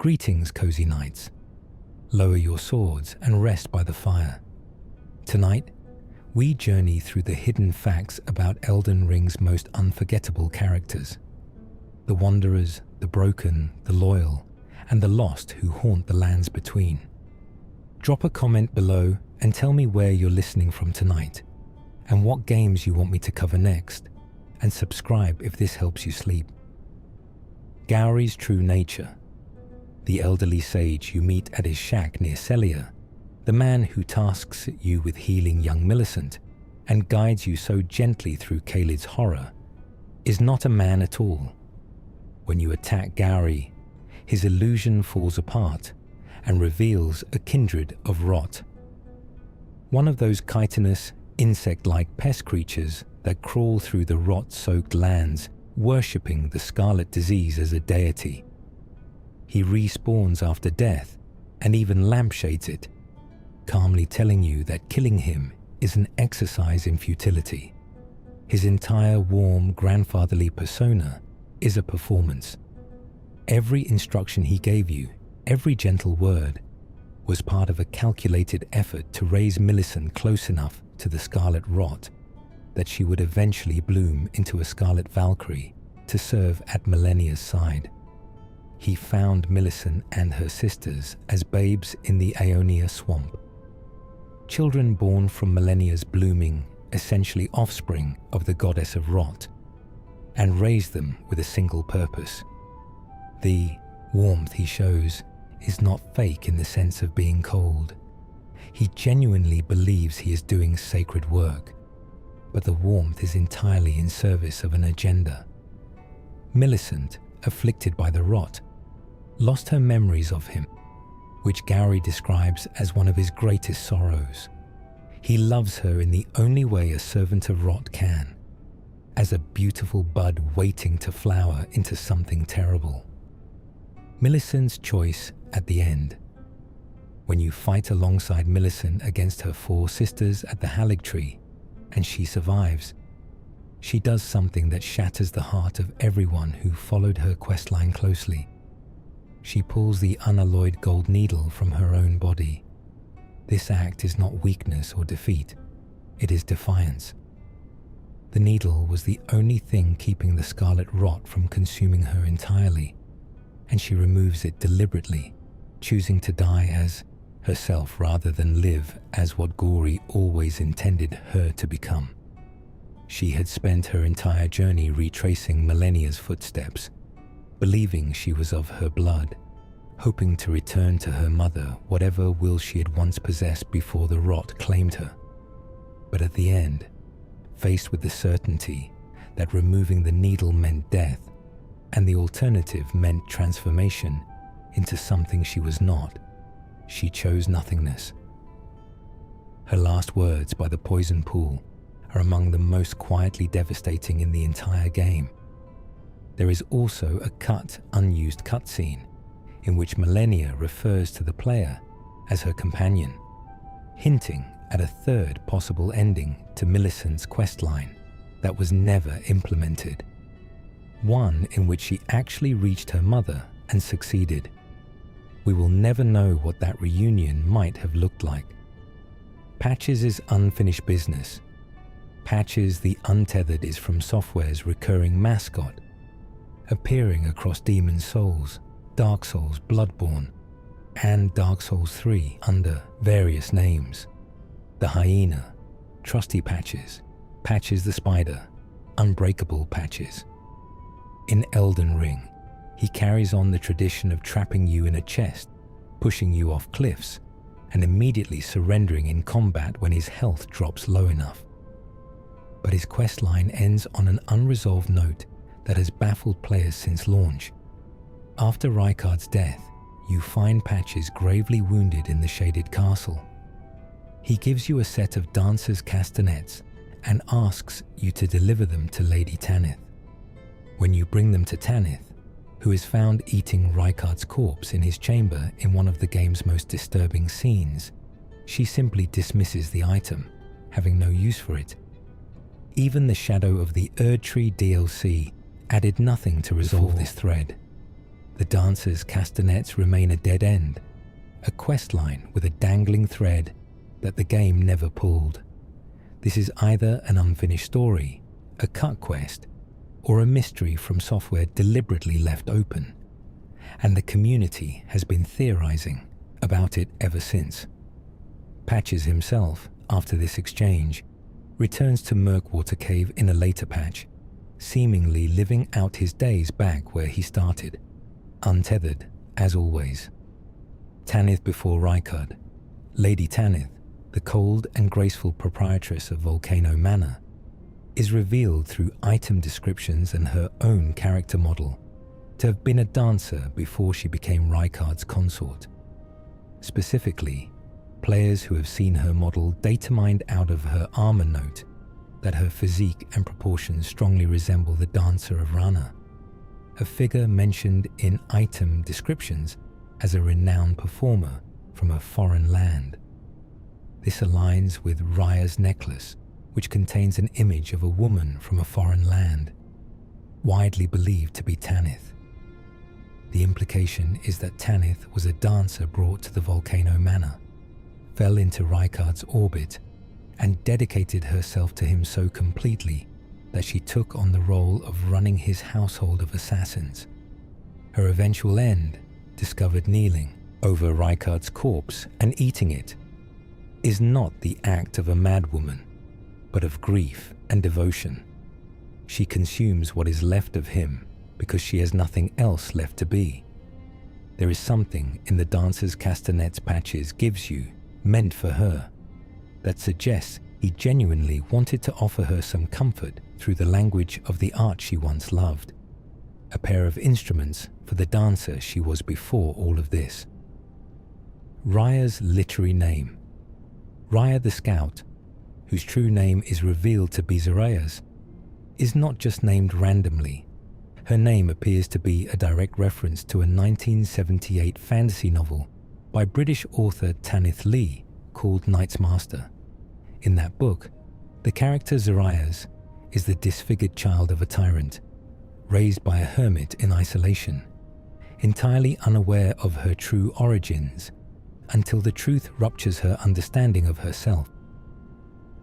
Greetings, cozy knights. Lower your swords and rest by the fire. Tonight, we journey through the hidden facts about Elden Ring's most unforgettable characters. The wanderers, the broken, the loyal, and the lost who haunt the lands between. Drop a comment below and tell me where you're listening from tonight, and what games you want me to cover next, and subscribe if this helps you sleep. Gowry's true nature. The elderly sage you meet at his shack near Celia, the man who tasks you with healing young Millicent and guides you so gently through Caelid's horror, is not a man at all. When you attack Gowry, his illusion falls apart and reveals a kindred of rot. One of those chitinous, insect-like pest creatures that crawl through the rot-soaked lands, worshipping the scarlet disease as a deity. He respawns after death and even lampshades it, calmly telling you that killing him is an exercise in futility. His entire warm, grandfatherly persona is a performance. Every instruction he gave you, every gentle word, was part of a calculated effort to raise Millicent close enough to the scarlet rot that she would eventually bloom into a scarlet Valkyrie to serve at Malenia's side. He found Millicent and her sisters as babes in the Aeonia swamp. Children born from Malenia's blooming, essentially offspring of the goddess of rot, and raised them with a single purpose. The warmth he shows is not fake in the sense of being cold. He genuinely believes he is doing sacred work, but the warmth is entirely in service of an agenda. Millicent, afflicted by the rot, lost her memories of him, which Gowry describes as one of his greatest sorrows. He loves her in the only way a servant of rot can, as a beautiful bud waiting to flower into something terrible. Millicent's choice at the end. When you fight alongside Millicent against her 4 sisters at the Halig Tree, and she survives, she does something that shatters the heart of everyone who followed her questline closely. She pulls the unalloyed gold needle from her own body. This act is not weakness or defeat, it is defiance. The needle was the only thing keeping the scarlet rot from consuming her entirely, and she removes it deliberately, choosing to die as herself rather than live as what Gowry always intended her to become. She had spent her entire journey retracing Malenia's footsteps, believing she was of her blood, hoping to return to her mother whatever will she had once possessed before the rot claimed her. But at the end, faced with the certainty that removing the needle meant death, and the alternative meant transformation into something she was not, she chose nothingness. Her last words by the poison pool are among the most quietly devastating in the entire game. There is also a unused cutscene in which Malenia refers to the player as her companion, hinting at a third possible ending to Millicent's questline that was never implemented. One in which she actually reached her mother and succeeded. We will never know what that reunion might have looked like. Patches' unfinished business. Patches the Untethered is From Software's recurring mascot, appearing across Demon's Souls, Dark Souls Bloodborne, and Dark Souls 3 under various names. The Hyena, Trusty Patches, Patches the Spider, Unbreakable Patches. In Elden Ring, he carries on the tradition of trapping you in a chest, pushing you off cliffs, and immediately surrendering in combat when his health drops low enough. But his questline ends on an unresolved note that has baffled players since launch. After Rykard's death, you find Patches gravely wounded in the Shaded Castle. He gives you a set of dancer's castanets and asks you to deliver them to Lady Tanith. When you bring them to Tanith, who is found eating Rykard's corpse in his chamber in one of the game's most disturbing scenes, she simply dismisses the item, having no use for it. Even the Shadow of the Erd Tree DLC added nothing to resolve this thread. The dancer's castanets remain a dead end, a quest line with a dangling thread that the game never pulled. This is either an unfinished story, a cut quest, or a mystery from software deliberately left open, and the community has been theorizing about it ever since. Patches himself, after this exchange, returns to Murkwater Cave in a later patch, seemingly living out his days back where he started, untethered as always. Tanith before Rykard, Lady Tanith, the cold and graceful proprietress of Volcano Manor, is revealed through item descriptions and her own character model to have been a dancer before she became Rykard's consort. Specifically, players who have seen her model data mined out of her armor note that her physique and proportions strongly resemble the dancer of Rana, a figure mentioned in item descriptions as a renowned performer from a foreign land. This aligns with Raya's necklace, which contains an image of a woman from a foreign land, widely believed to be Tanith. The implication is that Tanith was a dancer brought to the Volcano Manor, fell into Rykard's orbit, and dedicated herself to him so completely that she took on the role of running his household of assassins. Her eventual end, discovered kneeling over Rykard's corpse and eating it, is not the act of a madwoman, but of grief and devotion. She consumes what is left of him because she has nothing else left to be. There is something in the dancer's castanets patches gives you, meant for her, that suggests he genuinely wanted to offer her some comfort through the language of the art she once loved, a pair of instruments for the dancer she was before all of this. Raya's literary name. Raya the Scout, whose true name is revealed to be Zoraya's, is not just named randomly. Her name appears to be a direct reference to a 1978 fantasy novel by British author Tanith Lee called Knight's Master. In that book, the character Zoraya's is the disfigured child of a tyrant, raised by a hermit in isolation, entirely unaware of her true origins until the truth ruptures her understanding of herself.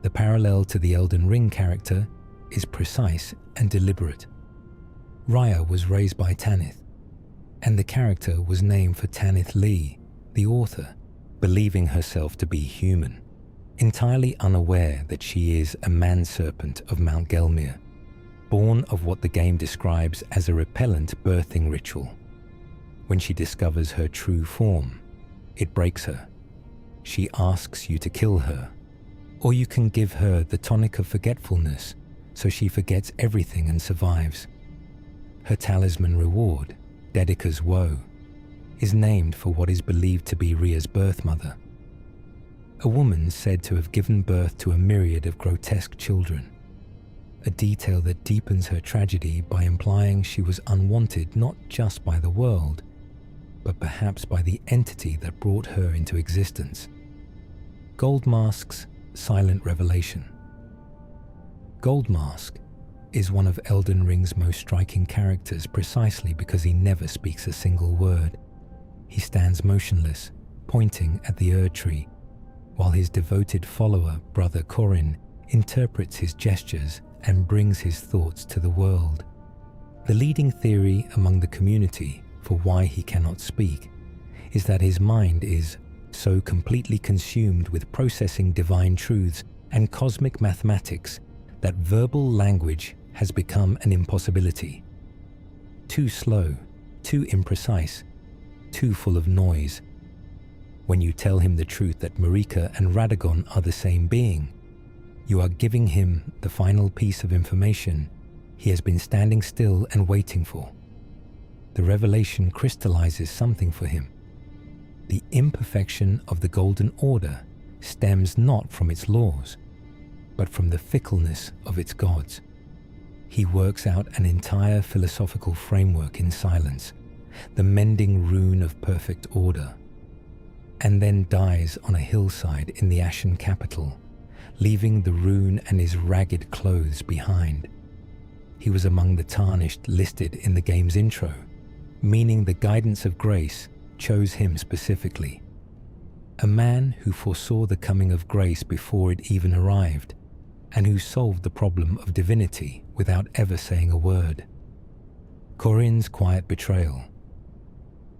The parallel to the Elden Ring character is precise and deliberate. Raya was raised by Tanith, and the character was named for Tanith Lee, the author, believing herself to be human, entirely unaware that she is a man-serpent of Mount Gelmir, born of what the game describes as a repellent birthing ritual. When she discovers her true form, it breaks her. She asks you to kill her, or you can give her the tonic of forgetfulness so she forgets everything and survives. Her talisman reward, Dedica's Woe, is named for what is believed to be Ria's birth mother, a woman said to have given birth to a myriad of grotesque children, a detail that deepens her tragedy by implying she was unwanted not just by the world, but perhaps by the entity that brought her into existence. Goldmask's silent revelation. Goldmask is one of Elden Ring's most striking characters precisely because he never speaks a single word. He stands motionless, pointing at the Erd Tree, while his devoted follower, Brother Corin, interprets his gestures and brings his thoughts to the world. The leading theory among the community for why he cannot speak is that his mind is so completely consumed with processing divine truths and cosmic mathematics that verbal language has become an impossibility. Too slow, too imprecise, too full of noise. When you tell him the truth that Marika and Radagon are the same being, you are giving him the final piece of information he has been standing still and waiting for. The revelation crystallizes something for him. The imperfection of the Golden Order stems not from its laws, but from the fickleness of its gods. He works out an entire philosophical framework in silence, the mending rune of perfect order, and then dies on a hillside in the Ashen capital, leaving the rune and his ragged clothes behind. He was among the tarnished listed in the game's intro, meaning the guidance of grace chose him specifically. A man who foresaw the coming of grace before it even arrived, and who solved the problem of divinity without ever saying a word. Corin's quiet betrayal.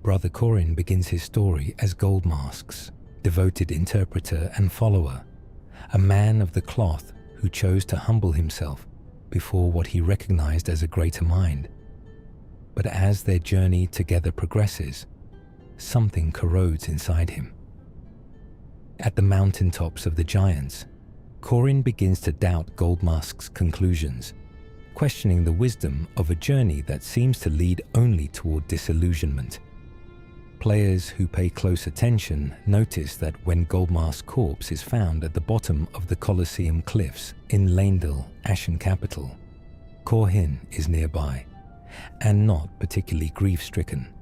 Brother Corin begins his story as Goldmask's devoted interpreter and follower, a man of the cloth who chose to humble himself before what he recognized as a greater mind. But as their journey together progresses, something corrodes inside him. At the mountaintops of the giants, Corin begins to doubt Goldmask's conclusions, questioning the wisdom of a journey that seems to lead only toward disillusionment. Players who pay close attention notice that when Goldmask's corpse is found at the bottom of the Colosseum cliffs in Leyndell, Ashen Capital, Corin is nearby, and not particularly grief-stricken.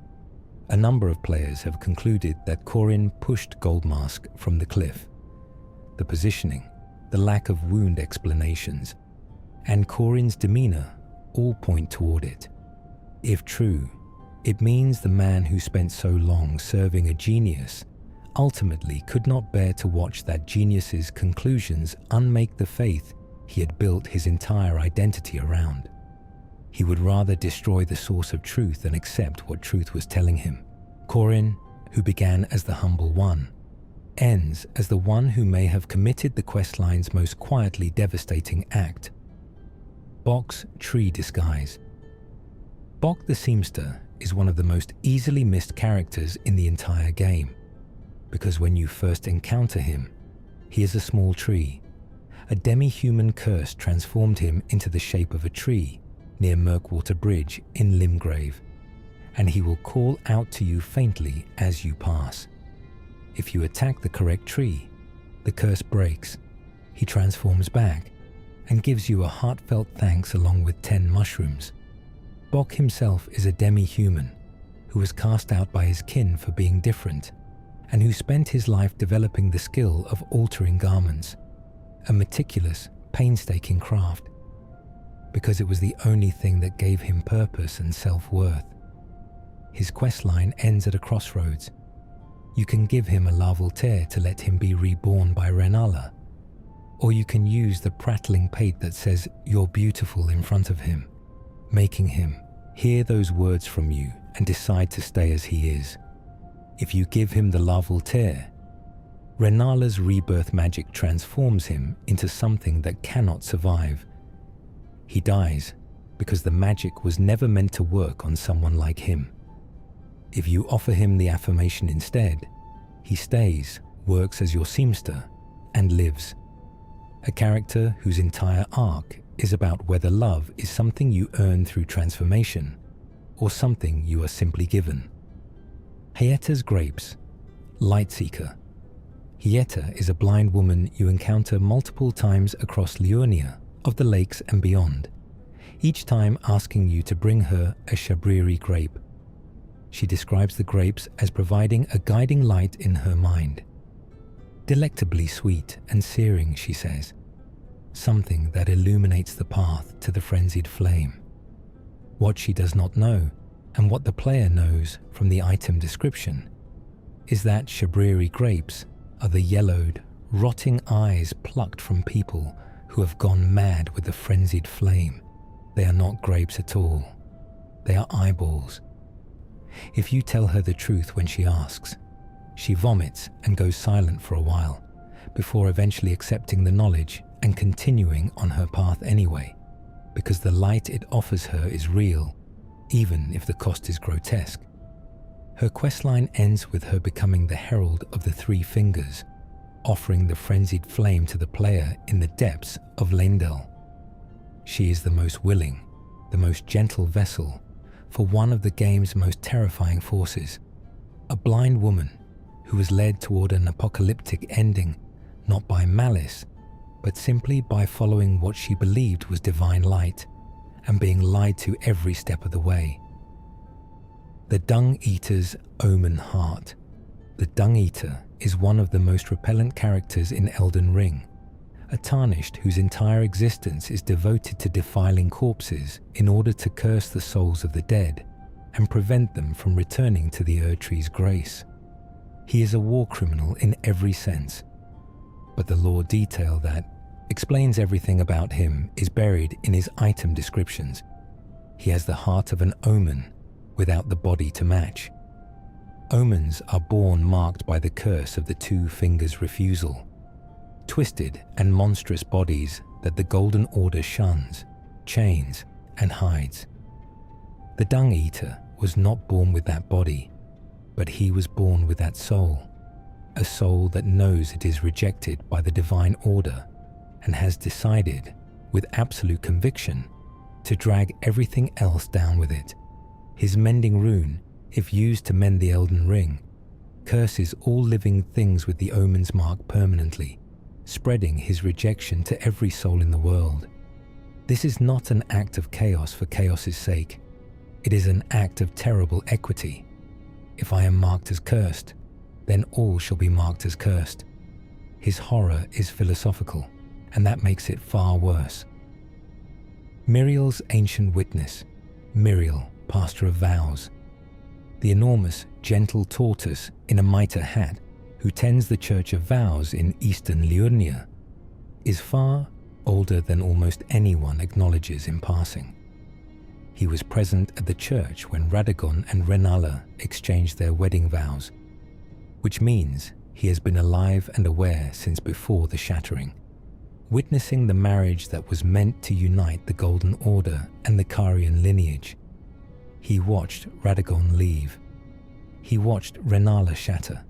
A number of players have concluded that Corin pushed Goldmask from the cliff. The positioning, the lack of wound explanations, and Corin's demeanor all point toward it. If true, it means the man who spent so long serving a genius ultimately could not bear to watch that genius's conclusions unmake the faith he had built his entire identity around. He would rather destroy the source of truth than accept what truth was telling him. Corin, who began as the humble one, ends as the one who may have committed the questline's most quietly devastating act. Bock's tree disguise. Bock the Seamster is one of the most easily missed characters in the entire game, because when you first encounter him, he is a small tree. A demi-human curse transformed him into the shape of a tree near Mirkwater Bridge in Limgrave, and he will call out to you faintly as you pass. If you attack the correct tree, the curse breaks, he transforms back, and gives you a heartfelt thanks along with 10 mushrooms. Bock himself is a demi-human who was cast out by his kin for being different, and who spent his life developing the skill of altering garments, a meticulous, painstaking craft, because it was the only thing that gave him purpose and self-worth. His questline ends at a crossroads. You can give him a larval tear to let him be reborn by Renala, or you can use the prattling pate that says "you're beautiful" in front of him, making him hear those words from you and decide to stay as he is. If you give him the larval tear, Renala's rebirth magic transforms him into something that cannot survive. He dies because the magic was never meant to work on someone like him. If you offer him the affirmation instead, he stays, works as your seamster, and lives. A character whose entire arc is about whether love is something you earn through transformation or something you are simply given. Hieta's Grapes. Lightseeker. Hieta is a blind woman you encounter multiple times across Liurnia, of the lakes and beyond, each time asking you to bring her a shabriri grape. She describes the grapes as providing a guiding light in her mind. Delectably sweet and searing, she says, something that illuminates the path to the frenzied flame. What she does not know, and what the player knows from the item description, is that shabriri grapes are the yellowed, rotting eyes plucked from people who have gone mad with the frenzied flame. They are not grapes at all. They are eyeballs. If you tell her the truth when she asks, she vomits and goes silent for a while, before eventually accepting the knowledge and continuing on her path anyway, because the light it offers her is real, even if the cost is grotesque. Her questline ends with her becoming the herald of the Three Fingers, offering the frenzied flame to the player in the depths of Leyndell. She is the most willing, the most gentle vessel for one of the game's most terrifying forces, a blind woman who was led toward an apocalyptic ending not by malice, but simply by following what she believed was divine light and being lied to every step of the way. The Dung Eater's Omen Heart. The Dung Eater is one of the most repellent characters in Elden Ring, a tarnished whose entire existence is devoted to defiling corpses in order to curse the souls of the dead and prevent them from returning to the Erdtree's grace. He is a war criminal in every sense, but the lore detail that explains everything about him is buried in his item descriptions. He has the heart of an omen without the body to match. Omens are born marked by the curse of the two fingers' refusal, twisted and monstrous bodies that the Golden Order shuns, chains, and hides. The Dung Eater was not born with that body, but he was born with that soul, a soul that knows it is rejected by the divine order and has decided, with absolute conviction, to drag everything else down with it. His mending rune, if used to mend the Elden Ring, curses all living things with the omen's mark permanently, spreading his rejection to every soul in the world. This is not an act of chaos for chaos's sake. It is an act of terrible equity. If I am marked as cursed, then all shall be marked as cursed. His horror is philosophical, and that makes it far worse. Miriel's ancient witness, Miriel, pastor of vows, the enormous, gentle tortoise in a mitre hat who tends the Church of Vows in eastern Liurnia, is far older than almost anyone acknowledges in passing. He was present at the church when Radagon and Renala exchanged their wedding vows, which means he has been alive and aware since before the shattering, witnessing the marriage that was meant to unite the Golden Order and the Carian lineage. He watched Radagon leave. He watched Renala shatter.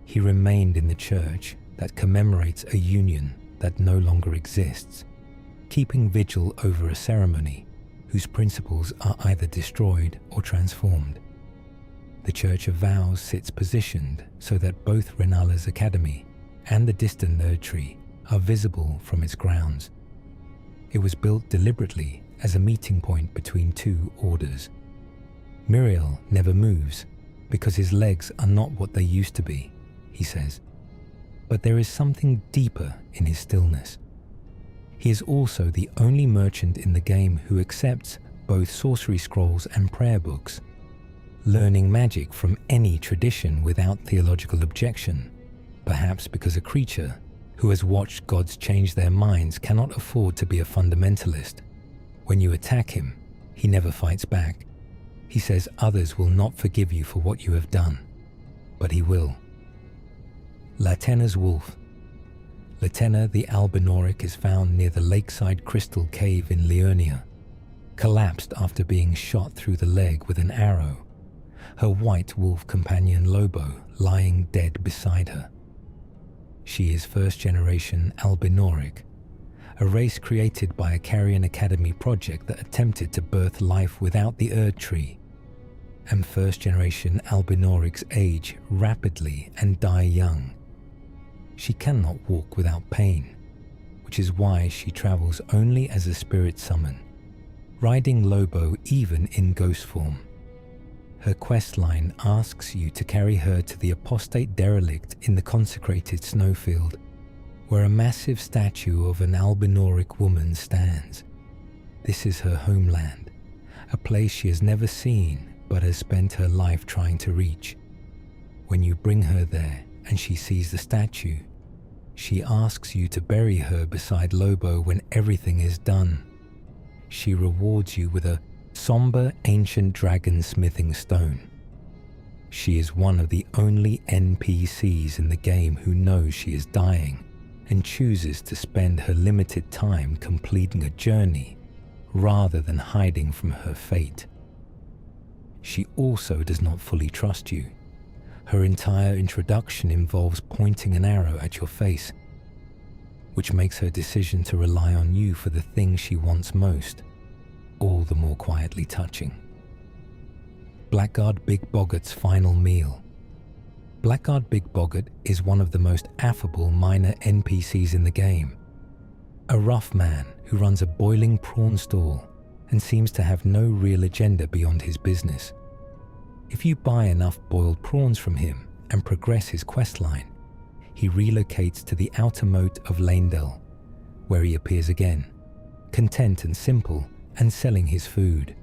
He remained in the church that commemorates a union that no longer exists, keeping vigil over a ceremony whose principles are either destroyed or transformed. The Church of Vows sits positioned so that both Renala's academy and the distant Erdtree are visible from its grounds. It was built deliberately as a meeting point between two orders. Miriel never moves because his legs are not what they used to be, he says. But there is something deeper in his stillness. He is also the only merchant in the game who accepts both sorcery scrolls and prayer books, learning magic from any tradition without theological objection, perhaps because a creature who has watched gods change their minds cannot afford to be a fundamentalist. When you attack him, he never fights back. He says others will not forgive you for what you have done, but he will. Latena's wolf. Latena the albinoric is found near the lakeside crystal cave in Liurnia, collapsed after being shot through the leg with an arrow, her white wolf companion Lobo lying dead beside her. She is first-generation albinoric, a race created by a Carian Academy project that attempted to birth life without the Erdtree, and first-generation albinorics age rapidly and die young. She cannot walk without pain, which is why she travels only as a spirit summon, riding Lobo even in ghost form. Her questline asks you to carry her to the apostate derelict in the consecrated snowfield, where a massive statue of an albinoric woman stands. This is her homeland, a place she has never seen but has spent her life trying to reach. When you bring her there and she sees the statue, she asks you to bury her beside Lobo when everything is done. She rewards you with a somber ancient dragon smithing stone. She is one of the only NPCs in the game who knows she is dying and chooses to spend her limited time completing a journey rather than hiding from her fate. She also does not fully trust you. Her entire introduction involves pointing an arrow at your face, which makes her decision to rely on you for the thing she wants most all the more quietly touching. Blackguard Big Boggart's final meal. Blackguard Big Boggart is one of the most affable minor NPCs in the game. A rough man who runs a boiling prawn stall and seems to have no real agenda beyond his business. If you buy enough boiled prawns from him and progress his questline, he relocates to the outer moat of Leyndell, where he appears again, content and simple and selling his food.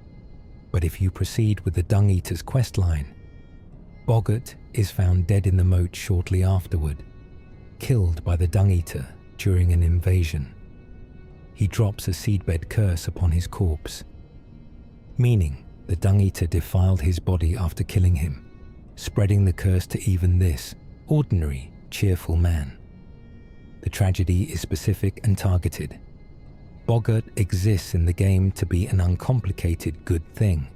But if you proceed with the Dung Eater's questline, Boggart is found dead in the moat shortly afterward, killed by the Dung Eater during an invasion. He drops a seedbed curse upon his corpse, meaning the Dung Eater defiled his body after killing him, spreading the curse to even this ordinary, cheerful man. The tragedy is specific and targeted. Boggart exists in the game to be an uncomplicated good thing,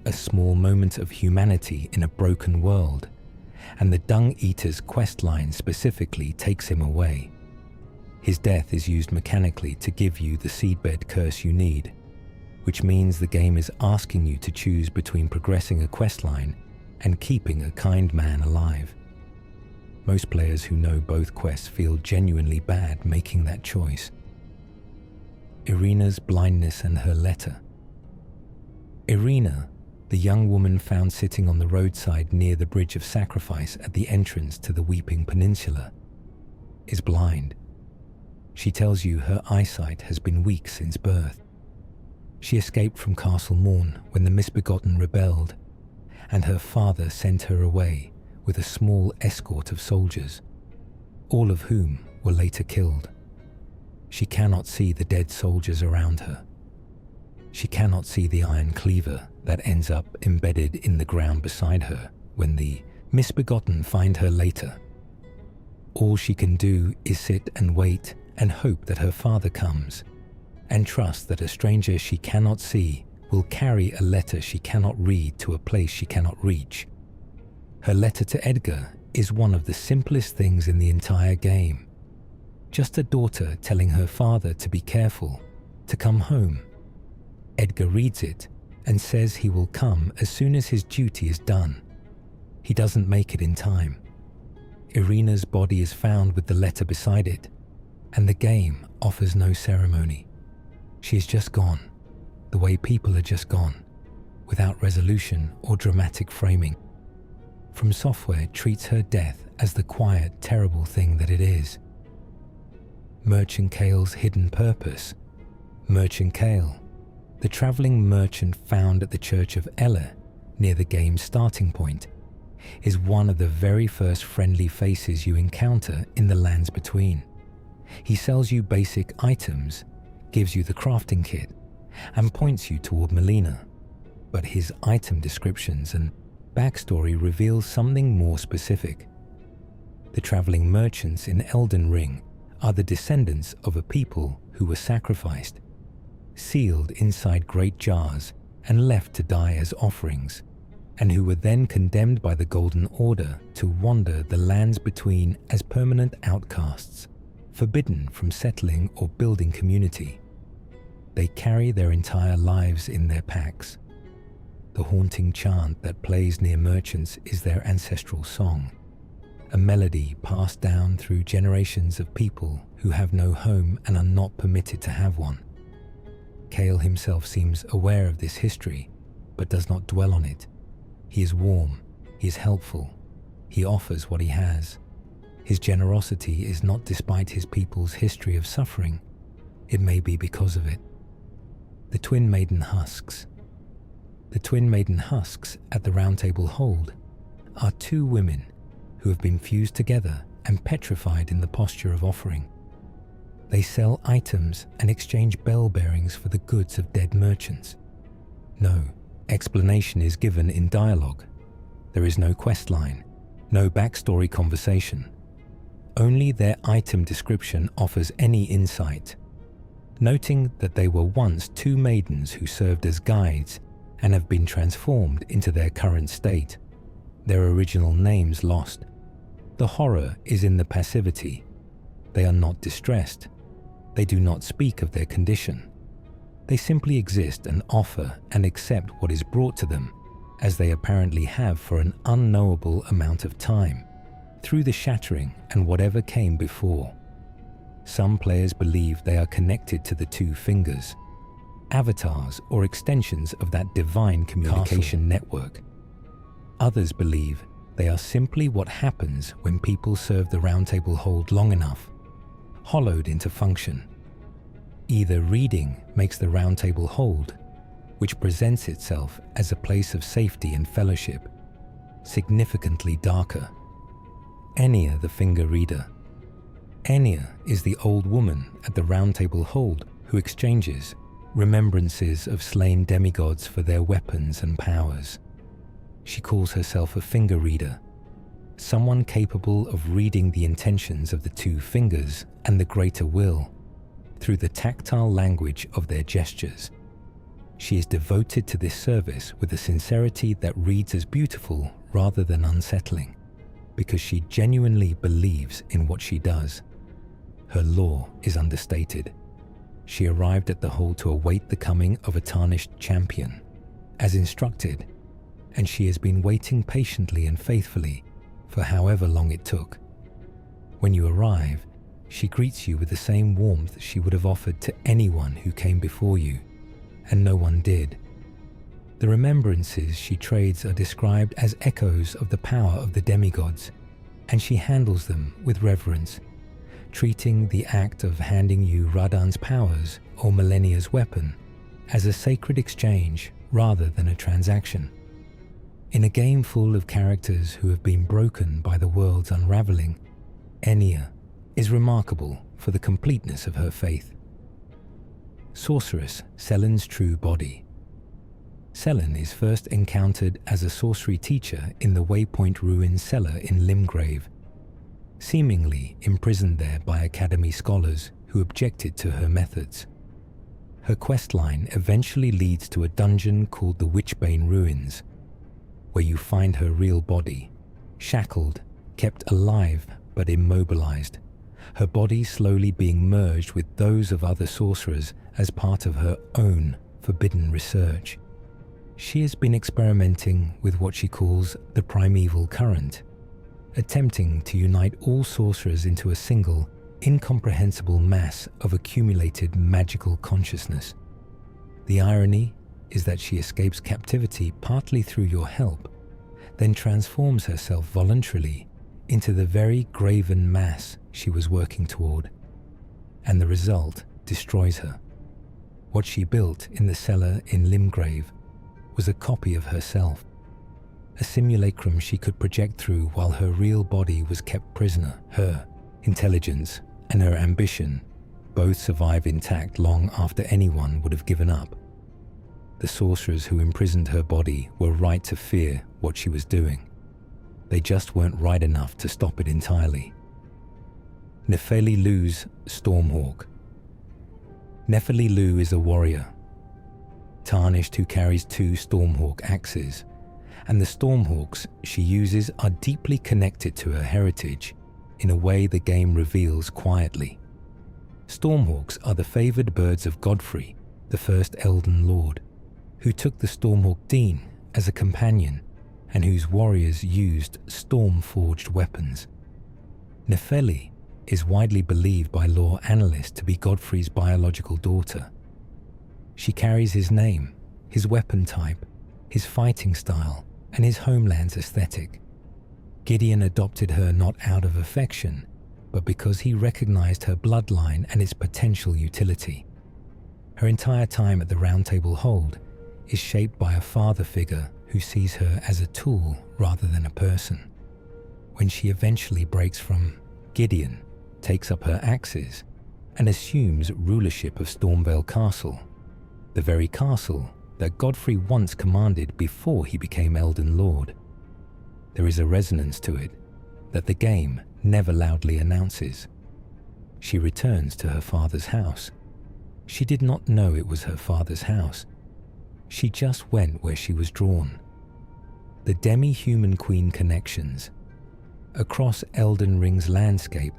a small moment of humanity in a broken world, and the Dung Eater's questline specifically takes him away. His death is used mechanically to give you the seedbed curse you need, which means the game is asking you to choose between progressing a questline and keeping a kind man alive. Most players who know both quests feel genuinely bad making that choice. Irina's blindness and her letter. Irina, the young woman found sitting on the roadside near the Bridge of Sacrifice at the entrance to the Weeping Peninsula, is blind. She tells you her eyesight has been weak since birth. She escaped from Castle Morn when the Misbegotten rebelled, and her father sent her away with a small escort of soldiers, all of whom were later killed. She cannot see the dead soldiers around her. She cannot see the iron cleaver that ends up embedded in the ground beside her when the Misbegotten find her later. All she can do is sit and wait and hope that her father comes, and trust that a stranger she cannot see will carry a letter she cannot read to a place she cannot reach. Her letter to Edgar is one of the simplest things in the entire game. Just a daughter telling her father to be careful, to come home. Edgar reads it and says he will come as soon as his duty is done. He doesn't make it in time. Irina's body is found with the letter beside it, and the game offers no ceremony. She is just gone, the way people are just gone, without resolution or dramatic framing. From Software treats her death as the quiet, terrible thing that it is. Merchant Kale's hidden purpose. Merchant Kale, the travelling merchant found at the Church of Ella, near the game's starting point, is one of the very first friendly faces you encounter in the Lands Between. He sells you basic items, gives you the crafting kit, and points you toward Melina. But his item descriptions and backstory reveals something more specific. The travelling merchants in Elden Ring are the descendants of a people who were sacrificed, sealed inside great jars and left to die as offerings, and who were then condemned by the Golden Order to wander the Lands Between as permanent outcasts, forbidden from settling or building community. They carry their entire lives in their packs. The haunting chant that plays near merchants is their ancestral song, a melody passed down through generations of people who have no home and are not permitted to have one. Kale himself seems aware of this history, but does not dwell on it. He is warm, he is helpful, he offers what he has. His generosity is not despite his people's history of suffering, it may be because of it. The Twin Maiden Husks. The Twin Maiden Husks at the Round Table Hold are two women who have been fused together and petrified in the posture of offering. They sell items and exchange bell bearings for the goods of dead merchants. No explanation is given in dialogue. There is no quest line, no backstory conversation. Only their item description offers any insight, noting that they were once two maidens who served as guides and have been transformed into their current state, their original names lost. The horror is in the passivity. They are not distressed. They do not speak of their condition. They simply exist and offer and accept what is brought to them, as they apparently have for an unknowable amount of time, through the shattering and whatever came before. Some players believe they are connected to the two fingers, avatars or extensions of that divine communication network. Others believe they are simply what happens when people serve the Round Table Hold long enough, hollowed into function. Either reading makes the Round Table Hold, which presents itself as a place of safety and fellowship, significantly darker. Enya the Finger Reader. Enya is the old woman at the Round Table Hold who exchanges remembrances of slain demigods for their weapons and powers. She calls herself a finger reader, someone capable of reading the intentions of the two fingers and the greater will through the tactile language of their gestures. She is devoted to this service with a sincerity that reads as beautiful rather than unsettling, because she genuinely believes in what she does. Her lore is understated. She arrived at the hold to await the coming of a tarnished champion, as instructed, and she has been waiting patiently and faithfully for however long it took. When you arrive, she greets you with the same warmth she would have offered to anyone who came before you, and no one did. The remembrances she trades are described as echoes of the power of the demigods, and she handles them with reverence, treating the act of handing you Radan's powers or Millennia's weapon as a sacred exchange rather than a transaction. In a game full of characters who have been broken by the world's unraveling, Enya is remarkable for the completeness of her faith. Sorceress Selen's True Body. Selen is first encountered as a sorcery teacher in the Waypoint Ruins cellar in Limgrave, seemingly imprisoned there by Academy scholars who objected to her methods. Her questline eventually leads to a dungeon called the Witchbane Ruins, where you find her real body, shackled, kept alive but immobilized, her body slowly being merged with those of other sorcerers as part of her own forbidden research. She has been experimenting with what she calls the primeval current, attempting to unite all sorcerers into a single, incomprehensible mass of accumulated magical consciousness. The irony is that she escapes captivity partly through your help, then transforms herself voluntarily into the very graven mass she was working toward, and the result destroys her. What she built in the cellar in Limgrave was a copy of herself, a simulacrum she could project through while her real body was kept prisoner. Her intelligence and her ambition both survive intact long after anyone would have given up. The sorcerers who imprisoned her body were right to fear what she was doing. They just weren't right enough to stop it entirely. Nefeli Lu's Stormhawk. Nefeli Lu is a warrior, tarnished, who carries 2 Stormhawk axes, and the Stormhawks she uses are deeply connected to her heritage in a way the game reveals quietly. Stormhawks are the favored birds of Godfrey, the first Elden Lord, who took the Stormhawk Dean as a companion and whose warriors used storm-forged weapons. Nefeli is widely believed by lore analysts to be Godfrey's biological daughter. She carries his name, his weapon type, his fighting style, and his homeland's aesthetic. Gideon adopted her not out of affection, but because he recognized her bloodline and its potential utility. Her entire time at the Round Table Hold is shaped by a father figure who sees her as a tool rather than a person. When she eventually breaks from Gideon, takes up her axes, and assumes rulership of Stormvale Castle, the very castle that Godfrey once commanded before he became Elden Lord. There is a resonance to it that the game never loudly announces. She returns to her father's house. She did not know it was her father's house. She just went where she was drawn. The demi-human queen connections. Across Elden Ring's landscape,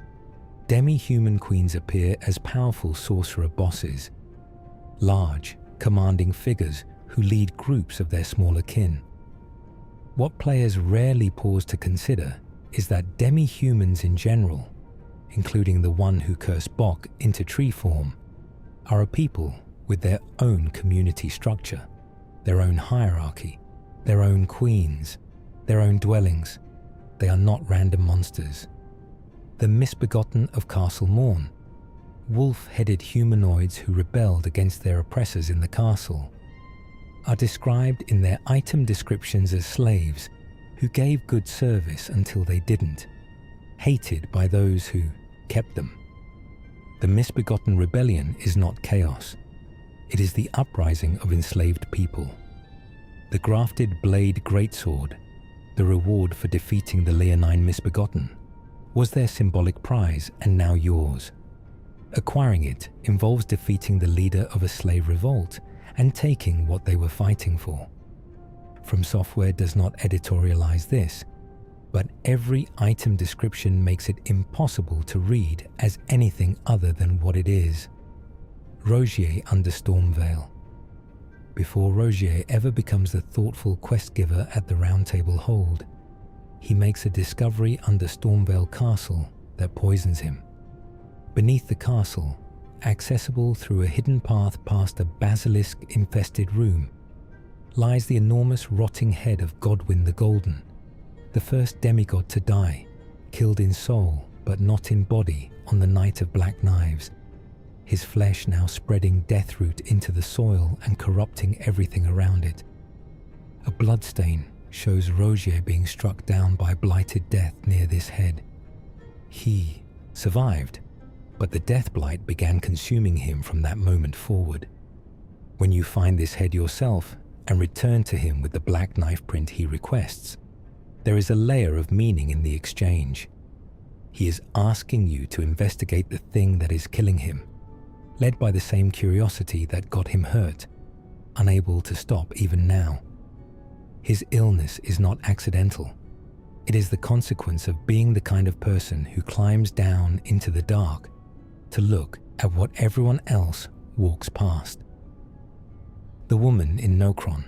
demi-human queens appear as powerful sorcerer bosses, large, commanding figures who lead groups of their smaller kin. What players rarely pause to consider is that demi-humans in general, including the one who cursed Bok into tree form, are a people with their own community structure, their own hierarchy, their own queens, their own dwellings. They are not random monsters. The misbegotten of Castle Morn, wolf-headed humanoids who rebelled against their oppressors in the castle. are described in their item descriptions as slaves who gave good service until they didn't, hated by those who kept them. The misbegotten rebellion is not chaos. It is the uprising of enslaved people. The grafted blade greatsword, the reward for defeating the Leonine misbegotten, was their symbolic prize and now yours. Acquiring it involves defeating the leader of a slave revolt and taking what they were fighting for. From Software does not editorialize this, but every item description makes it impossible to read as anything other than what it is. Rogier under Stormvale. Before Rogier ever becomes the thoughtful quest giver at the Round Table Hold, he makes a discovery under Stormvale Castle that poisons him. Beneath the castle, accessible through a hidden path past a basilisk-infested room, lies the enormous rotting head of Godwyn the Golden, the first demigod to die, killed in soul but not in body on the Night of Black Knives, his flesh now spreading deathroot into the soil and corrupting everything around it. A bloodstain shows Rogier being struck down by blighted death near this head. He survived, but the death blight began consuming him from that moment forward. When you find this head yourself and return to him with the black knife print he requests, there is a layer of meaning in the exchange. He is asking you to investigate the thing that is killing him, led by the same curiosity that got him hurt, unable to stop even now. His illness is not accidental. It is the consequence of being the kind of person who climbs down into the dark to look at what everyone else walks past. The woman in Nokron.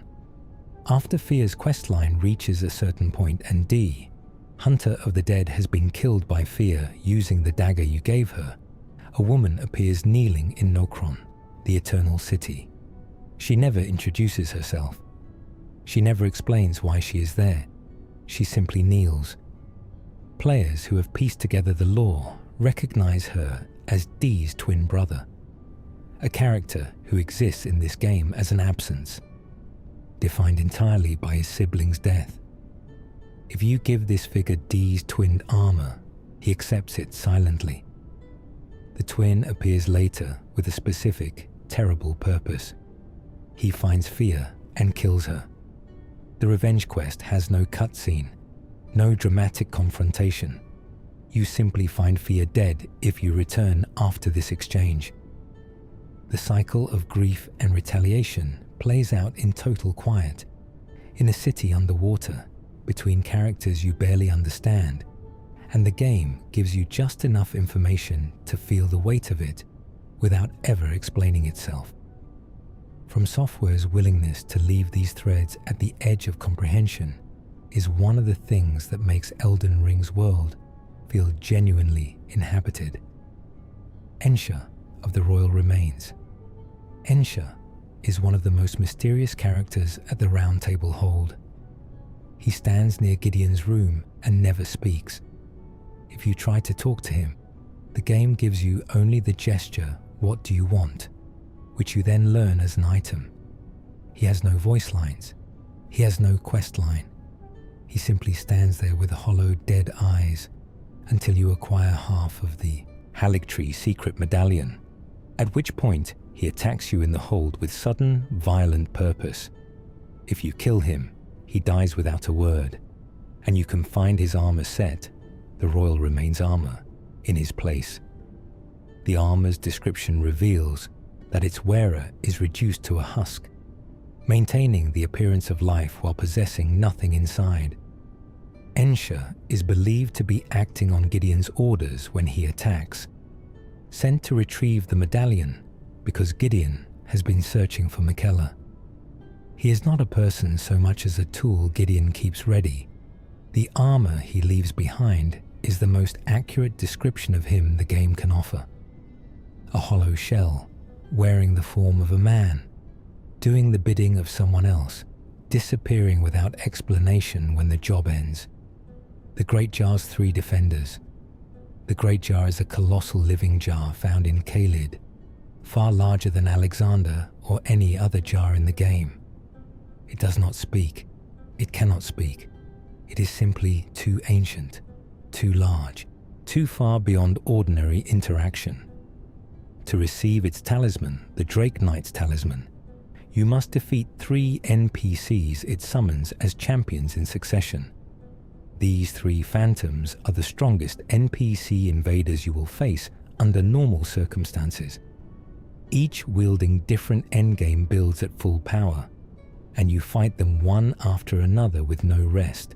After Fia's questline reaches a certain point and D, Hunter of the Dead, has been killed by Fia using the dagger you gave her, a woman appears kneeling in Nokron, the Eternal City. She never introduces herself. She never explains why she is there. She simply kneels. Players who have pieced together the lore recognize her as Dee's twin brother, a character who exists in this game as an absence, defined entirely by his sibling's death. If you give this figure Dee's twinned armor, he accepts it silently. The twin appears later with a specific, terrible purpose. He finds Fia and kills her. The revenge quest has no cutscene, no dramatic confrontation. You simply find Fia dead if you return after this exchange. The cycle of grief and retaliation plays out in total quiet, in a city underwater, between characters you barely understand, and the game gives you just enough information to feel the weight of it without ever explaining itself. From Software's willingness to leave these threads at the edge of comprehension is one of the things that makes Elden Ring's world feel genuinely inhabited. Ensha of the Royal Remains. Ensha is one of the most mysterious characters at the Round Table Hold. He stands near Gideon's room and never speaks. If you try to talk to him, the game gives you only the gesture, "What do you want?" which you then learn as an item. He has no voice lines. He has no quest line. He simply stands there with hollow, dead eyes until you acquire half of the Haligtree secret medallion, at which point he attacks you in the hold with sudden, violent purpose. If you kill him, he dies without a word, and you can find his armor set, the Royal Remains armor, in his place. The armor's description reveals that its wearer is reduced to a husk, maintaining the appearance of life while possessing nothing inside. Ensha is believed to be acting on Gideon's orders when he attacks, sent to retrieve the medallion because Gideon has been searching for Miquella. He is not a person so much as a tool Gideon keeps ready. The armor he leaves behind is the most accurate description of him the game can offer. A hollow shell, wearing the form of a man, doing the bidding of someone else, disappearing without explanation when the job ends. The Great Jar's 3 defenders. The Great Jar is a colossal living jar found in Caelid, far larger than Alexander or any other jar in the game. It does not speak. It cannot speak. It is simply too ancient, too large, too far beyond ordinary interaction. To receive its talisman, the Drake Knight's talisman, you must defeat 3 NPCs it summons as champions in succession. These 3 phantoms are the strongest NPC invaders you will face under normal circumstances, each wielding different endgame builds at full power, and you fight them one after another with no rest.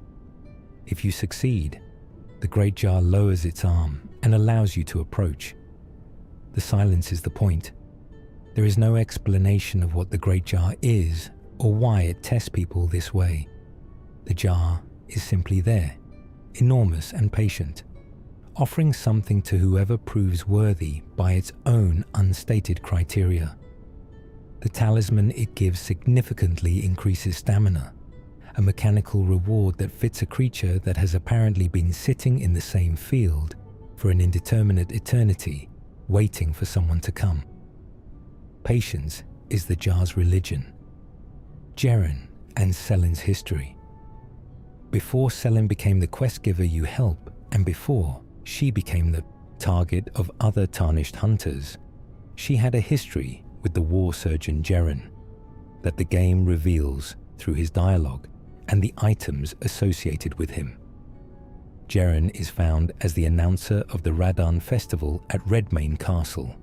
If you succeed, the Great Jar lowers its arm and allows you to approach. The silence is the point. There is no explanation of what the Great Jar is or why it tests people this way. The jar is simply there, enormous and patient, offering something to whoever proves worthy by its own unstated criteria. The talisman it gives significantly increases stamina, a mechanical reward that fits a creature that has apparently been sitting in the same field for an indeterminate eternity, waiting for someone to come. Patience is the jar's religion. Jeren and Selen's history. Before Selen became the quest giver you help, and before she became the target of other tarnished hunters, she had a history with the war surgeon Jeren that the game reveals through his dialogue and the items associated with him. Jeren is found as the announcer of the Radan festival at Redmane Castle.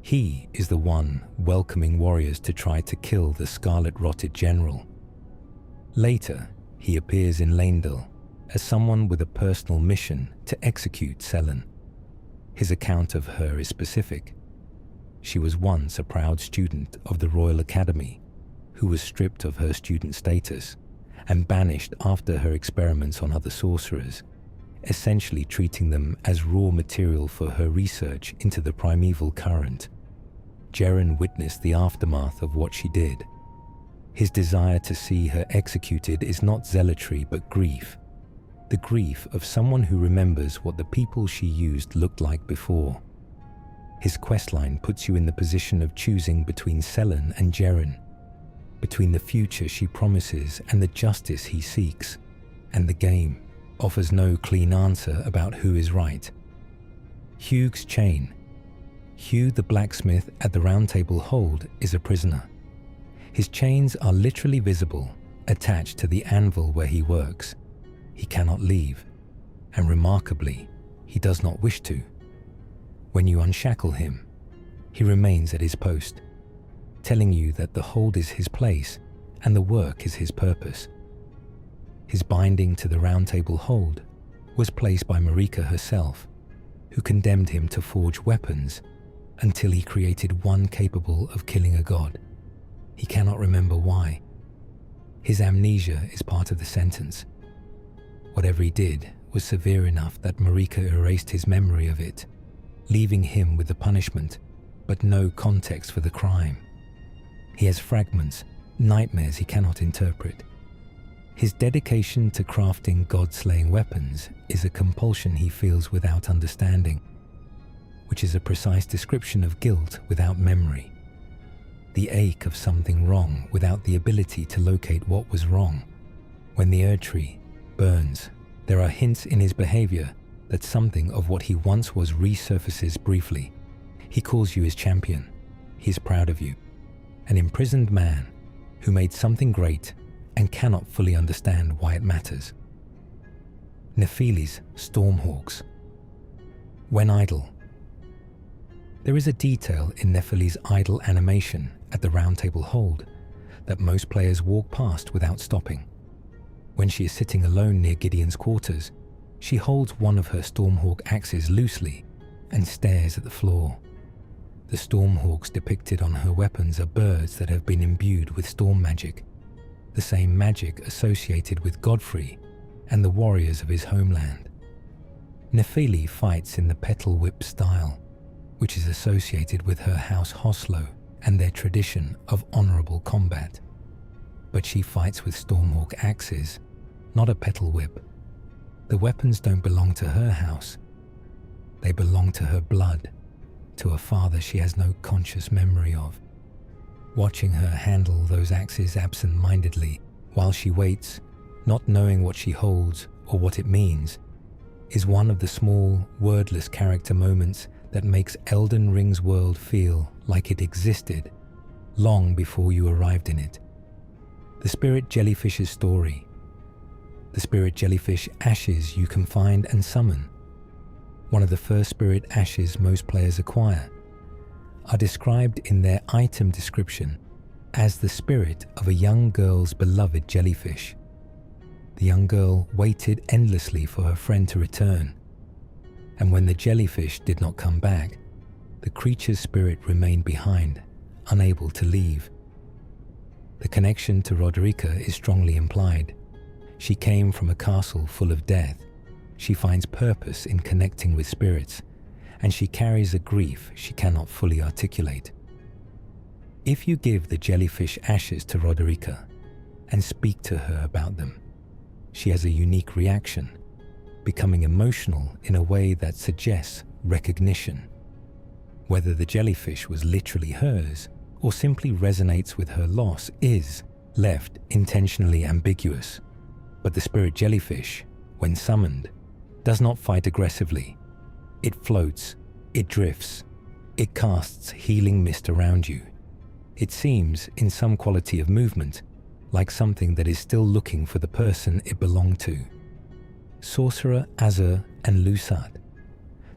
He is the one welcoming warriors to try to kill the scarlet-rotted general. Later, he appears in Leyndell as someone with a personal mission to execute Selen. His account of her is specific. She was once a proud student of the Royal Academy who was stripped of her student status and banished after her experiments on other sorcerers, essentially treating them as raw material for her research into the primeval current. Jeren witnessed the aftermath of what she did. His desire to see her executed is not zealotry but grief. The grief of someone who remembers what the people she used looked like before. His questline puts you in the position of choosing between Selen and Jeren, between the future she promises and the justice he seeks, and the game offers no clean answer about who is right. Hugh's chain. Hugh the blacksmith at the Round Table Hold is a prisoner. His chains are literally visible, attached to the anvil where he works. He cannot leave, and remarkably, he does not wish to. When you unshackle him, he remains at his post, telling you that the hold is his place and the work is his purpose. His binding to the Round Table Hold was placed by Marika herself, who condemned him to forge weapons until he created one capable of killing a god. He cannot remember why. His amnesia is part of the sentence. Whatever he did was severe enough that Marika erased his memory of it, leaving him with the punishment, but no context for the crime. He has fragments, nightmares he cannot interpret. His dedication to crafting god-slaying weapons is a compulsion he feels without understanding, which is a precise description of guilt without memory. The ache of something wrong without the ability to locate what was wrong. When the Erdtree burns, there are hints in his behavior that something of what he once was resurfaces briefly. He calls you his champion. He is proud of you. An imprisoned man who made something great and cannot fully understand why it matters. Nephili's Stormhawks. When idle. There is a detail in Nephili's idle animation at the Round Table Hold that most players walk past without stopping. When she is sitting alone near Gideon's quarters, she holds one of her Stormhawk axes loosely and stares at the floor. The Stormhawks depicted on her weapons are birds that have been imbued with storm magic, the same magic associated with Godfrey and the warriors of his homeland. Nephili fights in the petal whip style, which is associated with her house Hoslo and their tradition of honorable combat. But she fights with Stormhawk axes, not a petal whip. The weapons don't belong to her house. They belong to her blood, to a father she has no conscious memory of. Watching her handle those axes absent-mindedly while she waits, not knowing what she holds or what it means, is one of the small, wordless character moments that makes Elden Ring's world feel like it existed long before you arrived in it. The spirit jellyfish's story. The spirit jellyfish ashes you can find and summon, one of the first spirit ashes most players acquire, are described in their item description as the spirit of a young girl's beloved jellyfish. The young girl waited endlessly for her friend to return, and when the jellyfish did not come back, the creature's spirit remained behind, unable to leave. The connection to Roderica is strongly implied. She came from a castle full of death. She finds purpose in connecting with spirits, and she carries a grief she cannot fully articulate. If you give the jellyfish ashes to Roderica and speak to her about them, she has a unique reaction, becoming emotional in a way that suggests recognition. Whether the jellyfish was literally hers or simply resonates with her loss is left intentionally ambiguous. But the spirit jellyfish, when summoned, does not fight aggressively. It floats, it drifts, it casts healing mist around you. It seems, in some quality of movement, like something that is still looking for the person it belonged to. Sorcerer Azur and Lusat,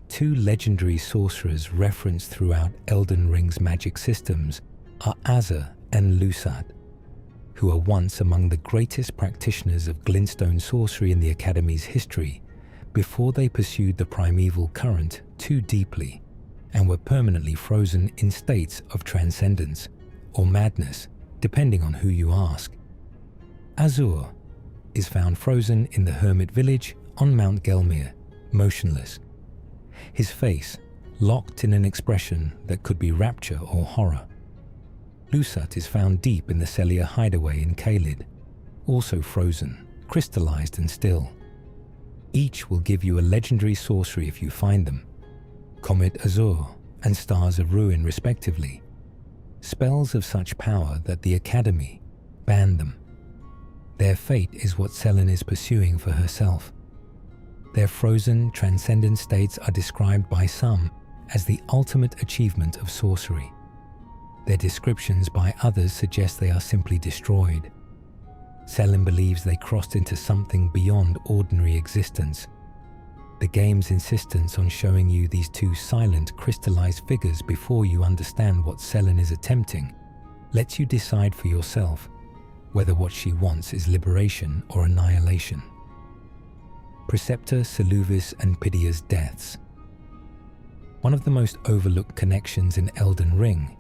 two legendary sorcerers referenced throughout Elden Ring's magic systems, are Azur and Lusat, who are once among the greatest practitioners of glintstone sorcery in the Academy's history before they pursued the primeval current too deeply and were permanently frozen in states of transcendence or madness, depending on who you ask. Azur is found frozen in the hermit village on Mount Gelmir, motionless, his face locked in an expression that could be rapture or horror. Lusat is found deep in the Celia hideaway in Caelid, also frozen, crystallized and still. Each will give you a legendary sorcery if you find them, Comet Azur and Stars of Ruin respectively, spells of such power that the Academy banned them. Their fate is what Selene is pursuing for herself. Their frozen, transcendent states are described by some as the ultimate achievement of sorcery. Their descriptions by others suggest they are simply destroyed. Selene believes they crossed into something beyond ordinary existence. The game's insistence on showing you these two silent, crystallized figures before you understand what Selene is attempting lets you decide for yourself whether what she wants is liberation or annihilation. Preceptor Seluvis and Pidia's deaths. One of the most overlooked connections in Elden Ring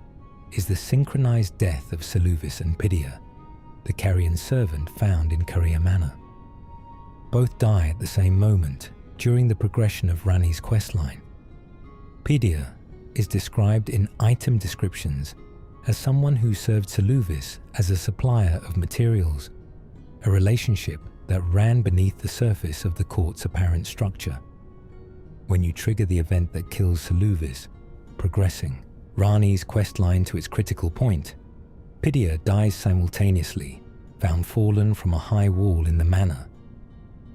is the synchronized death of Seluvis and Pidia, the Carian servant found in Caria Manor. Both die at the same moment during the progression of Ranni's questline. Pidia is described in item descriptions as someone who served Seluvis as a supplier of materials, a relationship that ran beneath the surface of the court's apparent structure. When you trigger the event that kills Seluvis, progressing Ranni's questline to its critical point, Pidia dies simultaneously, found fallen from a high wall in the manor,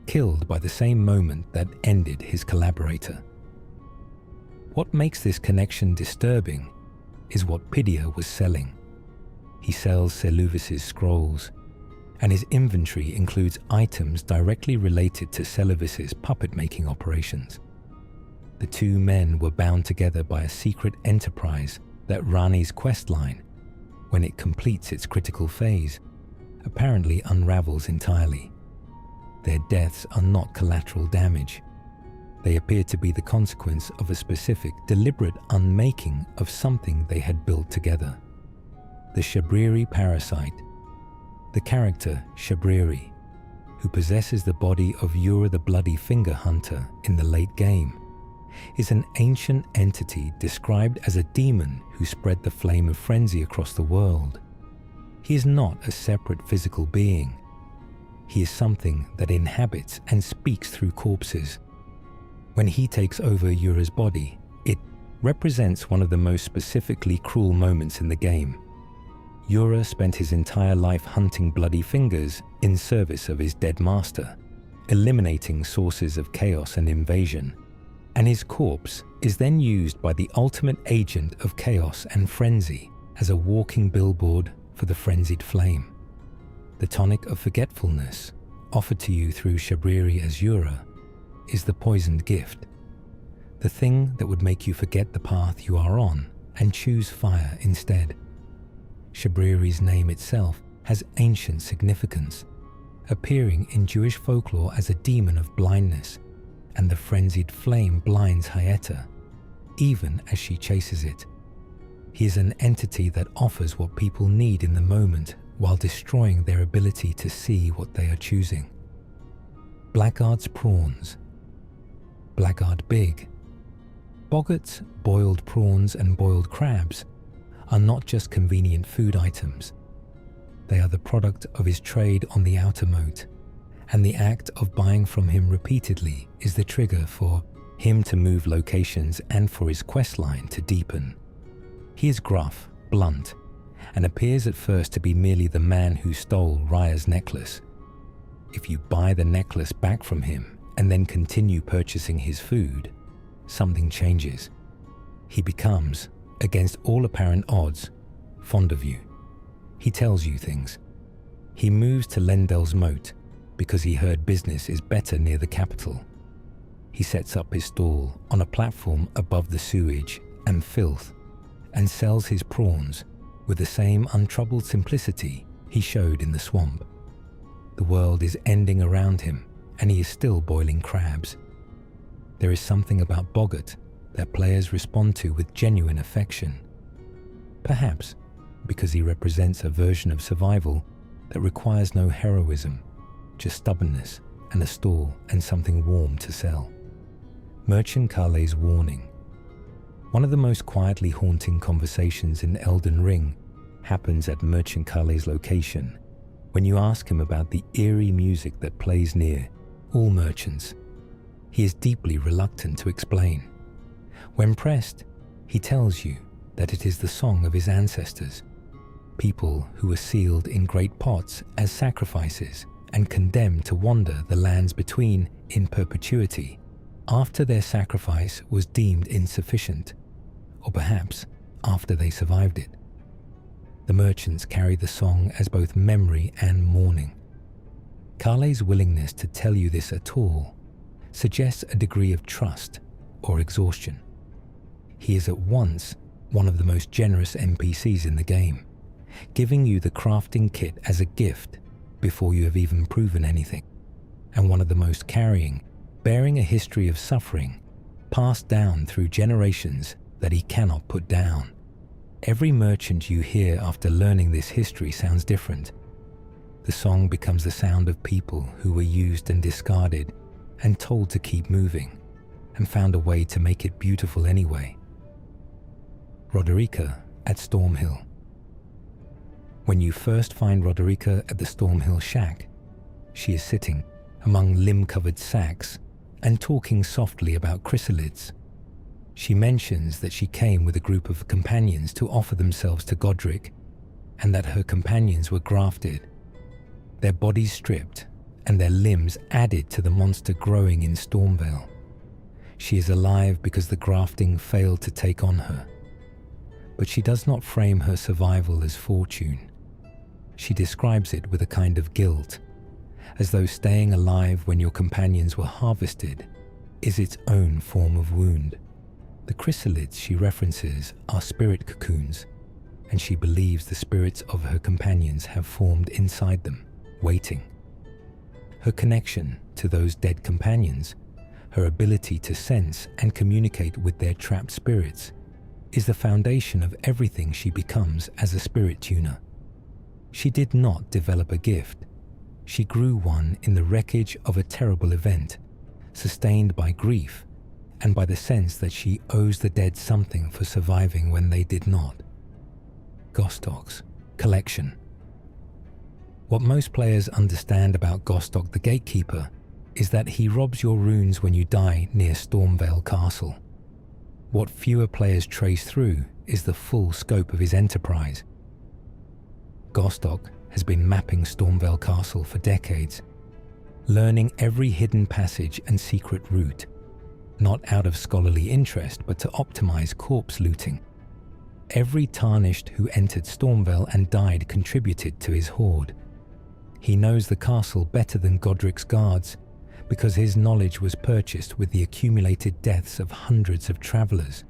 killed by the same moment that ended his collaborator. What makes this connection disturbing is what Pidia was selling. He sells Seluvis's scrolls, and his inventory includes items directly related to Seluvis's puppet-making operations. The two men were bound together by a secret enterprise that Ranni's questline, when it completes its critical phase, apparently unravels entirely. Their deaths are not collateral damage. They appear to be the consequence of a specific, deliberate unmaking of something they had built together. The Shabriri parasite, the character Shabriri, who possesses the body of Yura the Bloody Finger Hunter in the late game, is an ancient entity described as a demon who spread the flame of frenzy across the world. He is not a separate physical being. He is something that inhabits and speaks through corpses. When he takes over Yura's body, it represents one of the most specifically cruel moments in the game. Yura spent his entire life hunting bloody fingers in service of his dead master, eliminating sources of chaos and invasion, and his corpse is then used by the ultimate agent of chaos and frenzy as a walking billboard for the frenzied flame. The tonic of forgetfulness, offered to you through Shabriri as Yura, is the poisoned gift, the thing that would make you forget the path you are on and choose fire instead. Shabriri's name itself has ancient significance, appearing in Jewish folklore as a demon of blindness, and the frenzied flame blinds Hayeta, even as she chases it. He is an entity that offers what people need in the moment while destroying their ability to see what they are choosing. Blackguard's prawns. Blackguard big. Boggart's boiled prawns and boiled crabs are not just convenient food items. They are the product of his trade on the outer moat, and the act of buying from him repeatedly is the trigger for him to move locations and for his questline to deepen. He is gruff, blunt, and appears at first to be merely the man who stole Raya's necklace. If you buy the necklace back from him and then continue purchasing his food, something changes. He becomes, against all apparent odds, fond of you. He tells you things. He moves to Lendel's moat because he heard business is better near the capital. He sets up his stall on a platform above the sewage and filth and sells his prawns with the same untroubled simplicity he showed in the swamp. The world is ending around him and he is still boiling crabs. There is something about Boggart that players respond to with genuine affection. Perhaps because he represents a version of survival that requires no heroism, just stubbornness and a stall and something warm to sell. Merchant Kale's warning. One of the most quietly haunting conversations in Elden Ring happens at Merchant Kale's location when you ask him about the eerie music that plays near all merchants. He is deeply reluctant to explain. When pressed, he tells you that it is the song of his ancestors, people who were sealed in great pots as sacrifices and condemned to wander the lands between in perpetuity after their sacrifice was deemed insufficient, or perhaps after they survived it. The merchants carry the song as both memory and mourning. Kale's willingness to tell you this at all suggests a degree of trust or exhaustion. He is at once one of the most generous NPCs in the game, giving you the crafting kit as a gift before you have even proven anything, and one of the most carrying, bearing a history of suffering passed down through generations that he cannot put down. Every merchant you hear after learning this history sounds different. The song becomes the sound of people who were used and discarded and told to keep moving, and found a way to make it beautiful anyway. Roderica at Stormhill. When you first find Roderica at the Stormhill shack, she is sitting among limb-covered sacks and talking softly about chrysalids. She mentions that she came with a group of companions to offer themselves to Godric, and that her companions were grafted, their bodies stripped and their limbs added to the monster growing in Stormvale. She is alive because the grafting failed to take on her. But she does not frame her survival as fortune. She describes it with a kind of guilt, as though staying alive when your companions were harvested is its own form of wound. The chrysalids she references are spirit cocoons, and she believes the spirits of her companions have formed inside them, waiting. Her connection to those dead companions, her ability to sense and communicate with their trapped spirits, is the foundation of everything she becomes as a spirit tuner. She did not develop a gift. She grew one in the wreckage of a terrible event, sustained by grief and by the sense that she owes the dead something for surviving when they did not. Gostok's collection. What most players understand about Gostok the Gatekeeper is that he robs your runes when you die near Stormvale Castle. What fewer players trace through is the full scope of his enterprise. Gostock has been mapping Stormvale Castle for decades, learning every hidden passage and secret route, not out of scholarly interest but to optimize corpse looting. Every tarnished who entered Stormvale and died contributed to his hoard. He knows the castle better than Godric's guards because his knowledge was purchased with the accumulated deaths of hundreds of travelers,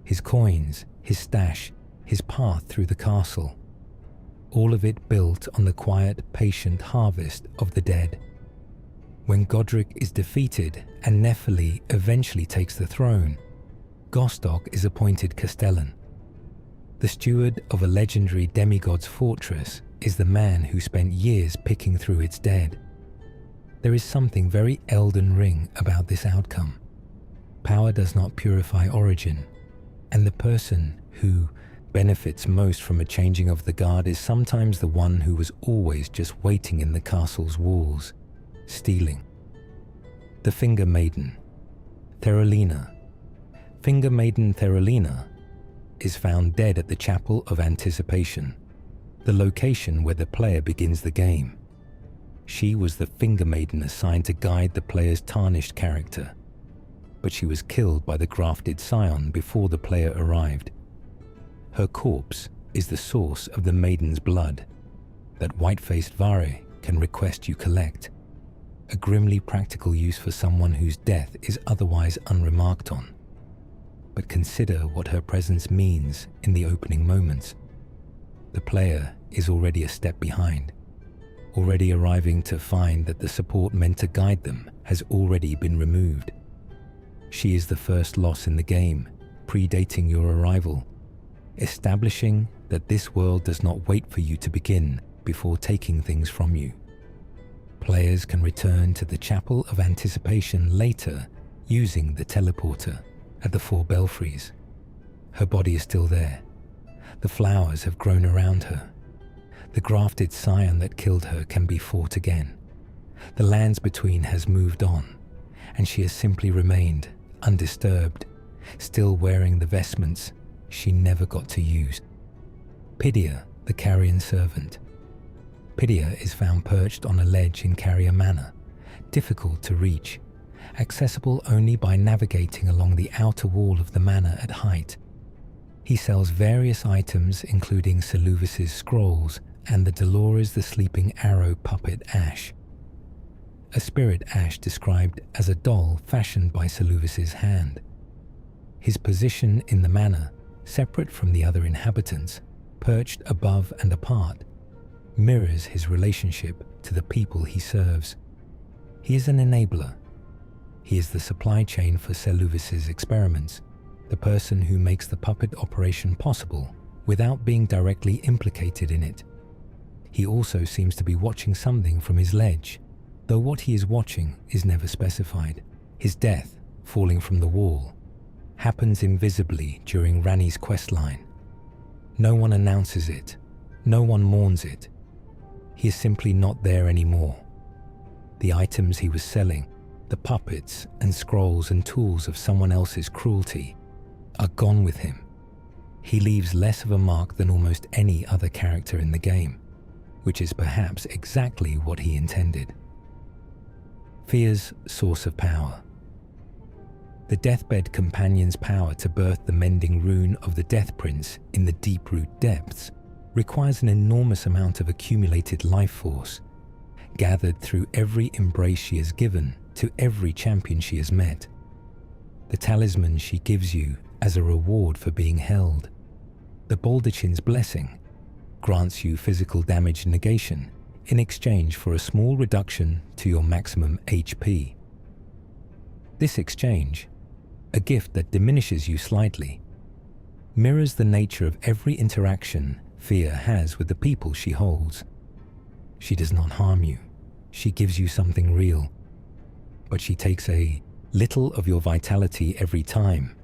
his coins, his stash, his path through the castle. All of it built on the quiet, patient harvest of the dead. When Godric is defeated and Nephili eventually takes the throne, Gostock is appointed Castellan. The steward of a legendary demigod's fortress is the man who spent years picking through its dead. There is something very Elden Ring about this outcome. Power does not purify origin, and the person who benefits most from a changing of the guard is sometimes the one who was always just waiting in the castle's walls, stealing. The Finger Maiden, Therolina. Finger Maiden Therolina is found dead at the Chapel of Anticipation, the location where the player begins the game. She was the Finger Maiden assigned to guide the player's tarnished character, but she was killed by the grafted scion before the player arrived. Her corpse is the source of the Maiden's blood that white-faced Vare can request you collect, a grimly practical use for someone whose death is otherwise unremarked on. But consider what her presence means in the opening moments. The player is already a step behind, already arriving to find that the support meant to guide them has already been removed. She is the first loss in the game, predating your arrival, establishing that this world does not wait for you to begin before taking things from you. Players can return to the Chapel of Anticipation later using the teleporter at the 4 belfries. Her body is still there. The flowers have grown around her. The grafted scion that killed her can be fought again. The lands between has moved on, and she has simply remained undisturbed, still wearing the vestments she never got to use. Pidia, the Carrion Servant. Pidia is found perched on a ledge in Carrier Manor, difficult to reach, accessible only by navigating along the outer wall of the manor at height. He sells various items including Seluvis's scrolls and the Dolores the Sleeping Arrow puppet Ash, a spirit Ash described as a doll fashioned by Seluvis's hand. His position in the manor, separate from the other inhabitants, perched above and apart, mirrors his relationship to the people he serves. He is an enabler. He is the supply chain for Seluvis's experiments, the person who makes the puppet operation possible without being directly implicated in it. He also seems to be watching something from his ledge, though what he is watching is never specified. His death, falling from the wall, happens invisibly during Ranni's questline. No one announces it, no one mourns it. He is simply not there anymore. The items he was selling, the puppets and scrolls and tools of someone else's cruelty, are gone with him. He leaves less of a mark than almost any other character in the game, which is perhaps exactly what he intended. Fear's source of power. The Deathbed Companion's power to birth the mending rune of the Death Prince in the Deeproot depths requires an enormous amount of accumulated life force, gathered through every embrace she has given to every champion she has met. The talisman she gives you as a reward for being held, the Baldachin's Blessing, grants you physical damage negation in exchange for a small reduction to your maximum HP. This exchange, a gift that diminishes you slightly, mirrors the nature of every interaction Fear has with the people she holds. She does not harm you. She gives you something real. But she takes a little of your vitality every time,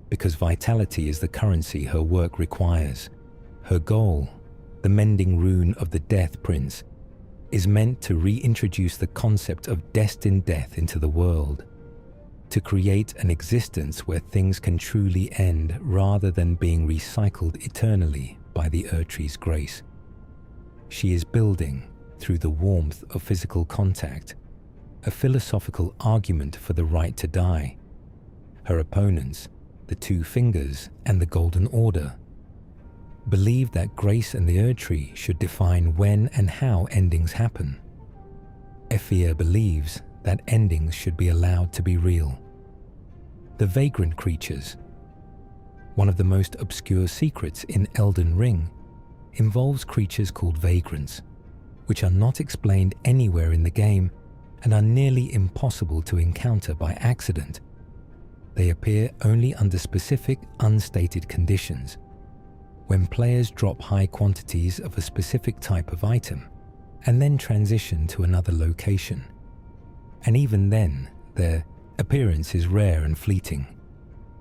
because vitality is the currency her work requires. Her goal, the mending rune of the Death Prince, is meant to reintroduce the concept of destined death into the world, to create an existence where things can truly end rather than being recycled eternally by the Erdtree's grace. she is building, through the warmth of physical contact, a philosophical argument for the right to die. Her opponents, the Two Fingers and the Golden Order, believe that grace and the Erdtree should define when and how endings happen. Ephir believes that endings should be allowed to be real. The vagrant creatures. One of the most obscure secrets in Elden Ring involves creatures called vagrants, which are not explained anywhere in the game and are nearly impossible to encounter by accident. They appear only under specific, unstated conditions. When players drop high quantities of a specific type of item and then transition to another location. And even then, their appearance is rare and fleeting.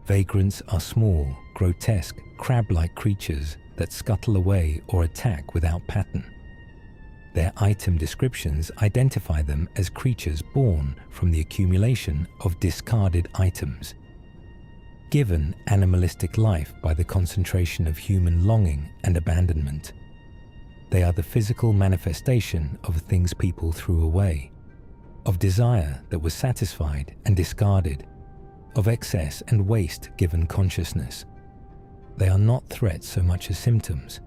Vagrants are small, grotesque, crab-like creatures that scuttle away or attack without pattern. Their item descriptions identify them as creatures born from the accumulation of discarded items. Given animalistic life by the concentration of human longing and abandonment, they are the physical manifestation of things people threw away, of desire that was satisfied and discarded, of excess and waste given consciousness. They are not threats so much as symptoms.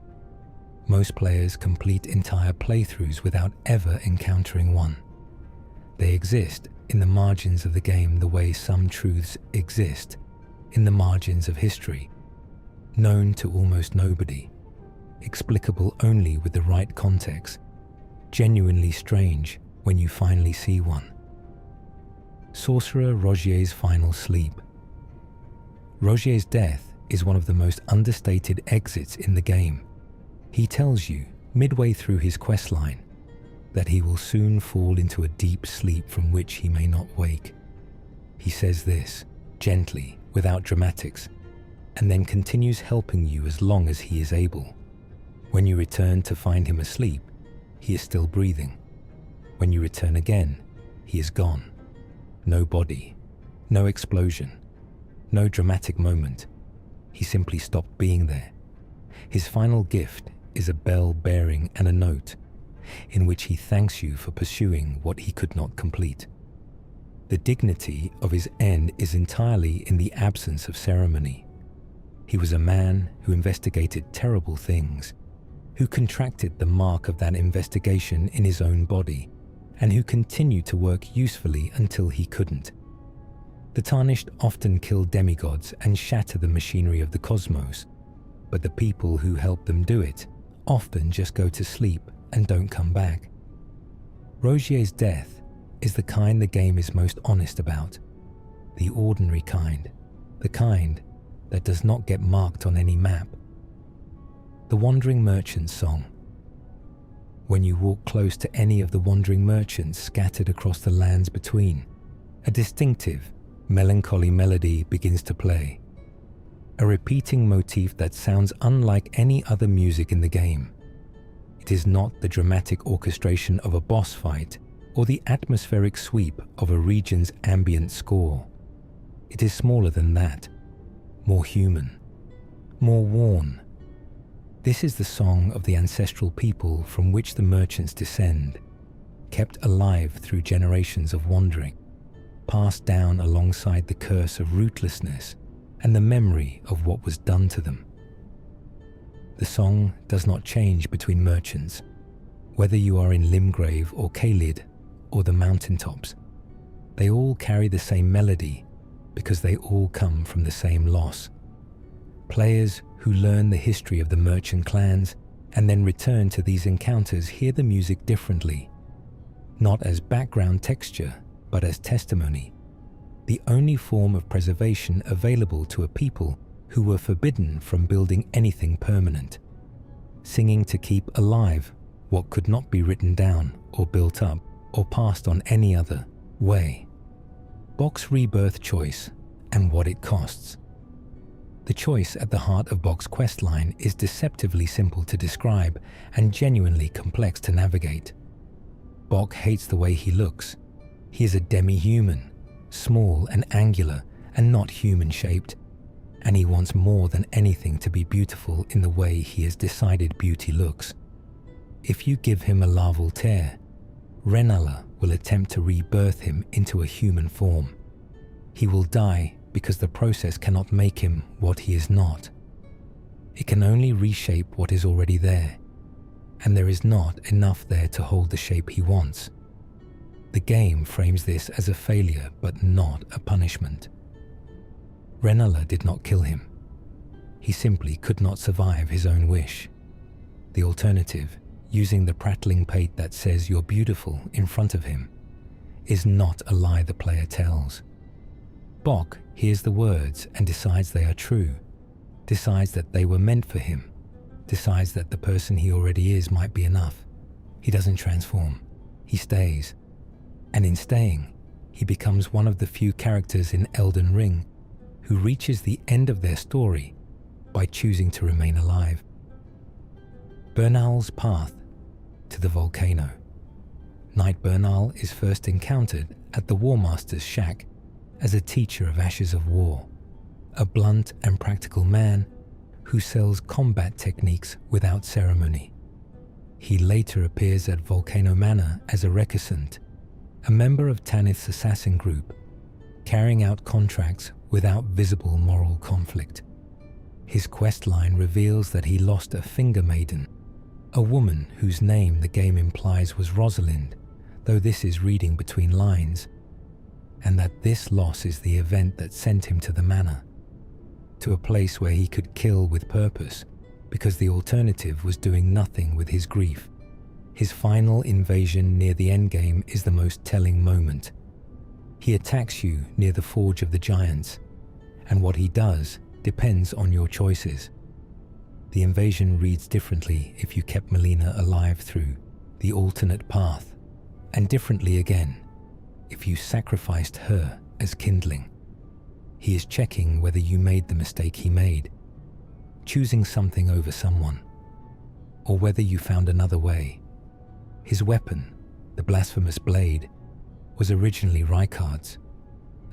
Most players complete entire playthroughs without ever encountering one. They exist in the margins of the game the way some truths exist in the margins of history, known to almost nobody, explicable only with the right context, genuinely strange when you finally see one. Sorcerer Rogier's final sleep. Rogier's death is one of the most understated exits in the game. He tells you, midway through his questline, that he will soon fall into a deep sleep from which he may not wake. He says this, gently, without dramatics, and then continues helping you as long as he is able. When you return to find him asleep, he is still breathing. When you return again, he is gone. No body, no explosion, no dramatic moment. He simply stopped being there. His final gift is a bell bearing and a note, in which he thanks you for pursuing what he could not complete. The dignity of his end is entirely in the absence of ceremony. He was a man who investigated terrible things, who contracted the mark of that investigation in his own body, and who continued to work usefully until he couldn't. The Tarnished often kill demigods and shatter the machinery of the cosmos, but the people who help them do it often just go to sleep and don't come back. Rogier's death is the kind the game is most honest about, the ordinary kind, the kind that does not get marked on any map. The Wandering Merchant's song. When you walk close to any of the wandering merchants scattered across the lands between, a distinctive, melancholy melody begins to play, a repeating motif that sounds unlike any other music in the game. It is not the dramatic orchestration of a boss fight or the atmospheric sweep of a region's ambient score. It is smaller than that, more human, more worn. This is the song of the ancestral people from which the merchants descend, kept alive through generations of wandering, passed down alongside the curse of rootlessness and the memory of what was done to them. The song does not change between merchants, whether you are in Limgrave or Caelid or the mountaintops. They all carry the same melody because they all come from the same loss. Players who learn the history of the merchant clans and then return to these encounters hear the music differently, not as background texture, but as testimony, the only form of preservation available to a people who were forbidden from building anything permanent, singing to keep alive what could not be written down or built up or passed on any other way. Bok's rebirth choice and what it costs. The choice at the heart of Bok's questline is deceptively simple to describe and genuinely complex to navigate. Bok hates the way he looks. He is a demi-human, small and angular and not human-shaped, and he wants more than anything to be beautiful in the way he has decided beauty looks. If you give him a larval tear, Renala will attempt to rebirth him into a human form. He will die because the process cannot make him what he is not. It can only reshape what is already there, and there is not enough there to hold the shape he wants. The game frames this as a failure but not a punishment. Renala did not kill him. He simply could not survive his own wish. The alternative, using the prattling pate that says you're beautiful in front of him, is not a lie the player tells. Bok hears the words and decides they are true, decides that they were meant for him, decides that the person he already is might be enough. He doesn't transform. He stays. And in staying, he becomes one of the few characters in Elden Ring who reaches the end of their story by choosing to remain alive. Bernal's path to the volcano. Knight Bernal is first encountered at the War Master's shack as a teacher of Ashes of War, a blunt and practical man who sells combat techniques without ceremony. He later appears at Volcano Manor as a recusant, a member of Tanith's assassin group, carrying out contracts without visible moral conflict. His questline reveals that he lost a finger maiden, a woman whose name the game implies was Rosalind, though this is reading between lines, and that this loss is the event that sent him to the manor, to a place where he could kill with purpose, because the alternative was doing nothing with his grief. His final invasion near the endgame is the most telling moment. He attacks you near the Forge of the Giants, and what he does depends on your choices. The invasion reads differently if you kept Melina alive through the alternate path, and differently again if you sacrificed her as kindling. He is checking whether you made the mistake he made, choosing something over someone, or whether you found another way. His weapon, the blasphemous blade, was originally Rykard's,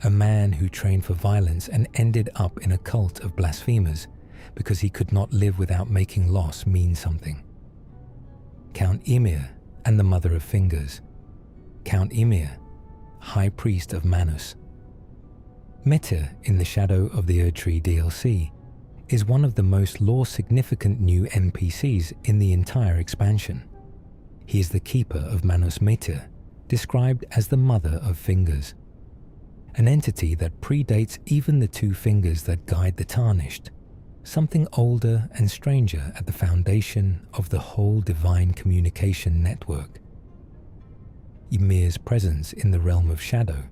a man who trained for violence and ended up in a cult of blasphemers because he could not live without making loss mean something. Count Ymir and the Mother of Fingers. Count Ymir, High Priest of Manus. Meta in the Shadow of the Erdtree DLC is one of the most lore-significant new NPCs in the entire expansion. He is the keeper of Manus Meta, described as the Mother of Fingers, an entity that predates even the two fingers that guide the Tarnished, something older and stranger at the foundation of the whole divine communication network. Ymir's presence in the realm of shadow,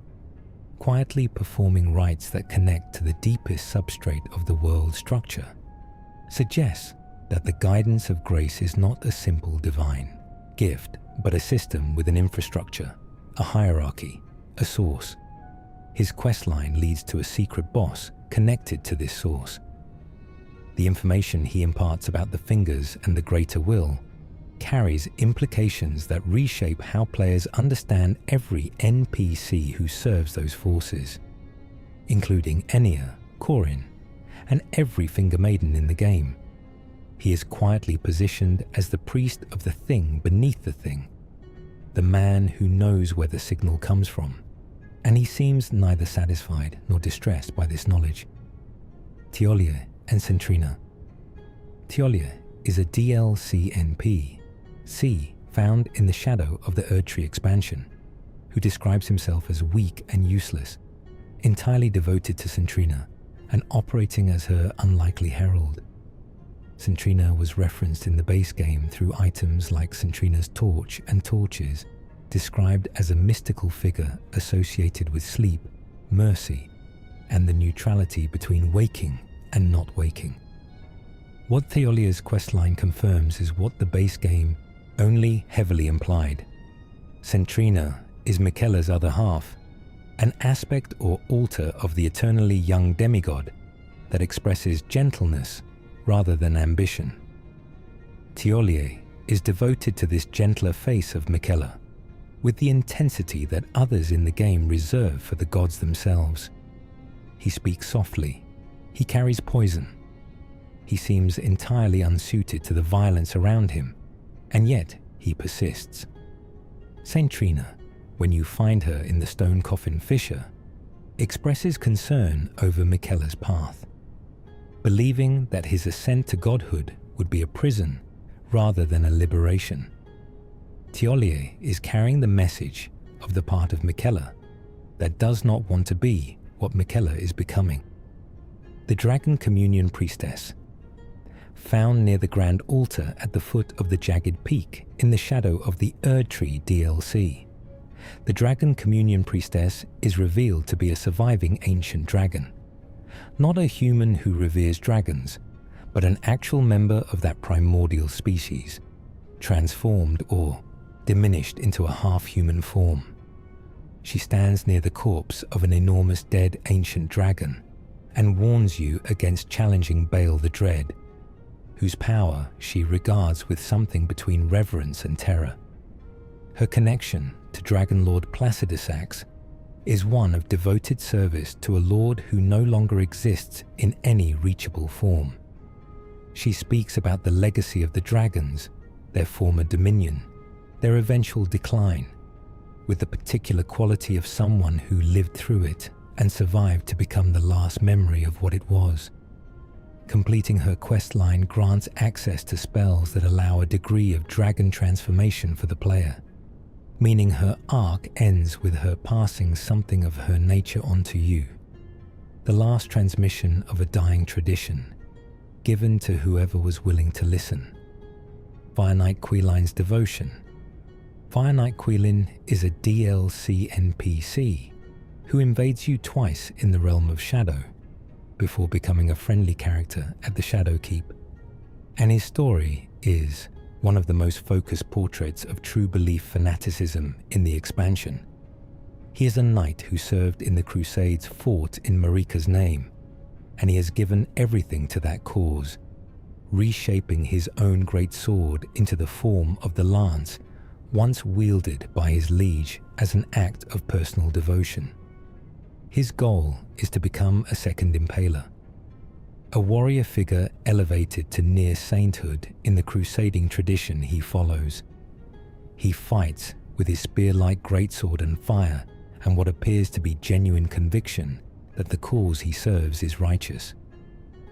quietly performing rites that connect to the deepest substrate of the world structure, suggests that the guidance of grace is not a simple divine gift, but a system with an infrastructure, a hierarchy, a source. His questline leads to a secret boss connected to this source. The information he imparts about the fingers and the greater will carries implications that reshape how players understand every NPC who serves those forces, including Enya, Corin, and every finger maiden in the game. He is quietly positioned as the priest of the thing beneath the thing, the man who knows where the signal comes from, and he seems neither satisfied nor distressed by this knowledge. Teolia and Centrina. Teolia is a DLC NPC found in the shadow of the Erdtree expansion, who describes himself as weak and useless, entirely devoted to Centrina and operating as her unlikely herald. Centrina was referenced in the base game through items like Centrina's torch and torches, described as a mystical figure associated with sleep, mercy, and the neutrality between waking and not waking. What Theolia's questline confirms is what the base game only heavily implied. Centrina is Miquella's other half, an aspect or alter of the eternally young demigod that expresses gentleness rather than ambition. Teolia is devoted to this gentler face of Miquella, with the intensity that others in the game reserve for the gods themselves. He speaks softly. He carries poison. He seems entirely unsuited to the violence around him, and yet he persists. Saint Trina, when you find her in the stone coffin fissure, expresses concern over Miquella's path, believing that his ascent to godhood would be a prison rather than a liberation. Tiolier is carrying the message of the part of Miquella that does not want to be what Miquella is becoming. The Dragon Communion Priestess, found near the Grand Altar at the foot of the jagged peak in the shadow of the Erdtree DLC. The Dragon Communion Priestess is revealed to be a surviving ancient dragon, not a human who reveres dragons, but an actual member of that primordial species, transformed or diminished into a half-human form. She stands near the corpse of an enormous dead ancient dragon and warns you against challenging Baal the Dread, whose power she regards with something between reverence and terror. Her connection to Dragon Lord Placidusax is one of devoted service to a lord who no longer exists in any reachable form. She speaks about the legacy of the dragons, their former dominion, their eventual decline, with the particular quality of someone who lived through it and survived to become the last memory of what it was. Completing her questline grants access to spells that allow a degree of dragon transformation for the player, meaning her arc ends with her passing something of her nature onto you, the last transmission of a dying tradition, given to whoever was willing to listen. Fire Knight Queline's Devotion. Fire Knight Queline is a DLC NPC who invades you twice in the realm of Shadow, before becoming a friendly character at the Shadow Keep, and his story is one of the most focused portraits of true belief fanaticism in the expansion. He is a knight who served in the Crusades fought in Marika's name, and he has given everything to that cause, reshaping his own great sword into the form of the lance once wielded by his liege as an act of personal devotion. His goal is to become a second Impaler, a warrior figure elevated to near sainthood in the crusading tradition he follows. He fights with his spear-like greatsword and fire and what appears to be genuine conviction that the cause he serves is righteous.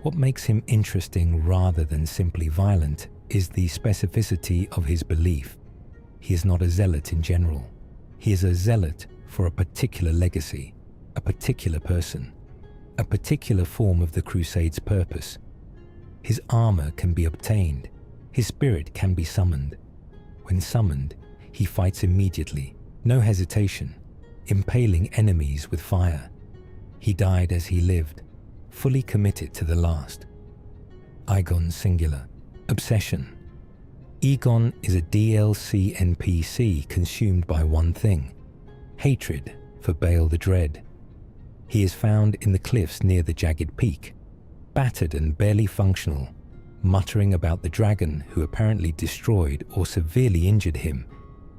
What makes him interesting rather than simply violent is the specificity of his belief. He is not a zealot in general. He is a zealot for a particular legacy, a particular person, a particular form of the Crusade's purpose. His armor can be obtained, his spirit can be summoned. When summoned, he fights immediately, no hesitation, impaling enemies with fire. He died as he lived, fully committed to the last. Igon Singular. Obsession. Egon is a DLC NPC consumed by one thing: hatred for Baal the Dread. He is found in the cliffs near the jagged peak, battered and barely functional, muttering about the dragon who apparently destroyed or severely injured him,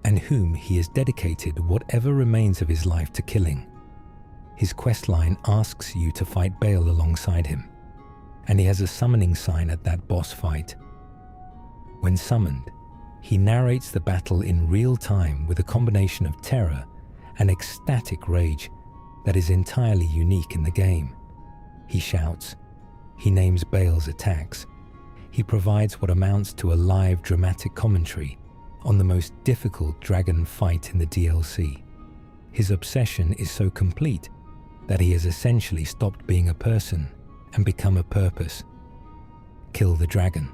and whom he has dedicated whatever remains of his life to killing. His questline asks you to fight Baal alongside him, and he has a summoning sign at that boss fight. When summoned, he narrates the battle in real time with a combination of terror and ecstatic rage that is entirely unique in the game. He shouts, he names Baal's attacks, he provides what amounts to a live dramatic commentary on the most difficult dragon fight in the DLC. His obsession is so complete that he has essentially stopped being a person and become a purpose. Kill the dragon.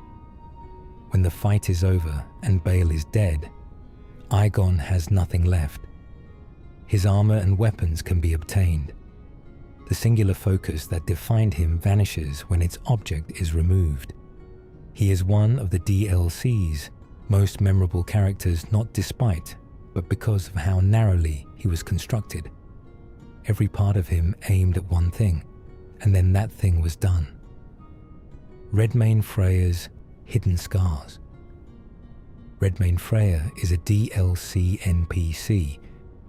When the fight is over and Baal is dead, Igon has nothing left. His armor and weapons can be obtained. The singular focus that defined him vanishes when its object is removed. He is one of the DLC's most memorable characters, not despite, but because of how narrowly he was constructed. Every part of him aimed at one thing, and then that thing was done. Redmane Freya's Hidden Scars. Redmane Freya is a DLC NPC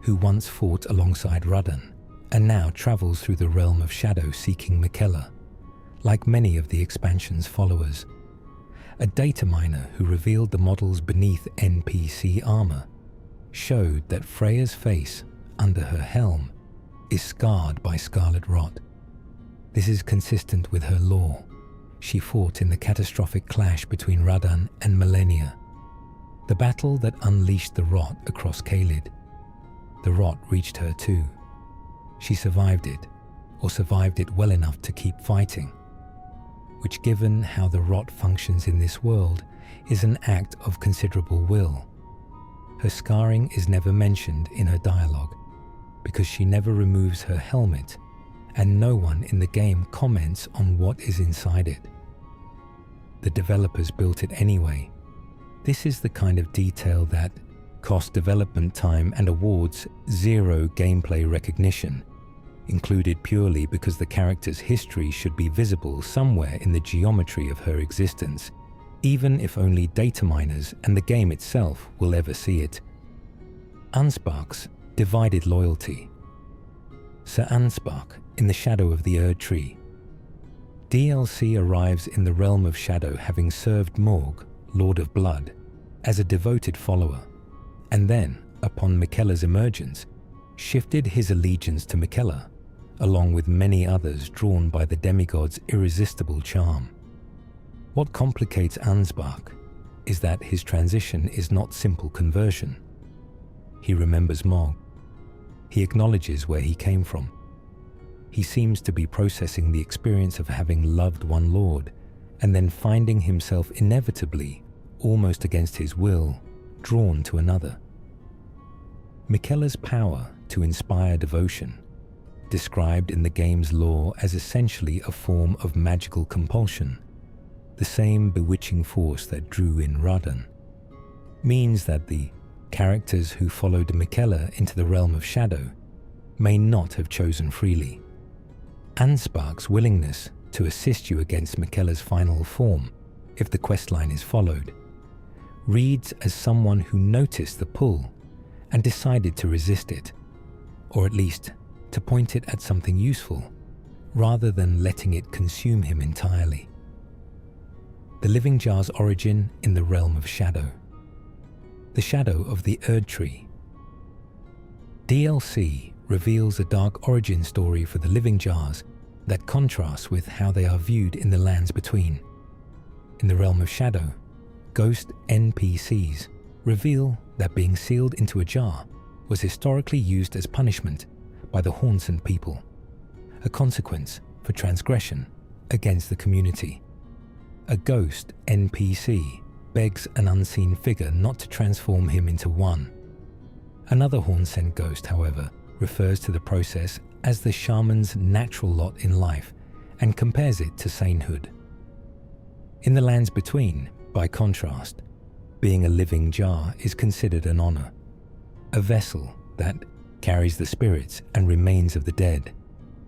who once fought alongside Rudden, and now travels through the realm of shadow seeking Miquella, like many of the expansion's followers. a data miner who revealed the models beneath NPC armor, showed that Freya's face, under her helm, is scarred by scarlet rot. This is consistent with her lore. She fought in the catastrophic clash between Radan and Malenia, the battle that unleashed the rot across Caelid. The rot reached her too. She survived it, or survived it well enough to keep fighting, which, given how the rot functions in this world, is an act of considerable will. Her scarring is never mentioned in her dialogue, because she never removes her helmet, and no one in the game comments on what is inside it. The developers built it anyway. This is the kind of detail that cost development time and awards zero gameplay recognition, included purely because the character's history should be visible somewhere in the geometry of her existence, even if only data miners and the game itself will ever see it. Anspark's divided loyalty. Sir Anspark in the shadow of the Erd Tree. DLC arrives in the realm of shadow having served Morg, Lord of Blood, as a devoted follower, and then, upon Miquella's emergence, shifted his allegiance to Miquella, along with many others drawn by the demigod's irresistible charm. What complicates Anspark is that his transition is not simple conversion. He remembers Morg. He acknowledges where he came from. He seems to be processing the experience of having loved one lord, and then finding himself inevitably, almost against his will, drawn to another. Miquella's power to inspire devotion, described in the game's lore as essentially a form of magical compulsion, the same bewitching force that drew in Radan, means that the characters who followed Miquella into the realm of shadow may not have chosen freely. Anspark's willingness to assist you against Miquella's final form, if the questline is followed, reads as someone who noticed the pull and decided to resist it, or at least to point it at something useful, rather than letting it consume him entirely. The Living Jar's origin in the realm of shadow. The shadow of the Erd Tree. DLC reveals a dark origin story for the Living Jars that contrasts with how they are viewed in the lands between. In the realm of shadow, ghost NPCs reveal that being sealed into a jar was historically used as punishment by the Hornsent people, a consequence for transgression against the community. A ghost NPC begs an unseen figure not to transform him into one. Another Hornsent ghost, however, refers to the process as the shaman's natural lot in life and compares it to sainthood. In the lands between, by contrast, being a living jar is considered an honor, a vessel that carries the spirits and remains of the dead,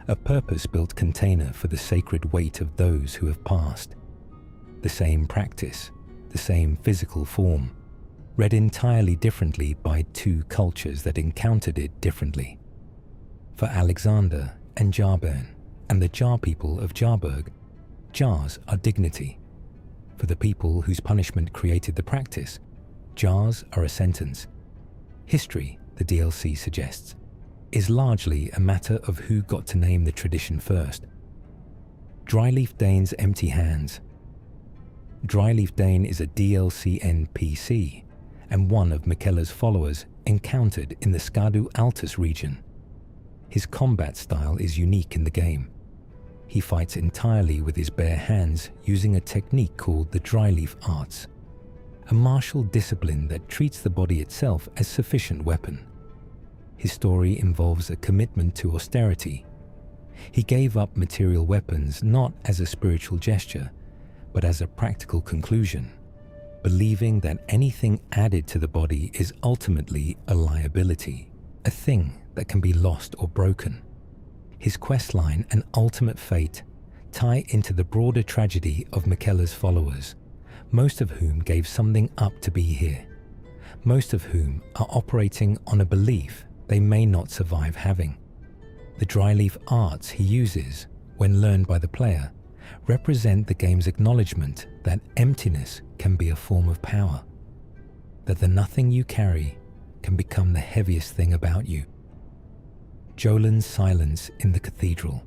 a purpose-built container for the sacred weight of those who have passed. The same practice, the same physical form, read entirely differently by two cultures that encountered it differently. For Alexander and Jarburn and the Jar people of Jarburg, jars are dignity. For the people whose punishment created the practice, jars are a sentence. History, the DLC suggests, is largely a matter of who got to name the tradition first. Dryleaf Dane's Empty Hands. Dryleaf Dane is a DLC NPC and one of Miquella's followers encountered in the Skadu Altus region. His combat style is unique in the game. He fights entirely with his bare hands using a technique called the Dryleaf Arts, a martial discipline that treats the body itself as sufficient weapon. His story involves a commitment to austerity. He gave up material weapons not as a spiritual gesture, but as a practical conclusion, believing that anything added to the body is ultimately a liability, a thing that can be lost or broken. His questline and ultimate fate tie into the broader tragedy of Miquella's followers, most of whom gave something up to be here, most of whom are operating on a belief they may not survive having. The Dryleaf Arts he uses, when learned by the player, represent the game's acknowledgement that emptiness can be a form of power, that the nothing you carry can become the heaviest thing about you. Jolan's silence in the cathedral.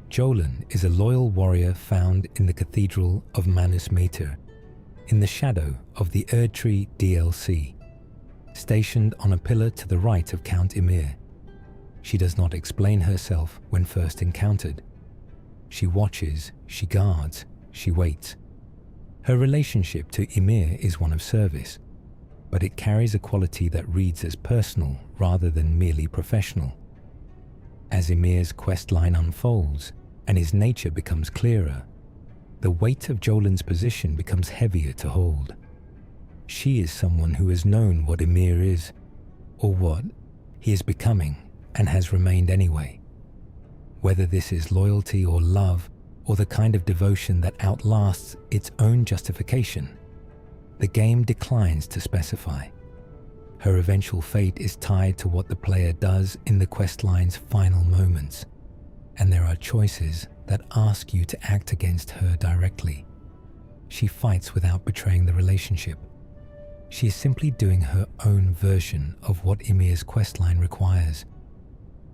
Jolan is a loyal warrior found in the Cathedral of Manus Meter, in the shadow of the Erdtree DLC, stationed on a pillar to the right of Count Ymir. She does not explain herself when first encountered. She watches, she guards, she waits. Her relationship to Ymir is one of service, but it carries a quality that reads as personal rather than merely professional. As Ymir's questline unfolds and his nature becomes clearer, the weight of Jolan's position becomes heavier to hold. She is someone who has known what Ymir is, or what he is becoming, and has remained anyway. Whether this is loyalty or love, or the kind of devotion that outlasts its own justification, the game declines to specify. Her eventual fate is tied to what the player does in the questline's final moments, and there are choices that ask you to act against her directly. She fights without betraying the relationship. She is simply doing her own version of what Ymir's questline requires.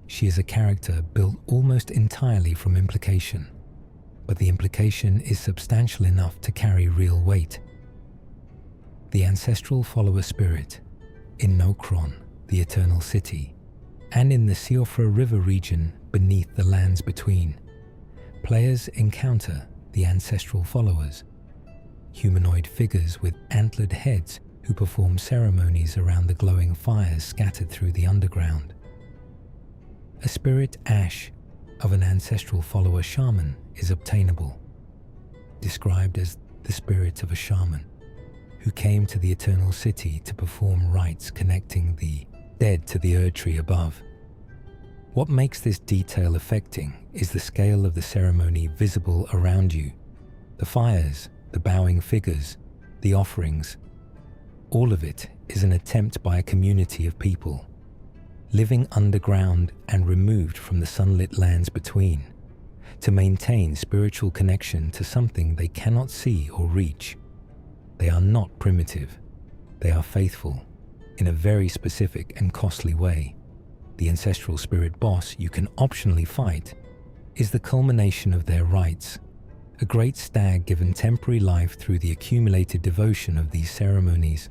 She is a character built almost entirely from implication, but the implication is substantial enough to carry real weight. The ancestral follower spirit, in Nokron, the Eternal City, and in the Siofra River region beneath the lands between, players encounter the ancestral followers, humanoid figures with antlered heads who perform ceremonies around the glowing fires scattered through the underground. A spirit ash of an ancestral follower shaman is obtainable, described as the spirit of a shaman who came to the Eternal City to perform rites connecting the dead to the Erdtree above. What makes this detail affecting is the scale of the ceremony visible around you. The fires, the bowing figures, the offerings, all of it is an attempt by a community of people, living underground and removed from the sunlit lands between, to maintain spiritual connection to something they cannot see or reach. They are not primitive. They are faithful, in a very specific and costly way. The ancestral spirit boss you can optionally fight is the culmination of their rites, a great stag given temporary life through the accumulated devotion of these ceremonies.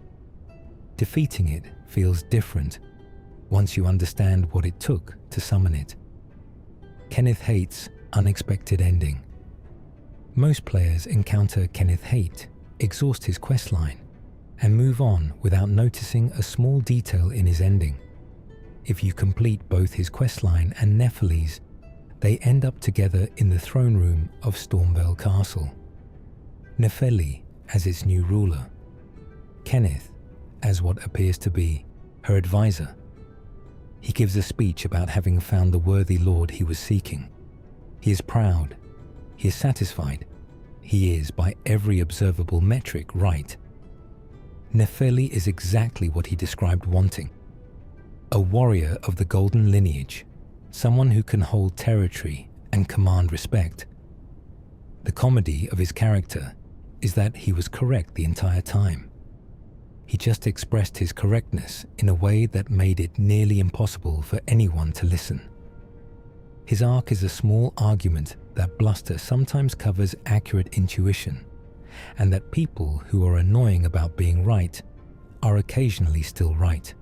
Defeating it feels different once you understand what it took to summon it. Kenneth Hate's unexpected ending. Most players encounter Kenneth Hate, exhaust his questline, and move on without noticing a small detail in his ending. If you complete both his questline and Nephili's, they end up together in the throne room of Stormveil Castle. Nephili as its new ruler, Kenneth as what appears to be her advisor. He gives a speech about having found the worthy lord he was seeking. He is proud. He is satisfied. He is, by every observable metric, right. Nephili is exactly what he described wanting. A warrior of the golden lineage, someone who can hold territory and command respect. The comedy of his character is that he was correct the entire time. He just expressed his correctness in a way that made it nearly impossible for anyone to listen. His arc is a small argument that bluster sometimes covers accurate intuition, and that people who are annoying about being right are occasionally still right.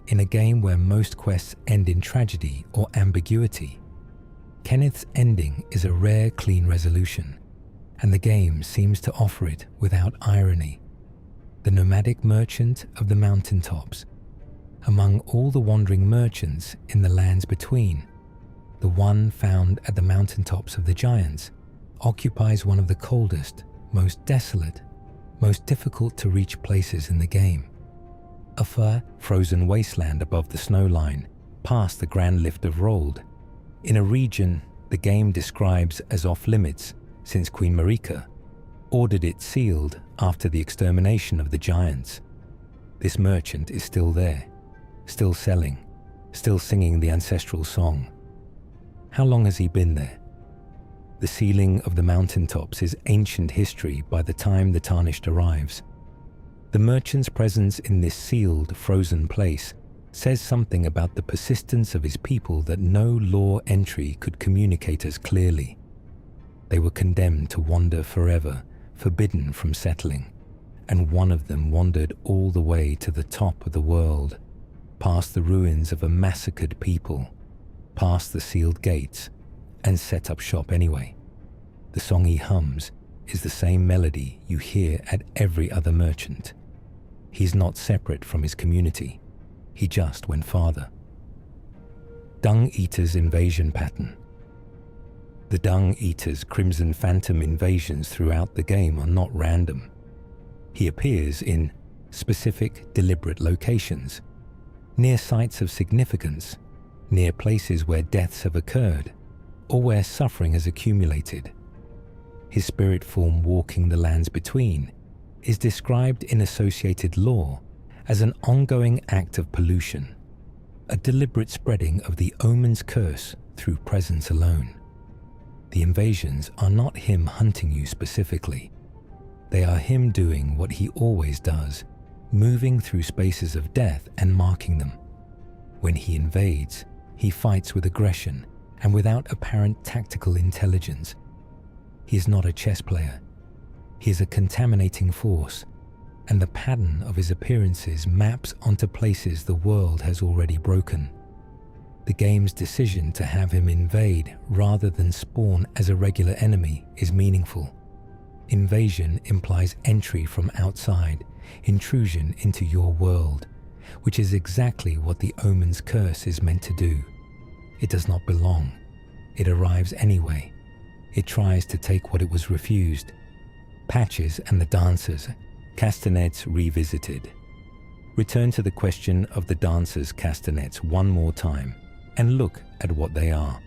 In a game where most quests end in tragedy or ambiguity, Kenneth's ending is a rare clean resolution, and the game seems to offer it without irony. The nomadic merchant of the mountaintops. Among all the wandering merchants in the lands between, the one found at the mountaintops of the giants occupies one of the coldest, most desolate, most difficult to reach places in the game. A far, frozen wasteland above the snow line, past the Grand Lift of Rold, in a region the game describes as off-limits since Queen Marika ordered it sealed after the extermination of the giants. This merchant is still there, still selling, still singing the ancestral song. How long has he been there? The ceiling of the mountaintops is ancient history by the time the Tarnished arrives. The merchant's presence in this sealed, frozen place says something about the persistence of his people that no law entry could communicate as clearly. They were condemned to wander forever, forbidden from settling, and one of them wandered all the way to the top of the world, past the ruins of a massacred people, past the sealed gates, and set up shop anyway. The song he hums is the same melody you hear at every other merchant. He's not separate from his community. He just went farther. Dung Eater's invasion pattern. The Dung Eater's Crimson Phantom invasions throughout the game are not random. He appears in specific, deliberate locations, near sites of significance, near places where deaths have occurred, or where suffering has accumulated. His spirit form walking the lands between is described in associated lore as an ongoing act of pollution, a deliberate spreading of the omen's curse through presence alone. The invasions are not him hunting you specifically. They are him doing what he always does, moving through spaces of death and marking them. When he invades, he fights with aggression and without apparent tactical intelligence. He is not a chess player. He is a contaminating force, and the pattern of his appearances maps onto places the world has already broken. The game's decision to have him invade rather than spawn as a regular enemy is meaningful. Invasion implies entry from outside, intrusion into your world, which is exactly what the Omen's curse is meant to do. It does not belong. It arrives anyway. It tries to take what it was refused. Patches and the dancers, castanets revisited. Return to the question of the dancers' castanets one more time and look at what they are.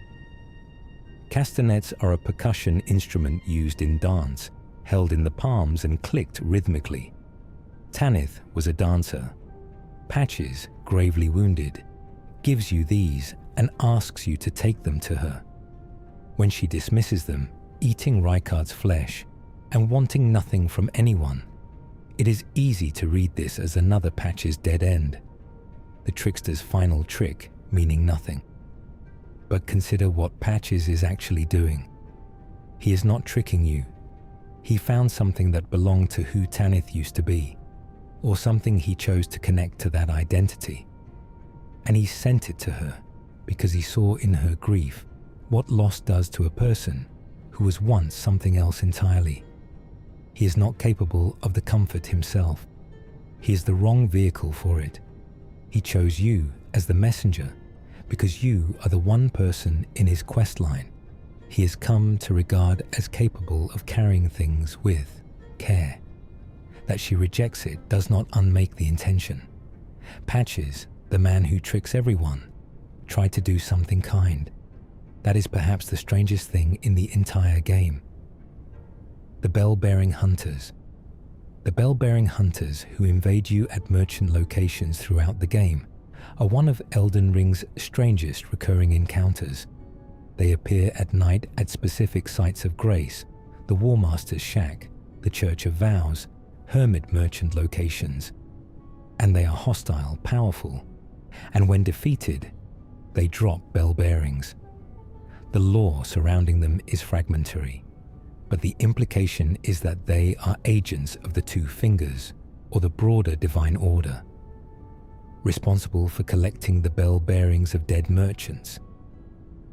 Castanets are a percussion instrument used in dance, held in the palms and clicked rhythmically. Tanith was a dancer. Patches, gravely wounded, gives you these and asks you to take them to her. When she dismisses them, eating Rykard's flesh and wanting nothing from anyone, it is easy to read this as another Patch's dead end, the trickster's final trick meaning nothing. But consider what Patches is actually doing. He is not tricking you. He found something that belonged to who Tanith used to be, or something he chose to connect to that identity. And he sent it to her because he saw in her grief what loss does to a person who was once something else entirely. He is not capable of the comfort himself. He is the wrong vehicle for it. He chose you as the messenger because you are the one person in his quest line he has come to regard as capable of carrying things with care. That she rejects it does not unmake the intention. Patches, the man who tricks everyone, tried to do something kind. That is perhaps the strangest thing in the entire game. The bell-bearing hunters. The bell-bearing hunters who invade you at merchant locations throughout the game are one of Elden Ring's strangest recurring encounters. They appear at night at specific sites of grace, the Warmaster's Shack, the Church of Vows, hermit merchant locations. And they are hostile, powerful, and when defeated, they drop bell bearings. The lore surrounding them is fragmentary, but the implication is that they are agents of the Two Fingers, or the broader divine order, responsible for collecting the bell bearings of dead merchants,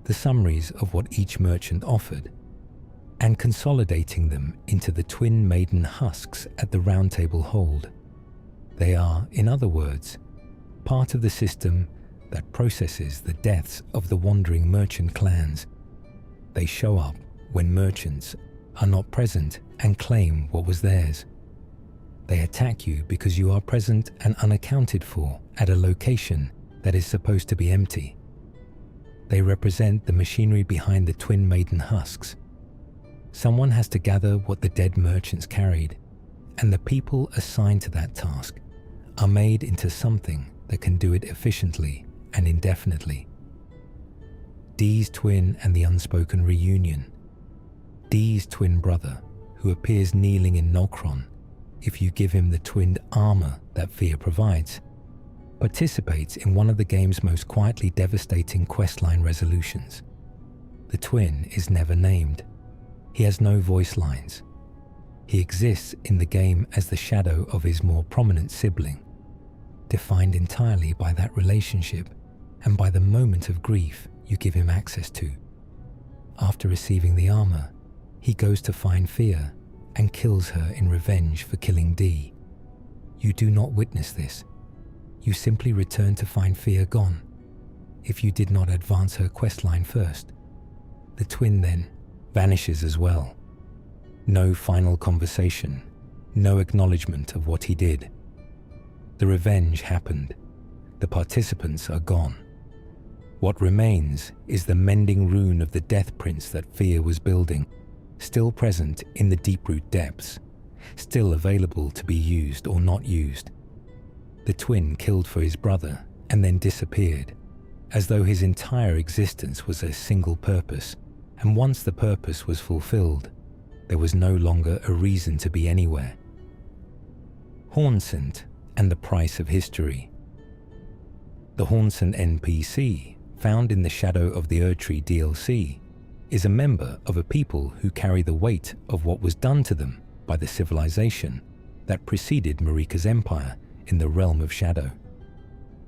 the summaries of what each merchant offered, and consolidating them into the twin maiden husks at the Round Table Hold. They are, in other words, part of the system that processes the deaths of the wandering merchant clans. They show up when merchants are not present and claim what was theirs. They attack you because you are present and unaccounted for at a location that is supposed to be empty. They represent the machinery behind the twin maiden husks. Someone has to gather what the dead merchants carried, and the people assigned to that task are made into something that can do it efficiently and indefinitely. Dee's twin and the unspoken reunion. Dee's twin brother, who appears kneeling in Nokron if you give him the twinned armor that fear provides, participates in one of the game's most quietly devastating questline resolutions. The twin is never named. He has no voice lines. He exists in the game as the shadow of his more prominent sibling, defined entirely by that relationship and by the moment of grief you give him access to. After receiving the armor, he goes to find Fear and kills her in revenge for killing Dee. You do not witness this. You simply return to find Fear gone, if you did not advance her questline first. The twin then vanishes as well. No final conversation, no acknowledgement of what he did. The revenge happened. The participants are gone. What remains is the mending rune of the Death Prince that Fear was building, still present in the Deeproot depths, still available to be used or not used. The twin killed for his brother and then disappeared, as though his entire existence was a single purpose, and once the purpose was fulfilled, there was no longer a reason to be anywhere. Hornsent and the Price of History. The Hornsent NPC, found in the Shadow of the Erdtree DLC, is a member of a people who carry the weight of what was done to them by the civilization that preceded Marika's empire in the realm of shadow.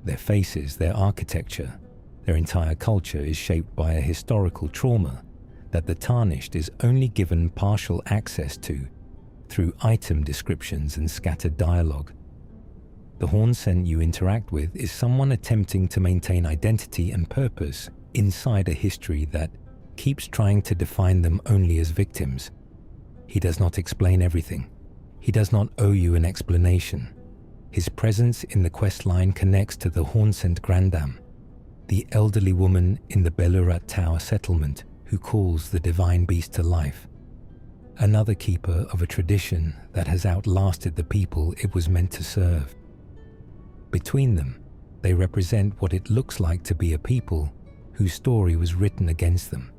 Their faces, their architecture, their entire culture is shaped by a historical trauma that the Tarnished is only given partial access to through item descriptions and scattered dialogue. The Hornsent you interact with is someone attempting to maintain identity and purpose inside a history that keeps trying to define them only as victims. He does not explain everything. He does not owe you an explanation. His presence in the questline connects to the Hornsent Grandam, the elderly woman in the Belurat Tower settlement who calls the divine beast to life, another keeper of a tradition that has outlasted the people it was meant to serve. Between them, they represent what it looks like to be a people whose story was written against them,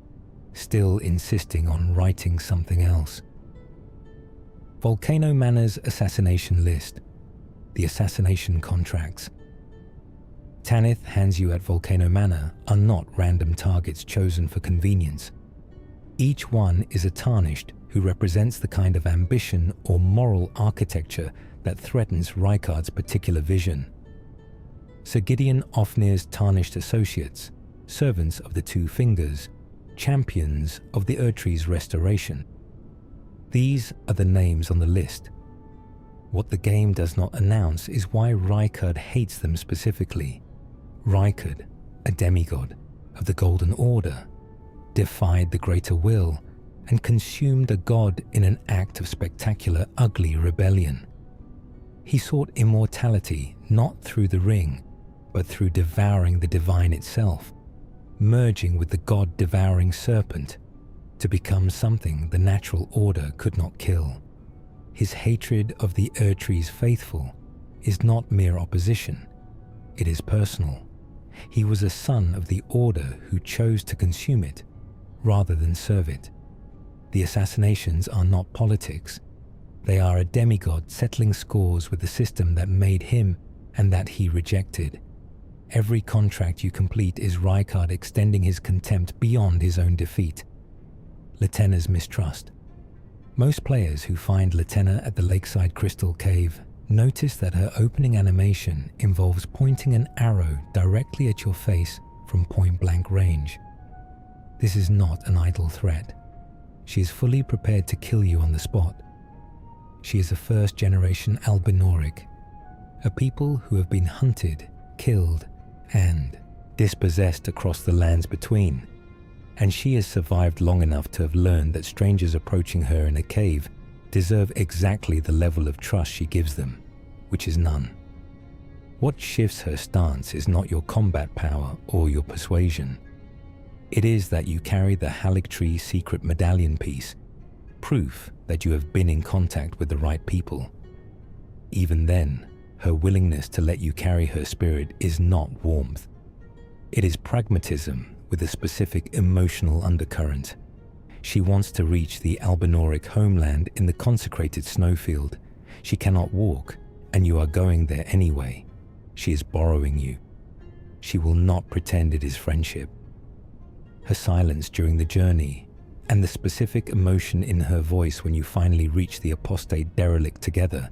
still insisting on writing something else. Volcano Manor's assassination list. The assassination contracts. Tanith hands you at Volcano Manor are not random targets chosen for convenience. Each one is a Tarnished who represents the kind of ambition or moral architecture that threatens Rykard's particular vision. Sir Gideon Ofnir's Tarnished associates, servants of the Two Fingers, champions of the Erdtree's restoration. These are the names on the list. What the game does not announce is why Rykard hates them specifically. Rykard, a demigod of the Golden Order, defied the Greater Will and consumed a god in an act of spectacular, ugly rebellion. He sought immortality not through the ring, but through devouring the divine itself, merging with the god-devouring serpent to become something the natural order could not kill. His hatred of the Erdtree's faithful is not mere opposition, it is personal. He was a son of the Order who chose to consume it rather than serve it. The assassinations are not politics. They are a demigod settling scores with the system that made him and that he rejected. Every contract you complete is Rykard extending his contempt beyond his own defeat. Latenna's mistrust. Most players who find Latenna at the Lakeside Crystal Cave notice that her opening animation involves pointing an arrow directly at your face from point-blank range. This is not an idle threat. She is fully prepared to kill you on the spot. She is a first-generation Albinoric, a people who have been hunted, killed, and dispossessed across the lands between, and she has survived long enough to have learned that strangers approaching her in a cave deserve exactly the level of trust she gives them, which is none. What shifts her stance is not your combat power or your persuasion. It is that you carry the Haligtree secret medallion piece, proof that you have been in contact with the right people. Even then, her willingness to let you carry her spirit is not warmth. It is pragmatism with a specific emotional undercurrent. She wants to reach the Albinoric homeland in the consecrated snowfield. She cannot walk, and you are going there anyway. She is borrowing you. She will not pretend it is friendship. Her silence during the journey, and the specific emotion in her voice when you finally reach the apostate derelict together,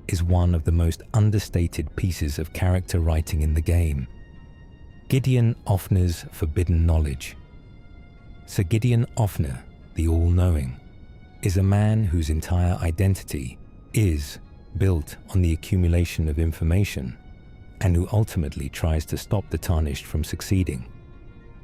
is one of the most understated pieces of character writing in the game. Gideon Ofner's forbidden knowledge. Sir Gideon Ofner, the all-knowing, is a man whose entire identity is built on the accumulation of information, and who ultimately tries to stop the Tarnished from succeeding,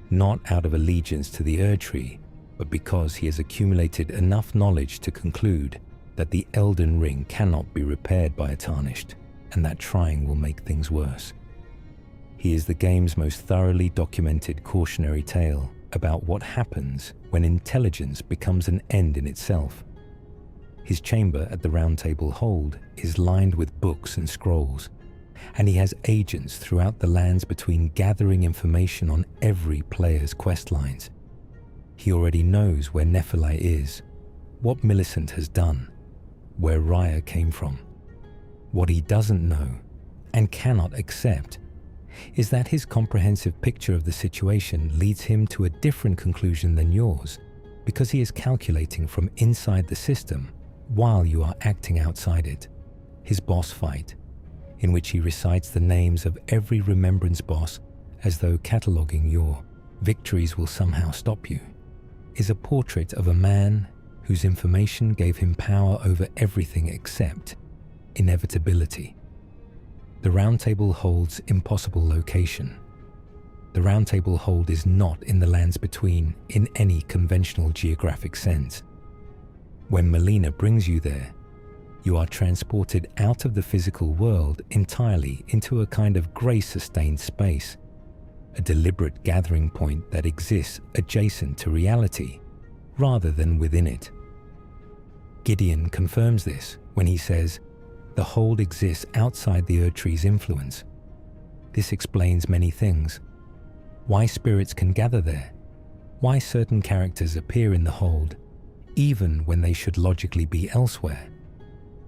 not out of allegiance to the Erdtree, but because he has accumulated enough knowledge to conclude that the Elden Ring cannot be repaired by a Tarnished, and that trying will make things worse. He is the game's most thoroughly documented cautionary tale about what happens when intelligence becomes an end in itself. His chamber at the Round Table Hold is lined with books and scrolls, and he has agents throughout the lands between gathering information on every player's quest lines. He already knows where Nephilim is, what Millicent has done, where Raya came from. What he doesn't know, and cannot accept, is that his comprehensive picture of the situation leads him to a different conclusion than yours, because he is calculating from inside the system while you are acting outside it. His boss fight, in which he recites the names of every remembrance boss as though cataloguing your victories will somehow stop you, is a portrait of a man whose information gave him power over everything except inevitability. The Round Table Hold's impossible location. The Round Table Hold is not in the lands between in any conventional geographic sense. When Melina brings you there, you are transported out of the physical world entirely into a kind of grace-sustained space, a deliberate gathering point that exists adjacent to reality rather than within it. Gideon confirms this when he says, "The Hold exists outside the Erdtree's influence." This explains many things. Why spirits can gather there, why certain characters appear in the Hold, even when they should logically be elsewhere,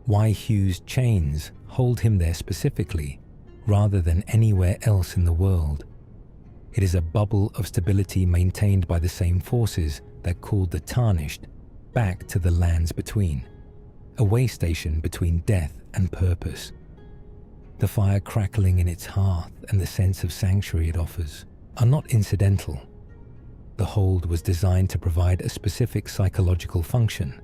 why Hugh's chains hold him there specifically, rather than anywhere else in the world. It is a bubble of stability maintained by the same forces that called the Tarnished back to the lands between, a way station between death and purpose. The fire crackling in its hearth and the sense of sanctuary it offers are not incidental. The Hold was designed to provide a specific psychological function,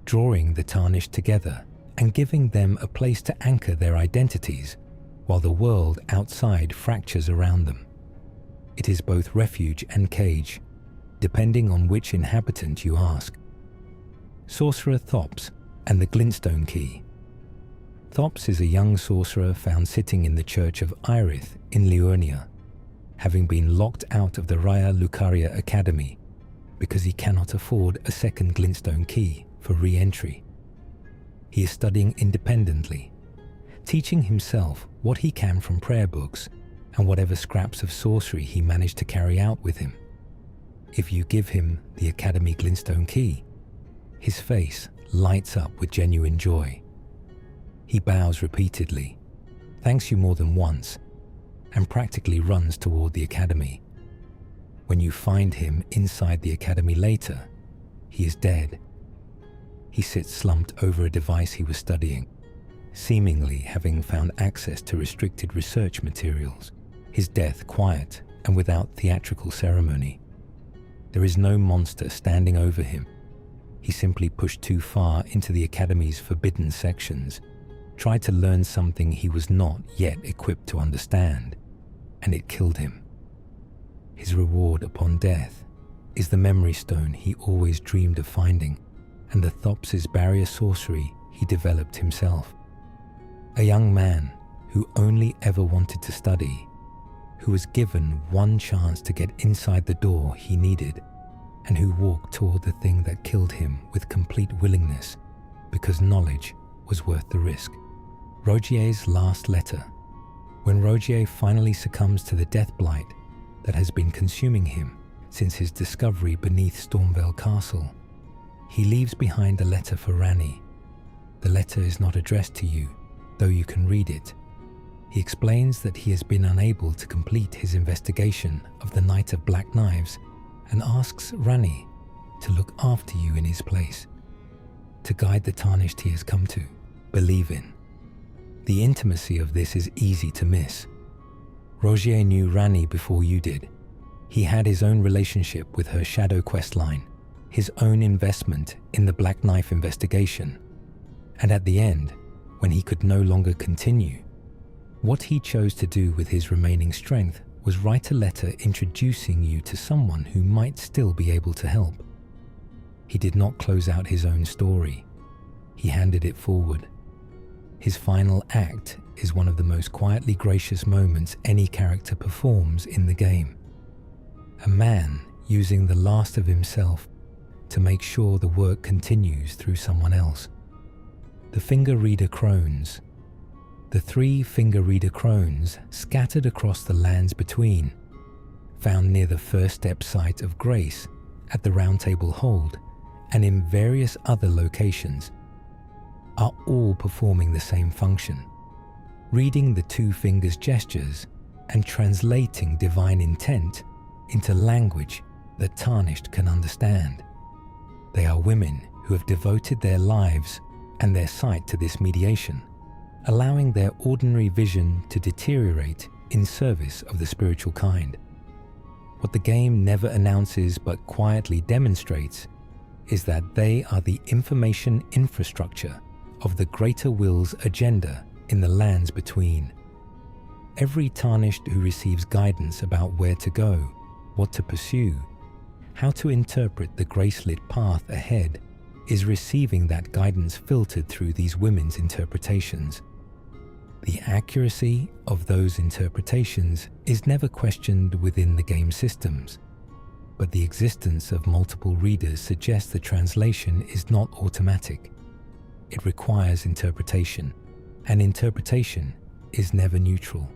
drawing the Tarnished together and giving them a place to anchor their identities while the world outside fractures around them. It is both refuge and cage, depending on which inhabitant you ask. Sorcerer Thops and the Glintstone Key. Thops is a young sorcerer found sitting in the Church of Irith in Liurnia, having been locked out of the Raya Lucaria Academy because he cannot afford a second Glintstone Key for re-entry. He is studying independently, teaching himself what he can from prayer books and whatever scraps of sorcery he managed to carry out with him. If you give him the Academy Glintstone Key, his face lights up with genuine joy. He bows repeatedly, thanks you more than once, and practically runs toward the Academy. When you find him inside the Academy later, he is dead. He sits slumped over a device he was studying, seemingly having found access to restricted research materials, his death quiet and without theatrical ceremony. There is no monster standing over him. He simply pushed too far into the Academy's forbidden sections, tried to learn something he was not yet equipped to understand, and it killed him. His reward upon death is the memory stone he always dreamed of finding, and the Thops' barrier sorcery he developed himself. A young man who only ever wanted to study, who was given one chance to get inside the door he needed, and who walked toward the thing that killed him with complete willingness because knowledge was worth the risk. Rogier's last letter. When Rogier finally succumbs to the death blight that has been consuming him since his discovery beneath Stormvale Castle. He leaves behind a letter for Ranni. The letter is not addressed to you, though you can read it. He explains that he has been unable to complete his investigation of the Knight of Black Knives and asks Ranni to look after you in his place, to guide the tarnished he has come to believe in. The intimacy of this is easy to miss. Rogier knew Ranni before you did. He had his own relationship with her shadow quest line, his own investment in the Black Knife investigation. And at the end, when he could no longer continue, what he chose to do with his remaining strength was write a letter introducing you to someone who might still be able to help. He did not close out his own story. He handed it forward. His final act is one of the most quietly gracious moments any character performs in the game. A man using the last of himself to make sure the work continues through someone else. The finger reader crones. The 3 finger reader crones scattered across the lands between, found near the first step site of Grace, at the Round Table Hold, and in various other locations, are all performing the same function, reading the 2 fingers' gestures and translating divine intent into language that Tarnished can understand. They are women who have devoted their lives and their sight to this mediation, allowing their ordinary vision to deteriorate in service of the spiritual kind. What the game never announces but quietly demonstrates is that they are the information infrastructure of the Greater Will's agenda in the lands between. Every Tarnished who receives guidance about where to go, what to pursue, how to interpret the grace-lit path ahead, is receiving that guidance filtered through these women's interpretations. The accuracy of those interpretations is never questioned within the game systems, but the existence of multiple readers suggests the translation is not automatic. It requires interpretation, and interpretation is never neutral.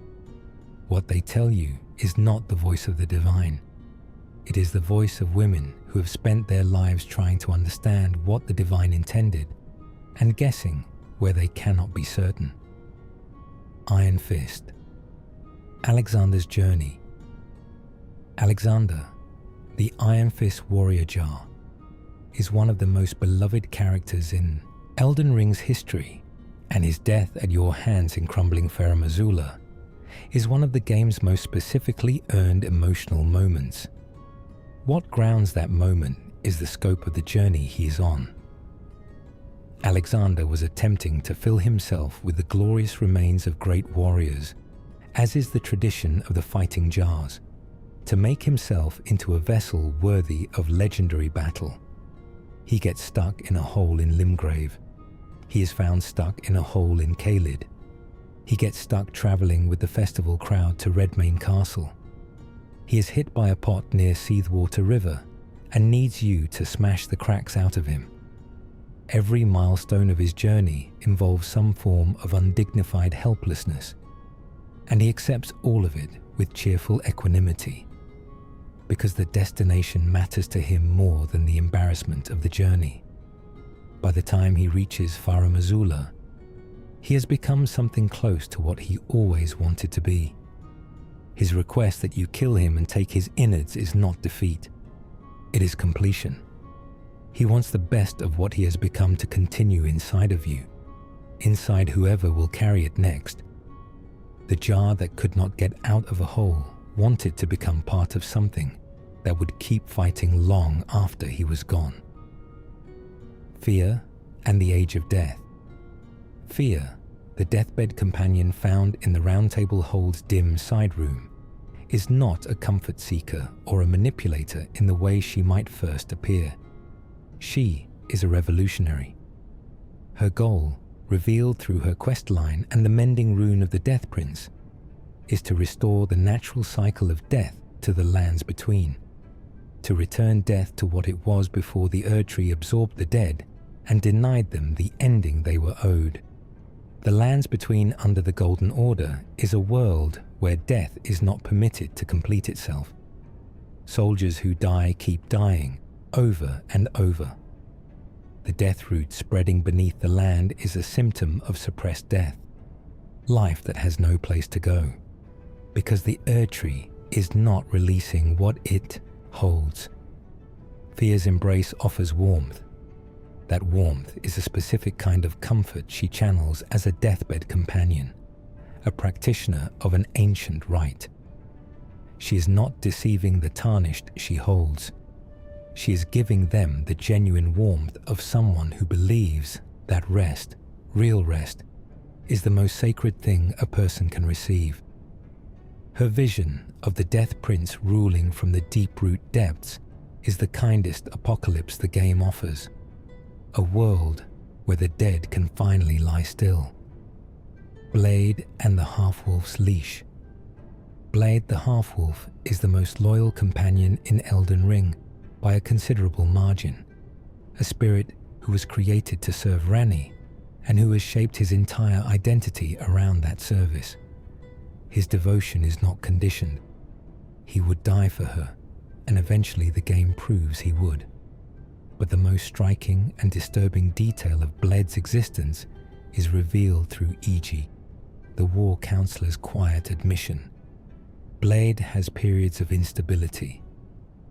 What they tell you is not the voice of the divine. It is the voice of women who have spent their lives trying to understand what the divine intended and guessing where they cannot be certain. Iron Fist. Alexander's journey. Alexander, the Iron Fist warrior jar, is one of the most beloved characters in Elden Ring's history, and his death at your hands in crumbling Farum Azula is one of the game's most specifically earned emotional moments. What grounds that moment is the scope of the journey he is on. Alexander was attempting to fill himself with the glorious remains of great warriors, as is the tradition of the fighting jars, to make himself into a vessel worthy of legendary battle. He gets stuck in a hole in Limgrave. He is found stuck in a hole in Caelid. He gets stuck travelling with the festival crowd to Redmane Castle. He is hit by a pot near Seathwater River and needs you to smash the cracks out of him. Every milestone of his journey involves some form of undignified helplessness, and he accepts all of it with cheerful equanimity, because the destination matters to him more than the embarrassment of the journey. By the time he reaches Farum Azula, he has become something close to what he always wanted to be. His request that you kill him and take his innards is not defeat. It is completion. He wants the best of what he has become to continue inside of you, inside whoever will carry it next. The jar that could not get out of a hole wanted to become part of something that would keep fighting long after he was gone. Fear and the Age of Death. Fear, the deathbed companion found in the Round Table Hold's dim side room, is not a comfort seeker or a manipulator in the way she might first appear. She is a revolutionary. Her goal, revealed through her quest line and the mending rune of the Death Prince, is to restore the natural cycle of death to the lands between, to return death to what it was before the Erdtree absorbed the dead and denied them the ending they were owed. The lands between under the Golden Order is a world where death is not permitted to complete itself. Soldiers who die keep dying, over and over. The death root spreading beneath the land is a symptom of suppressed death, life that has no place to go, because the Erdtree is not releasing what it holds. Fia's embrace offers warmth. That warmth is a specific kind of comfort she channels as a deathbed companion, a practitioner of an ancient rite. She is not deceiving the tarnished she holds. She is giving them the genuine warmth of someone who believes that rest, real rest, is the most sacred thing a person can receive. Her vision of the Death Prince ruling from the deep-root depths is the kindest apocalypse the game offers. A world where the dead can finally lie still. Blade and the Half-Wolf's Leash. Blade the Half-Wolf is the most loyal companion in Elden Ring by a considerable margin, a spirit who was created to serve Ranni and who has shaped his entire identity around that service. His devotion is not conditioned. He would die for her, and eventually the game proves he would. But the most striking and disturbing detail of Blade's existence is revealed through Iji, the War Counselor's quiet admission. Blade has periods of instability.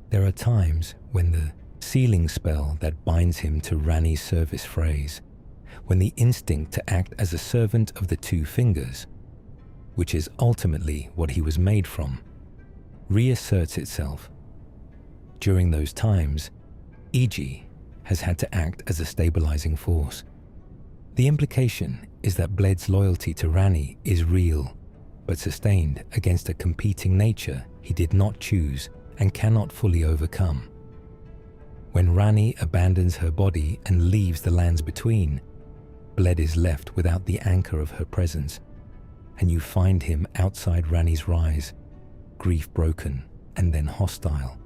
There are times when the sealing spell that binds him to Ranni's service phrase, when the instinct to act as a servant of the two fingers, which is ultimately what he was made from, reasserts itself. During those times, Iji has had to act as a stabilizing force. The implication is that Blade's loyalty to Ranni is real, but sustained against a competing nature he did not choose and cannot fully overcome. When Ranni abandons her body and leaves the lands between, Blade is left without the anchor of her presence, and you find him outside Ranni's rise, grief-broken and then hostile.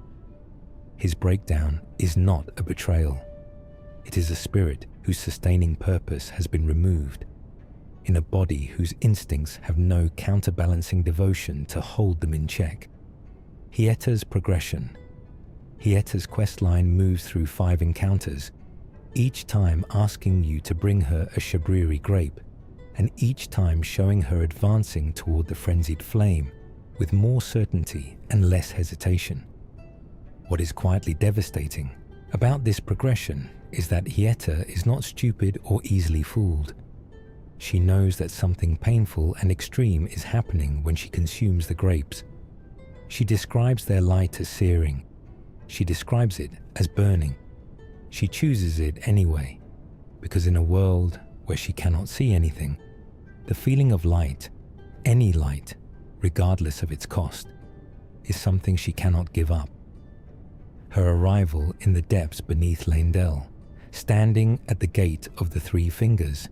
His breakdown is not a betrayal. It is a spirit whose sustaining purpose has been removed, in a body whose instincts have no counterbalancing devotion to hold them in check. Hieta's progression. Hieta's questline moves through 5 encounters, each time asking you to bring her a Shabriri grape, and each time showing her advancing toward the frenzied flame with more certainty and less hesitation. What is quietly devastating about this progression is that Hieta is not stupid or easily fooled. She knows that something painful and extreme is happening when she consumes the grapes. She describes their light as searing. She describes it as burning. She chooses it anyway, because in a world where she cannot see anything, the feeling of light, any light, regardless of its cost, is something she cannot give up. Her arrival in the depths beneath Leyndell, standing at the gate of the 3 fingers,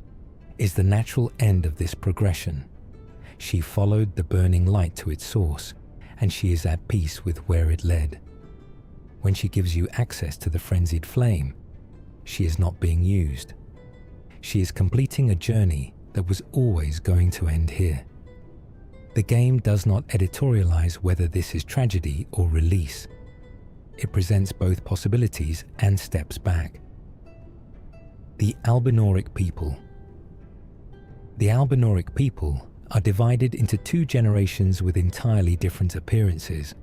is the natural end of this progression. She followed the burning light to its source, and she is at peace with where it led. When she gives you access to the frenzied flame, she is not being used. She is completing a journey that was always going to end here. The game does not editorialize whether this is tragedy or release. It presents both possibilities and steps back. The Albinauric people. The Albinauric people are divided into 2 generations with entirely different appearances.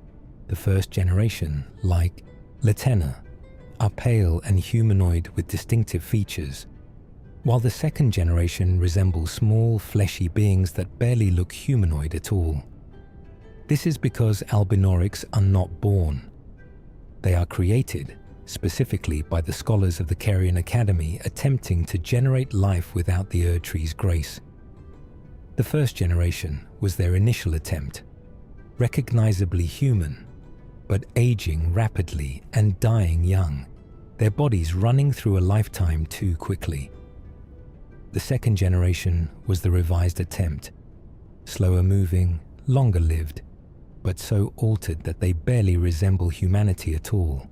The first generation, like Latenna, are pale and humanoid with distinctive features, while the second generation resembles small, fleshy beings that barely look humanoid at all. This is because Albinaurics are not born. They are created, specifically by the scholars of the Carian Academy attempting to generate life without the Erdtree's grace. The first generation was their initial attempt, recognizably human, but aging rapidly and dying young, their bodies running through a lifetime too quickly. The second generation was the revised attempt, slower moving, longer lived, but so altered that they barely resemble humanity at all.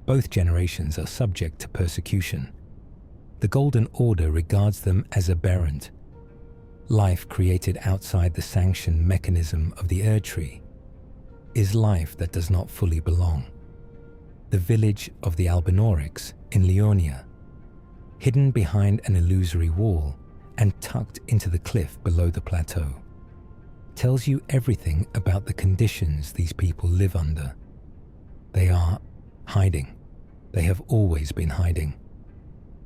Both generations are subject to persecution. The Golden Order regards them as aberrant, life created outside the sanctioned mechanism of the Erdtree. is life that does not fully belong. The village of the Albinaurics in Leonia, hidden behind an illusory wall and tucked into the cliff below the plateau, tells you everything about the conditions these people live under. They are hiding. They have always been hiding.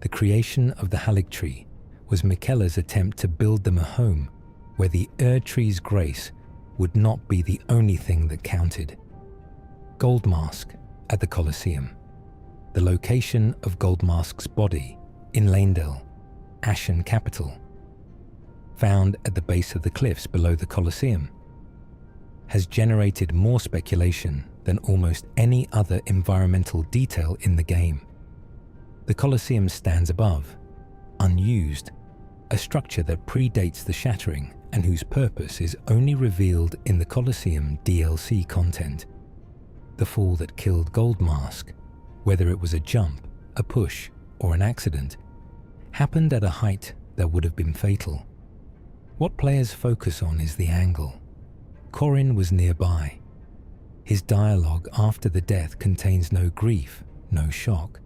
The creation of the Halig tree was Miquella's attempt to build them a home where the tree's grace would not be the only thing that counted. Goldmask at the Colosseum. The location of Goldmask's body in Leyndell, Ashen capital, found at the base of the cliffs below the Colosseum, has generated more speculation than almost any other environmental detail in the game. The Colosseum stands above, unused, a structure that predates the shattering and whose purpose is only revealed in the Colosseum DLC content. The fall that killed Goldmask, whether it was a jump, a push, or an accident, happened at a height that would have been fatal. What players focus on is the angle. Corin was nearby. His dialogue after the death contains no grief, no shock,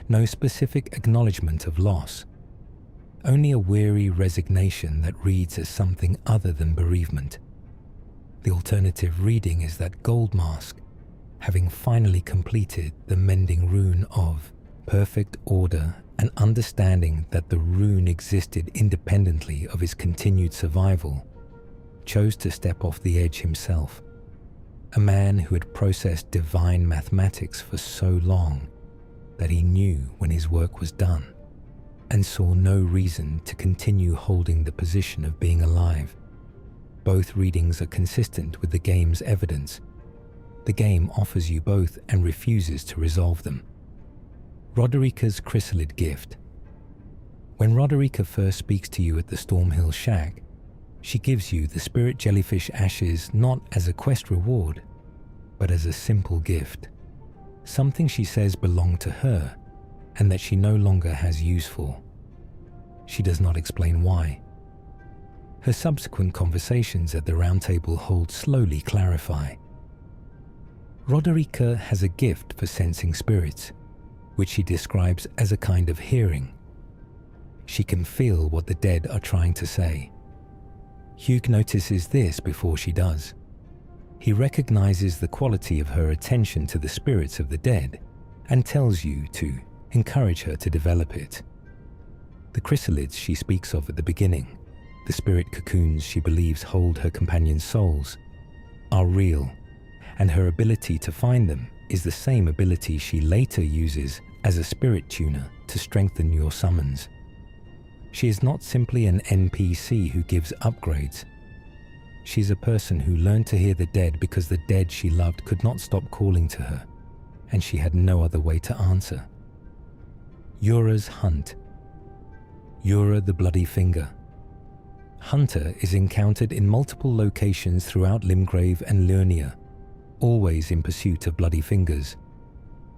no specific acknowledgement of loss. Only a weary resignation that reads as something other than bereavement. The alternative reading is that Goldmask, having finally completed the mending rune of perfect order and understanding that the rune existed independently of his continued survival, chose to step off the edge himself. A man who had processed divine mathematics for so long that he knew when his work was done, and saw no reason to continue holding the position of being alive. Both readings are consistent with the game's evidence. The game offers you both and refuses to resolve them. Roderica's chrysalid gift. When Roderica first speaks to you at the Stormhill Shack, she gives you the spirit jellyfish ashes not as a quest reward, but as a simple gift. Something she says belonged to her and that she no longer has use for. She does not explain why. Her subsequent conversations at the Round Table Hold slowly clarify. Roderica has a gift for sensing spirits, which she describes as a kind of hearing. She can feel what the dead are trying to say. Hugh notices this before she does. He recognizes the quality of her attention to the spirits of the dead and tells you to encourage her to develop it. The chrysalids she speaks of at the beginning, the spirit cocoons she believes hold her companions' souls, are real, and her ability to find them is the same ability she later uses as a spirit tuner to strengthen your summons. She is not simply an NPC who gives upgrades. She's a person who learned to hear the dead because the dead she loved could not stop calling to her, and she had no other way to answer. Yura's Hunt. Yura the Bloody Finger. Hunter is encountered in multiple locations throughout Limgrave and Liurnia, always in pursuit of bloody fingers.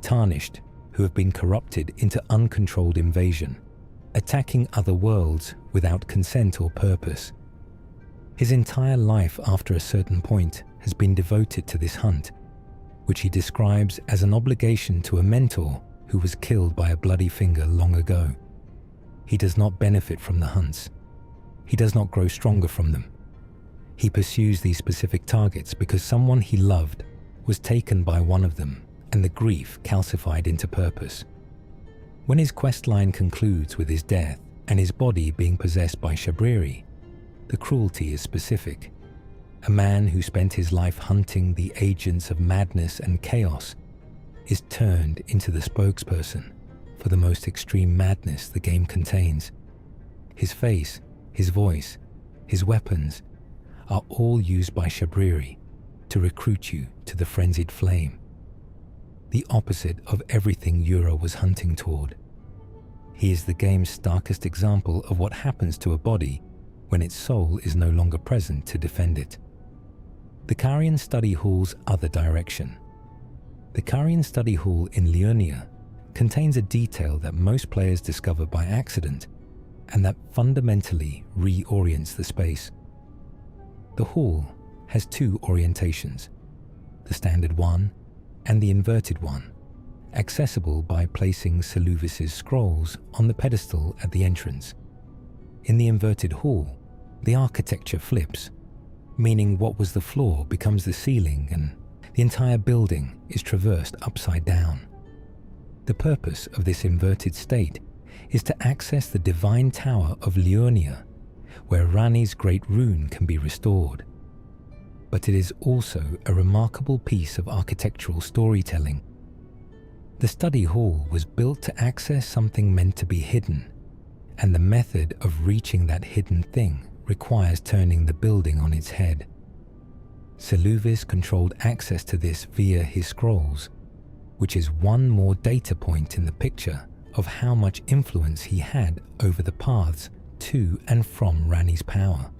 Tarnished, who have been corrupted into uncontrolled invasion, attacking other worlds without consent or purpose. His entire life after a certain point has been devoted to this hunt, which he describes as an obligation to a mentor who was killed by a bloody finger long ago. He does not benefit from the hunts. He does not grow stronger from them. He pursues these specific targets because someone he loved was taken by one of them and the grief calcified into purpose. When his questline concludes with his death and his body being possessed by Shabriri, the cruelty is specific. A man who spent his life hunting the agents of madness and chaos is turned into the spokesperson for the most extreme madness the game contains. His face, his voice, his weapons are all used by Shabriri to recruit you to the frenzied flame. The opposite of everything Yura was hunting toward. He is the game's starkest example of what happens to a body when its soul is no longer present to defend it. The Carian Study Hall's other direction. The Carian Study Hall in Liurnia contains a detail that most players discover by accident and that fundamentally reorients the space. The hall has two orientations. The the standard one and the inverted one, accessible by placing Seluvis's scrolls on the pedestal at the entrance. In the inverted hall, the architecture flips, meaning what was the floor becomes the ceiling and the entire building is traversed upside down. The purpose of this inverted state is to access the divine tower of Liurnia, where Rani's great rune can be restored. But it is also a remarkable piece of architectural storytelling. The study hall was built to access something meant to be hidden, and the method of reaching that hidden thing requires turning the building on its head. Seluvis controlled access to this via his scrolls, which is one more data point in the picture of how much influence he had over the paths to and from Rani's power.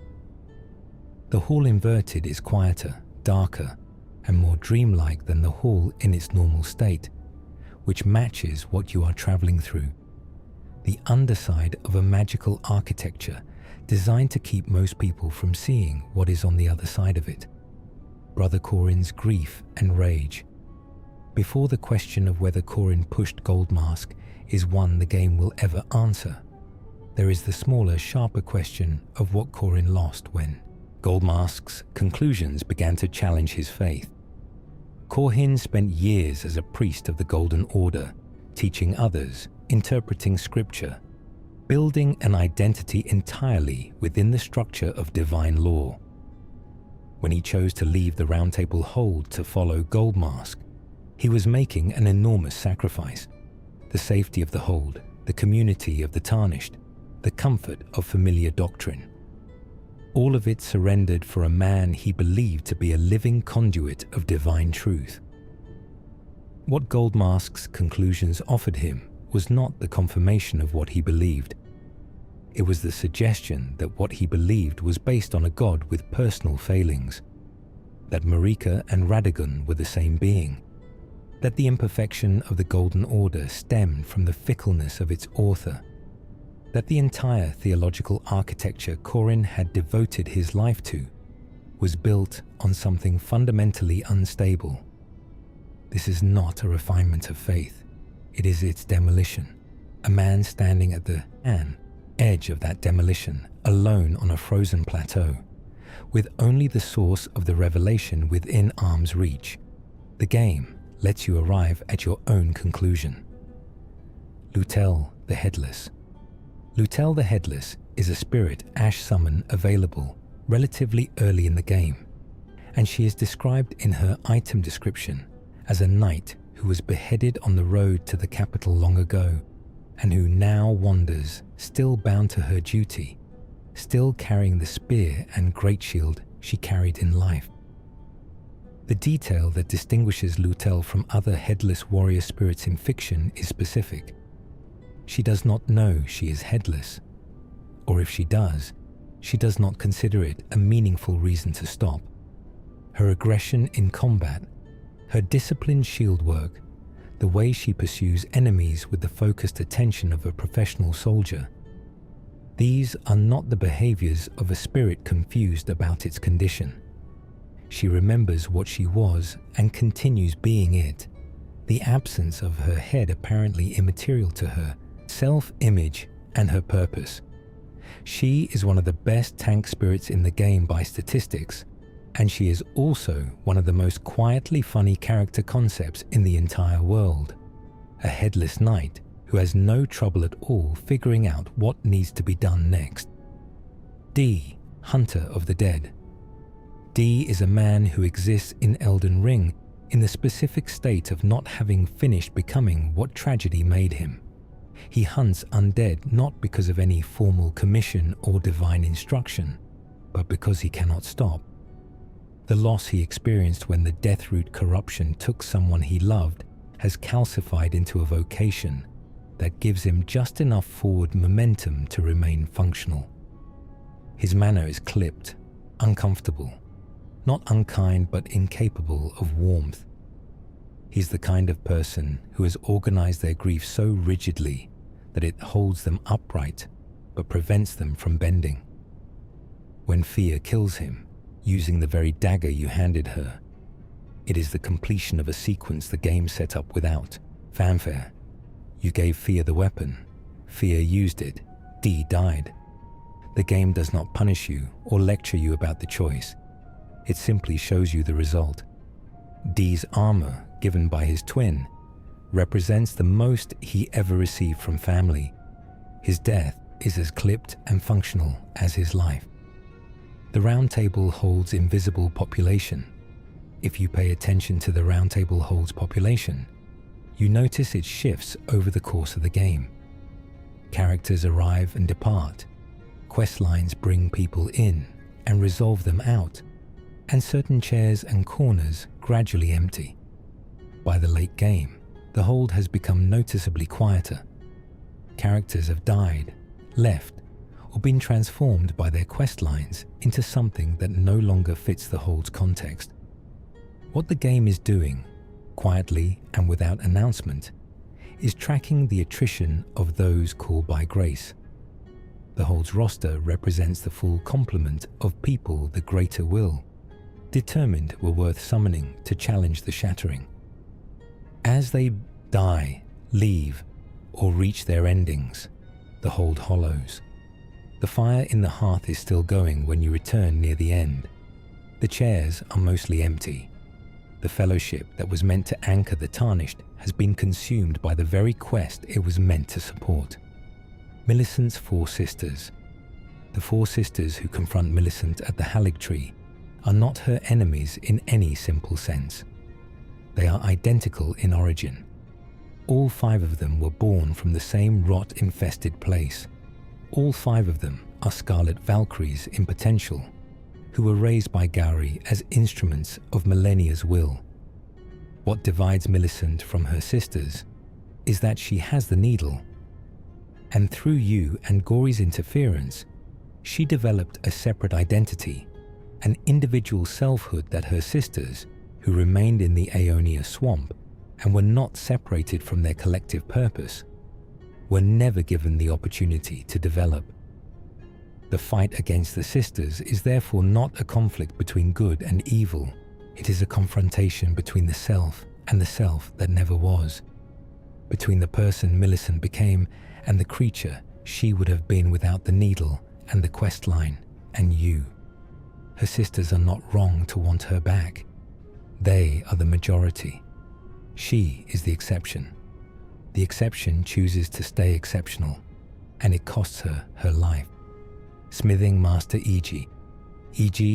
The hall inverted is quieter, darker, and more dreamlike than the hall in its normal state, which matches what you are traveling through. The underside of a magical architecture designed to keep most people from seeing what is on the other side of it. Brother Corin's grief and rage. Before the question of whether Corin pushed Goldmask is one the game will ever answer, there is the smaller, sharper question of what Corin lost when Goldmask's conclusions began to challenge his faith. Corhin spent years as a priest of the Golden Order, teaching others, interpreting scripture, building an identity entirely within the structure of divine law. When he chose to leave the Round Table Hold to follow Goldmask, he was making an enormous sacrifice. The safety of the Hold, the community of the Tarnished, the comfort of familiar doctrine. All of it surrendered for a man he believed to be a living conduit of divine truth. What Goldmask's conclusions offered him was not the confirmation of what he believed. It was the suggestion that what he believed was based on a god with personal failings, that Marika and Radagon were the same being, that the imperfection of the Golden Order stemmed from the fickleness of its author, that the entire theological architecture Corin had devoted his life to was built on something fundamentally unstable. This is not a refinement of faith, it is its demolition. A man standing at the edge of that demolition, alone on a frozen plateau, with only the source of the revelation within arm's reach. The game lets you arrive at your own conclusion. Lutel the Headless. Lutel the Headless is a spirit Ash summon available relatively early in the game, and she is described in her item description as a knight who was beheaded on the road to the capital long ago, and who now wanders, still bound to her duty, still carrying the spear and great shield she carried in life. The detail that distinguishes Lutel from other headless warrior spirits in fiction is specific. She does not know she is headless, or if she does not consider it a meaningful reason to stop. Her aggression in combat, her disciplined shield work, the way she pursues enemies with the focused attention of a professional soldier, these are not the behaviors of a spirit confused about its condition. She remembers what she was and continues being it, the absence of her head apparently immaterial to her self-image and her purpose. She is one of the best tank spirits in the game by statistics, and she is also one of the most quietly funny character concepts in the entire world. A headless knight who has no trouble at all figuring out what needs to be done next. D, Hunter of the Dead. D is a man who exists in Elden Ring in the specific state of not having finished becoming what tragedy made him. He hunts undead not because of any formal commission or divine instruction, but because he cannot stop. The loss he experienced when the Deathroot corruption took someone he loved has calcified into a vocation that gives him just enough forward momentum to remain functional. His manner is clipped, uncomfortable, not unkind but incapable of warmth. He's the kind of person who has organized their grief so rigidly that it holds them upright but prevents them from bending. When fear kills him, using the very dagger you handed her, It is the completion of a sequence the game set up without fanfare. You gave Fear the weapon. Fear used it. D died. The game does not punish you or lecture you about the choice. It simply shows you the result. D's armor, given by his twin, represents the most he ever received from family. His death is as clipped and functional as his life. The round table holds invisible population. If you pay attention to the round table holds population, you notice it shifts over the course of the game. Characters arrive and depart. Quest lines bring people in and resolve them out, and certain chairs and corners gradually empty. By the late game, the hold has become noticeably quieter. Characters have died, left, or been transformed by their quest lines into something that no longer fits the hold's context. What the game is doing, quietly and without announcement, is tracking the attrition of those called by grace. The hold's roster represents the full complement of people the greater will, determined were worth summoning to challenge the shattering. As they die, leave, or reach their endings, the hold hollows. The fire in the hearth is still going when you return near the end. The chairs are mostly empty. The fellowship that was meant to anchor the tarnished has been consumed by the very quest it was meant to support. Millicent's four sisters. The four sisters who confront Millicent at the Halig Tree are not her enemies in any simple sense. They are identical in origin. All five of them were born from the same rot-infested place. All five of them are Scarlet Valkyries in potential, who were raised by Gowry as instruments of Millennia's will. What divides Millicent from her sisters is that she has the needle, and through you and Gory's interference, she developed a separate identity, an individual selfhood that her sisters, who remained in the Aeonia swamp and were not separated from their collective purpose, were never given the opportunity to develop. The fight against the sisters is therefore not a conflict between good and evil. It is a confrontation between the self and the self that never was, between the person Millicent became and the creature she would have been without the needle and the quest line and you. Her sisters are not wrong to want her back. They are the majority. She is the exception. The exception chooses to stay exceptional, and it costs her her life. Smithing Master Iji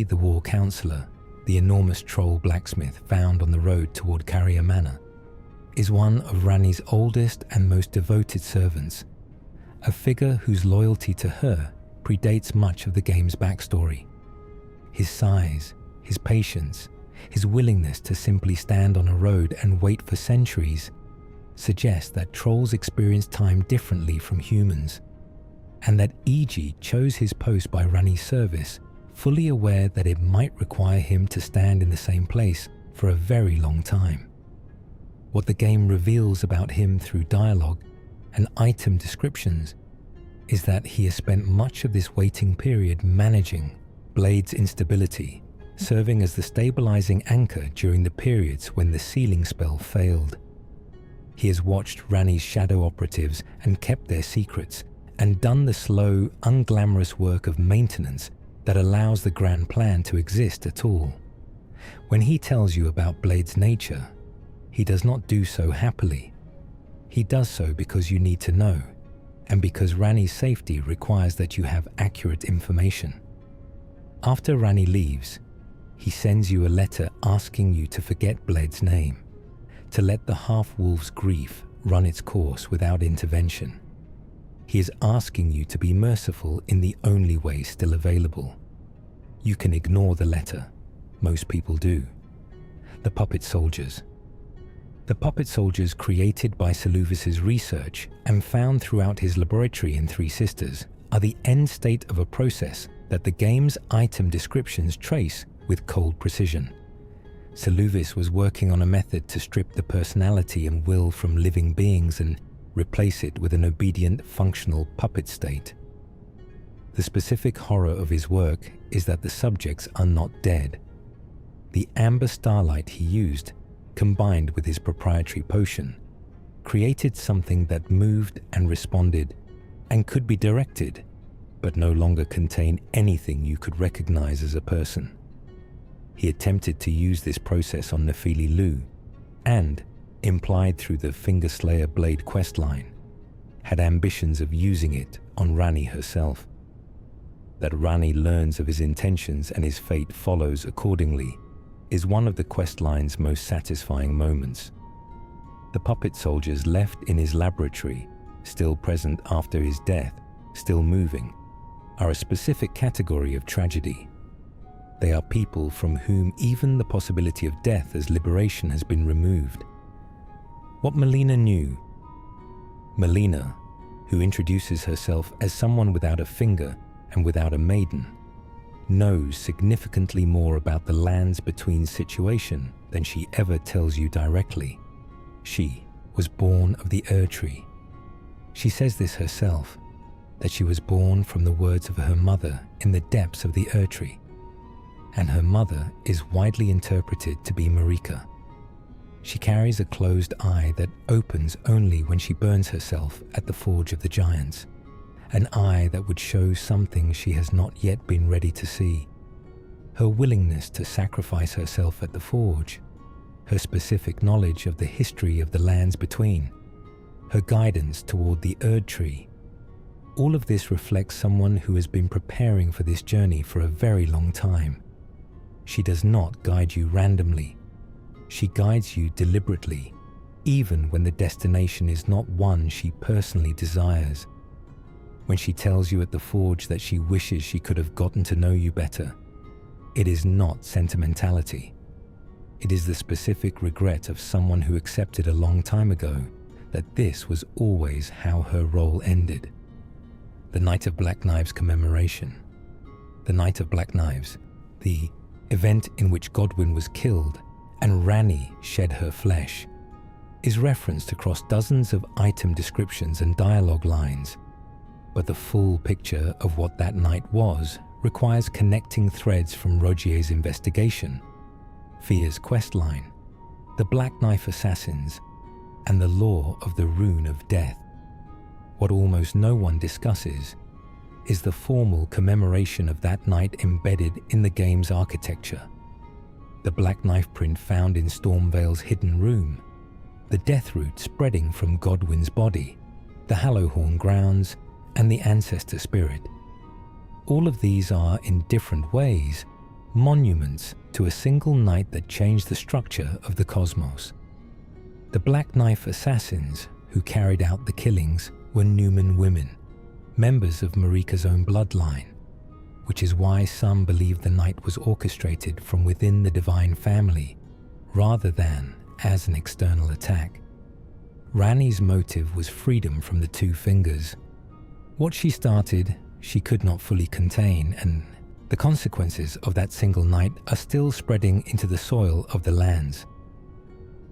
the war counselor, the enormous troll blacksmith found on the road toward Carrier Manor, is one of Ranni's oldest and most devoted servants, a figure whose loyalty to her predates much of the game's backstory. His size, his patience, his willingness to simply stand on a road and wait for centuries suggest that trolls experience time differently from humans, and that Iji chose his post by Ranni's service, fully aware that it might require him to stand in the same place for a very long time. What the game reveals about him through dialogue and item descriptions is that he has spent much of this waiting period managing Blade's instability, serving as the stabilizing anchor during the periods when the sealing spell failed. He has watched Ranni's shadow operatives and kept their secrets, and done the slow, unglamorous work of maintenance that allows the grand plan to exist at all. When he tells you about Blade's nature, he does not do so happily. He does so because you need to know, and because Ranni's safety requires that you have accurate information. After Ranni leaves, he sends you a letter asking you to forget Blade's name, to let the half-wolf's grief run its course without intervention. He is asking you to be merciful in the only way still available. You can ignore the letter. Most people do. The puppet soldiers. The puppet soldiers created by Seluvis's research and found throughout his laboratory in Three Sisters are the end state of a process that the game's item descriptions trace with cold precision. Seluvis was working on a method to strip the personality and will from living beings and replace it with an obedient, functional puppet state. The specific horror of his work is that the subjects are not dead. The amber starlight he used, combined with his proprietary potion, created something that moved and responded and could be directed, but no longer contain anything you could recognize as a person. He attempted to use this process on Nephili Lu and, implied through the Fingerslayer Blade questline, had ambitions of using it on Rani herself. That Rani learns of his intentions and his fate follows accordingly is one of the questline's most satisfying moments. The puppet soldiers left in his laboratory, still present after his death, still moving, are a specific category of tragedy. They are people from whom even the possibility of death as liberation has been removed. What Melina knew. Melina, who introduces herself as someone without a finger and without a maiden, knows significantly more about the lands between situation than she ever tells you directly. She was born of the Erdtree. She says this herself, that she was born from the words of her mother in the depths of the Erdtree, and her mother is widely interpreted to be Marika. She carries a closed eye that opens only when she burns herself at the Forge of the Giants, an eye that would show something she has not yet been ready to see. Her willingness to sacrifice herself at the Forge, her specific knowledge of the history of the lands between, her guidance toward the Erdtree, all of this reflects someone who has been preparing for this journey for a very long time. She does not guide you randomly. She guides you deliberately, even when the destination is not one she personally desires. When she tells you at the Forge that she wishes she could have gotten to know you better, it is not sentimentality. It is the specific regret of someone who accepted a long time ago that this was always how her role ended. The Night of Black Knives commemoration. The Night of Black Knives, the event in which Godwyn was killed and Rani shed her flesh, is referenced across dozens of item descriptions and dialogue lines, but the full picture of what that night was requires connecting threads from Rogier's investigation, Fia's questline, the Black Knife Assassins, and the lore of the Rune of Death. What almost no one discusses is the formal commemoration of that night embedded in the game's architecture. The black knife print found in Stormvale's hidden room, the death root spreading from Godwyn's body, the Hallowhorn grounds, and the ancestor spirit. All of these are, in different ways, monuments to a single night that changed the structure of the cosmos. The Black Knife Assassins who carried out the killings were Numen women, members of Marika's own bloodline, which is why some believe the night was orchestrated from within the divine family, rather than as an external attack. Rani's motive was freedom from the two fingers. What she started, she could not fully contain, and the consequences of that single night are still spreading into the soil of the lands.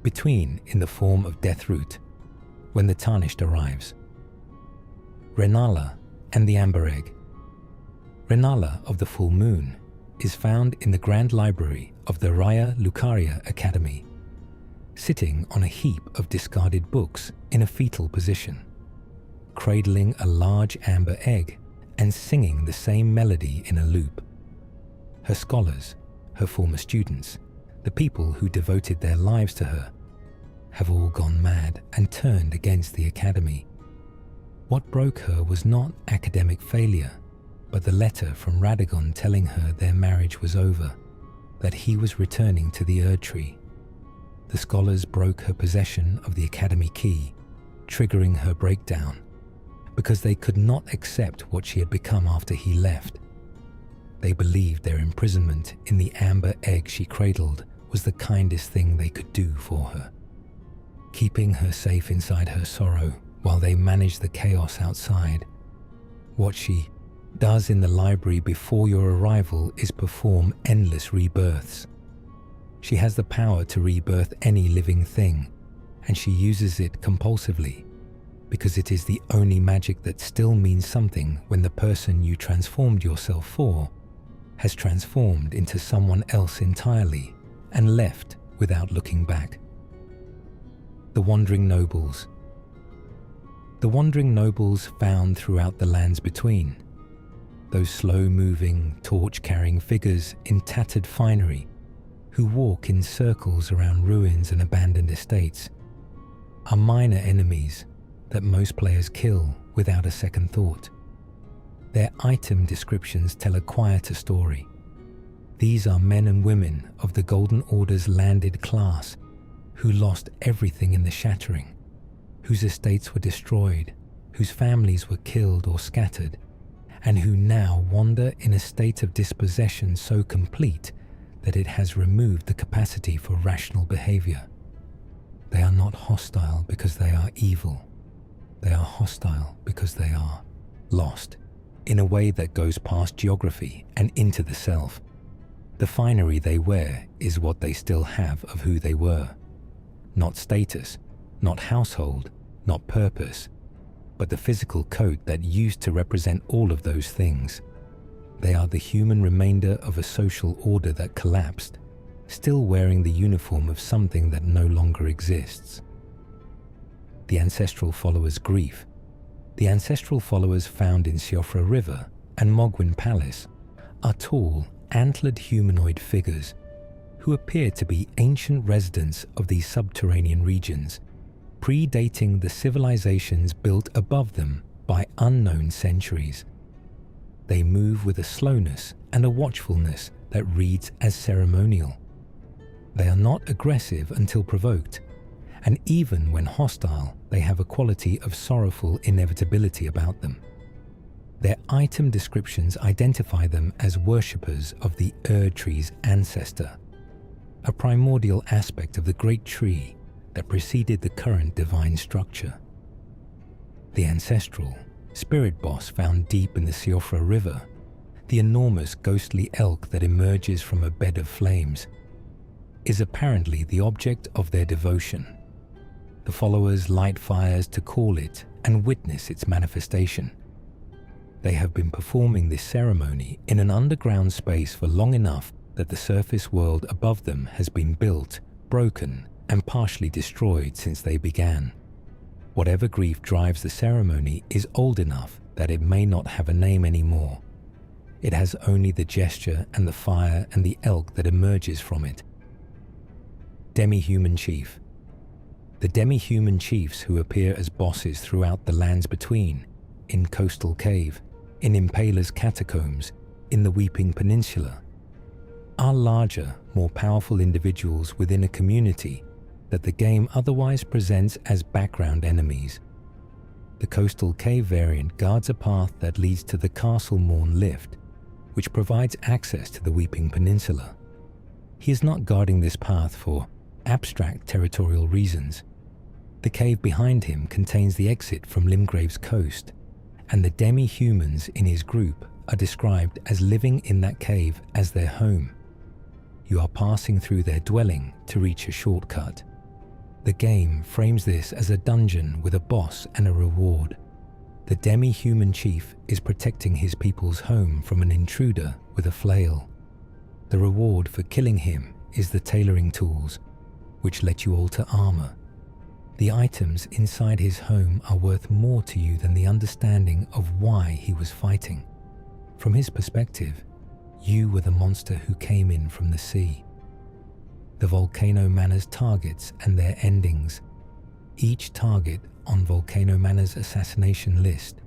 Between, in the form of Deathroot, when the Tarnished arrives. Renala and the Amber Egg. Renala of the Full Moon is found in the Grand Library of the Raya Lucaria Academy, sitting on a heap of discarded books in a fetal position, cradling a large amber egg and singing the same melody in a loop. Her scholars, her former students, the people who devoted their lives to her, have all gone mad and turned against the Academy. What broke her was not academic failure, but the letter from Radagon telling her their marriage was over, that he was returning to the Erdtree. The scholars broke her possession of the Academy key, triggering her breakdown, because they could not accept what she had become after he left. They believed their imprisonment in the amber egg she cradled was the kindest thing they could do for her, keeping her safe inside her sorrow while they managed the chaos outside. What she does in the library before your arrival is perform endless rebirths. She has the power to rebirth any living thing, and she uses it compulsively, because it is the only magic that still means something when the person you transformed yourself for has transformed into someone else entirely and left without looking back. The wandering nobles. The wandering nobles found throughout the lands between. Those slow-moving, torch-carrying figures in tattered finery who walk in circles around ruins and abandoned estates are minor enemies that most players kill without a second thought. Their item descriptions tell a quieter story. These are men and women of the Golden Order's landed class who lost everything in the shattering, whose estates were destroyed, whose families were killed or scattered, and who now wander in a state of dispossession so complete that it has removed the capacity for rational behavior. They are not hostile because they are evil. They are hostile because they are lost, in a way that goes past geography and into the self. The finery they wear is what they still have of who they were. Not status, not household, not purpose, but the physical coat that used to represent all of those things. They are the human remainder of a social order that collapsed, still wearing the uniform of something that no longer exists. The ancestral followers' grief. The ancestral followers found in Siofra River and Mogwin Palace are tall, antlered humanoid figures who appear to be ancient residents of these subterranean regions, predating the civilizations built above them by unknown centuries. They move with a slowness and a watchfulness that reads as ceremonial. They are not aggressive until provoked, and even when hostile, they have a quality of sorrowful inevitability about them. Their item descriptions identify them as worshippers of the Tree's ancestor, a primordial aspect of the great tree that preceded the current divine structure. The ancestral spirit boss found deep in the Siofra River, the enormous ghostly elk that emerges from a bed of flames, is apparently the object of their devotion. The followers light fires to call it and witness its manifestation. They have been performing this ceremony in an underground space for long enough that the surface world above them has been built, broken, and partially destroyed since they began. Whatever grief drives the ceremony is old enough that it may not have a name anymore. It has only the gesture and the fire and the elk that emerges from it. Demi-human chief. The demi-human chiefs who appear as bosses throughout the lands between, in Coastal Cave, in Impaler's catacombs, in the Weeping Peninsula, are larger, more powerful individuals within a community that the game otherwise presents as background enemies. The Coastal Cave variant guards a path that leads to the Castle Morn lift, which provides access to the Weeping Peninsula. He is not guarding this path for abstract territorial reasons. The cave behind him contains the exit from Limgrave's coast, and the demi-humans in his group are described as living in that cave as their home. You are passing through their dwelling to reach a shortcut. The game frames this as a dungeon with a boss and a reward. The demi-human chief is protecting his people's home from an intruder with a flail. The reward for killing him is the tailoring tools, which let you alter armor. The items inside his home are worth more to you than the understanding of why he was fighting. From his perspective, you were the monster who came in from the sea. The Volcano Manor's targets and their endings. Each target on Volcano Manor's assassination list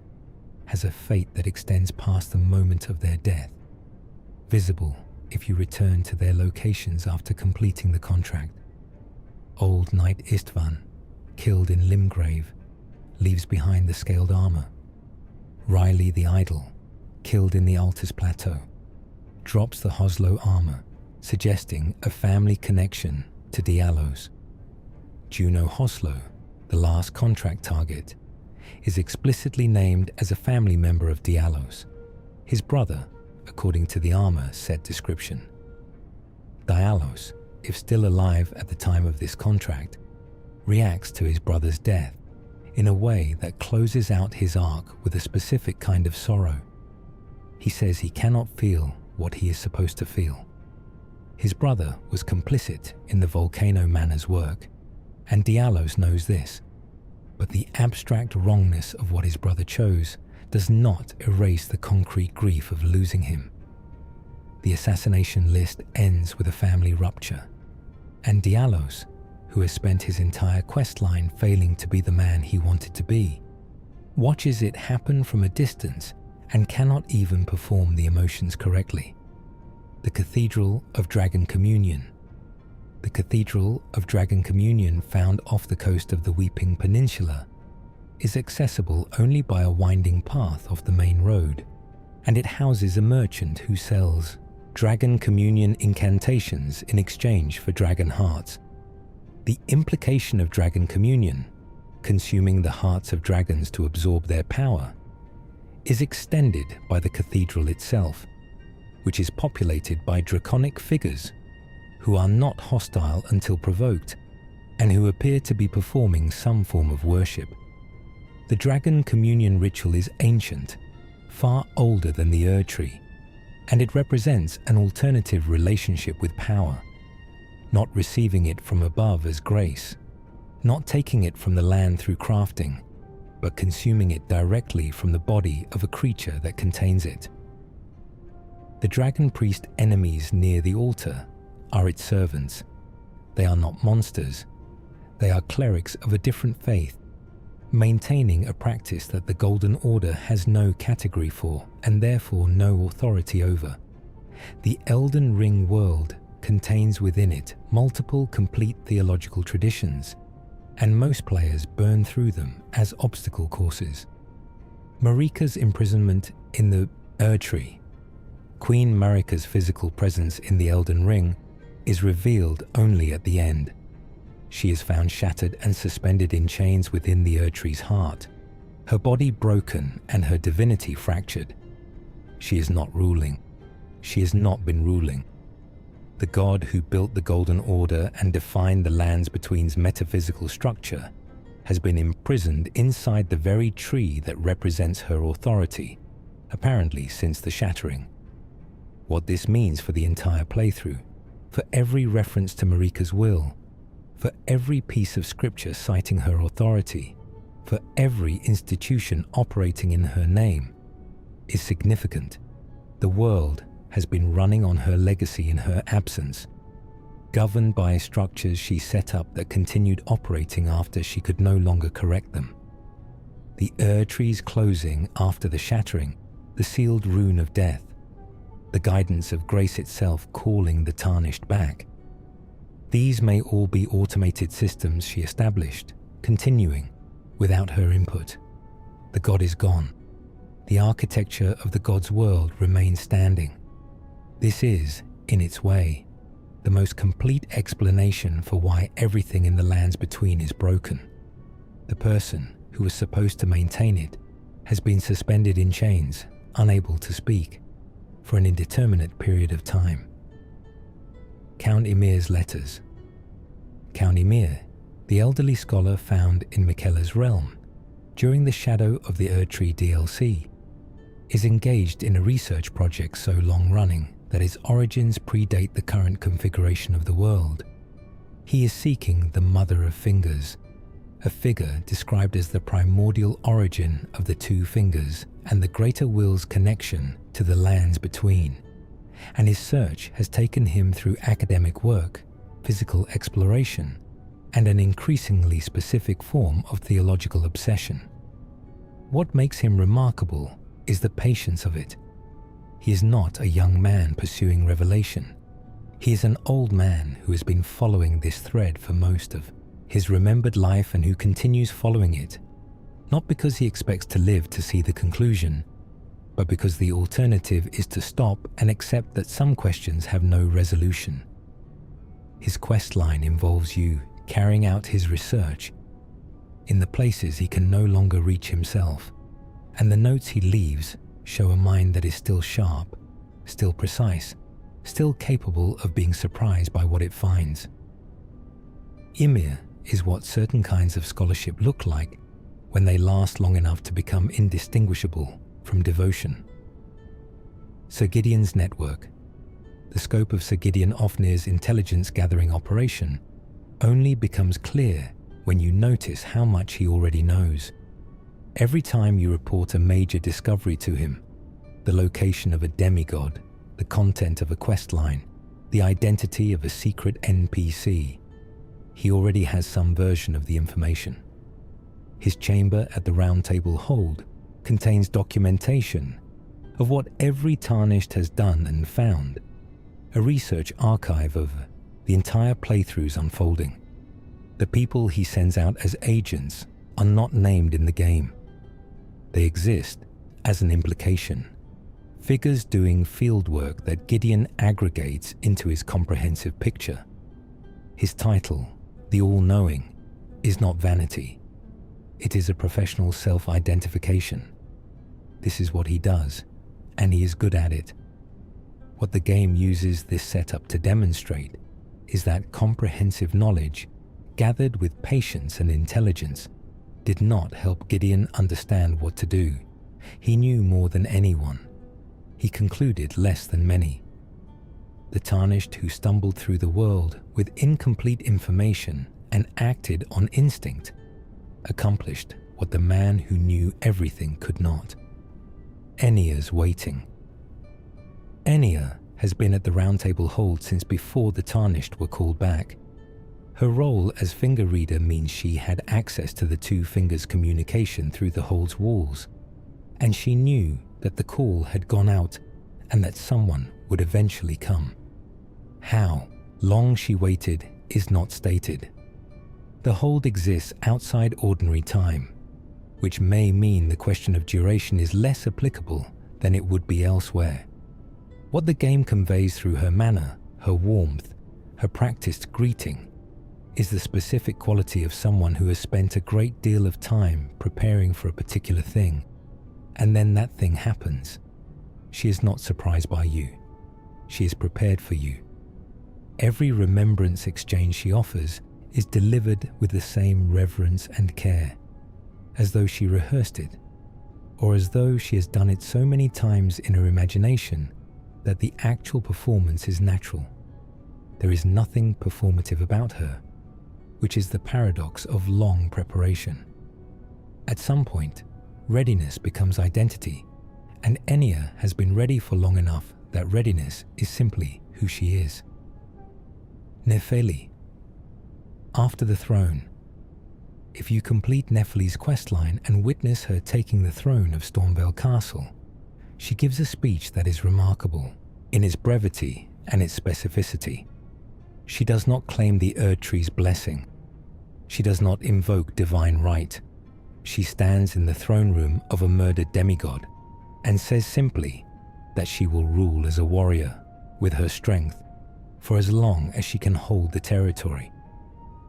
has a fate that extends past the moment of their death, visible if you return to their locations after completing the contract. Old Knight Istvan, killed in Limgrave, leaves behind the scaled armor. Riley the Idol, killed in the Altus Plateau, drops the Hoslo armor, suggesting a family connection to Diallos. Juno Hoslo, the last contract target, is explicitly named as a family member of Diallos, his brother, according to the armor set description. Diallos, if still alive at the time of this contract, reacts to his brother's death in a way that closes out his arc with a specific kind of sorrow. He says he cannot feel what he is supposed to feel. His brother was complicit in the Volcano Manor's work, and Diallos knows this. But the abstract wrongness of what his brother chose does not erase the concrete grief of losing him. The assassination list ends with a family rupture, and Diallos, who has spent his entire questline failing to be the man he wanted to be, watches it happen from a distance and cannot even perform the emotions correctly. The Cathedral of Dragon Communion. The Cathedral of Dragon Communion, found off the coast of the Weeping Peninsula, is accessible only by a winding path off the main road, and it houses a merchant who sells Dragon Communion incantations in exchange for dragon hearts. The implication of Dragon Communion, consuming the hearts of dragons to absorb their power, is extended by the cathedral itself, which is populated by draconic figures who are not hostile until provoked and who appear to be performing some form of worship. The Dragon Communion ritual is ancient, far older than the Erd Tree, and it represents an alternative relationship with power, not receiving it from above as grace, not taking it from the land through crafting, but consuming it directly from the body of a creature that contains it. The dragon priest enemies near the altar are its servants. They are not monsters. They are clerics of a different faith, maintaining a practice that the Golden Order has no category for and therefore no authority over. The Elden Ring world contains within it multiple complete theological traditions, and most players burn through them as obstacle courses. Marika's imprisonment in the Erd Tree. Queen Marika's physical presence in the Elden Ring is revealed only at the end. She is found shattered and suspended in chains within the Erd Tree's heart, her body broken and her divinity fractured. She is not ruling. She has not been ruling. The god who built the Golden Order and defined the Lands Between's metaphysical structure has been imprisoned inside the very tree that represents her authority, apparently since the shattering. What this means for the entire playthrough, for every reference to Marika's will, for every piece of scripture citing her authority, for every institution operating in her name, is significant. The world has been running on her legacy in her absence, governed by structures she set up that continued operating after she could no longer correct them. The Erd Tree's closing after the shattering, the sealed rune of death, the guidance of grace itself calling the tarnished back. These may all be automated systems she established, continuing without her input. The god is gone. The architecture of the god's world remains standing. This is, in its way, the most complete explanation for why everything in the Lands Between is broken. The person who was supposed to maintain it has been suspended in chains, unable to speak, for an indeterminate period of time. Count Ymir's letters. Count Ymir, the elderly scholar found in Miquella's realm during the Shadow of the Erd Tree DLC, is engaged in a research project so long-running that its origins predate the current configuration of the world. He is seeking the Mother of Fingers, a figure described as the primordial origin of the two fingers and the greater will's connection to the Lands Between, and his search has taken him through academic work, physical exploration, and an increasingly specific form of theological obsession. What makes him remarkable is the patience of it. He is not a young man pursuing revelation. He is an old man who has been following this thread for most of his remembered life and who continues following it, not because he expects to live to see the conclusion, but because the alternative is to stop and accept that some questions have no resolution. His questline involves you carrying out his research in the places he can no longer reach himself, and the notes he leaves show a mind that is still sharp, still precise, still capable of being surprised by what it finds. Ymir is what certain kinds of scholarship look like when they last long enough to become indistinguishable from devotion. Sir Gideon's network. the scope of Sir Gideon Ofnir's intelligence-gathering operation only becomes clear when you notice how much he already knows. Every time you report a major discovery to him, the location of a demigod, the content of a questline, the identity of a secret NPC, he already has some version of the information. His chamber at the Round Table Hold contains documentation of what every Tarnished has done and found, a research archive of the entire playthrough's unfolding. The people he sends out as agents are not named in the game. They exist as an implication, figures doing fieldwork that Gideon aggregates into his comprehensive picture. His title, the All-Knowing, is not vanity. It is a professional self-identification. This is what he does, and he is good at it. What the game uses this setup to demonstrate is that comprehensive knowledge, gathered with patience and intelligence, did not help Gideon understand what to do. He knew more than anyone. He concluded less than many. The Tarnished who stumbled through the world with incomplete information and acted on instinct accomplished what the man who knew everything could not. Ennia's waiting. Ennia has been at the Round Table Hold since before the Tarnished were called back. Her role as finger reader means she had access to the Two Fingers communication through the Hold's walls, and she knew that the call had gone out and that someone would eventually come. How long she waited is not stated. The Hold exists outside ordinary time, which may mean the question of duration is less applicable than it would be elsewhere. What the game conveys through her manner, her warmth, her practiced greeting, is the specific quality of someone who has spent a great deal of time preparing for a particular thing, and then that thing happens. She is not surprised by you. She is prepared for you. Every remembrance exchange she offers is delivered with the same reverence and care, as though she rehearsed it, or as though she has done it so many times in her imagination that the actual performance is natural. There is nothing performative about her, which is the paradox of long preparation. At some point, readiness becomes identity, and Ennia has been ready for long enough that readiness is simply who she is. Nefeli. After the throne. If you complete Nefeli's questline and witness her taking the throne of Stormvale Castle, she gives a speech that is remarkable in its brevity and its specificity. She does not claim the Erd Tree's blessing. She does not invoke divine right. She stands in the throne room of a murdered demigod and says simply that she will rule as a warrior with her strength for as long as she can hold the territory.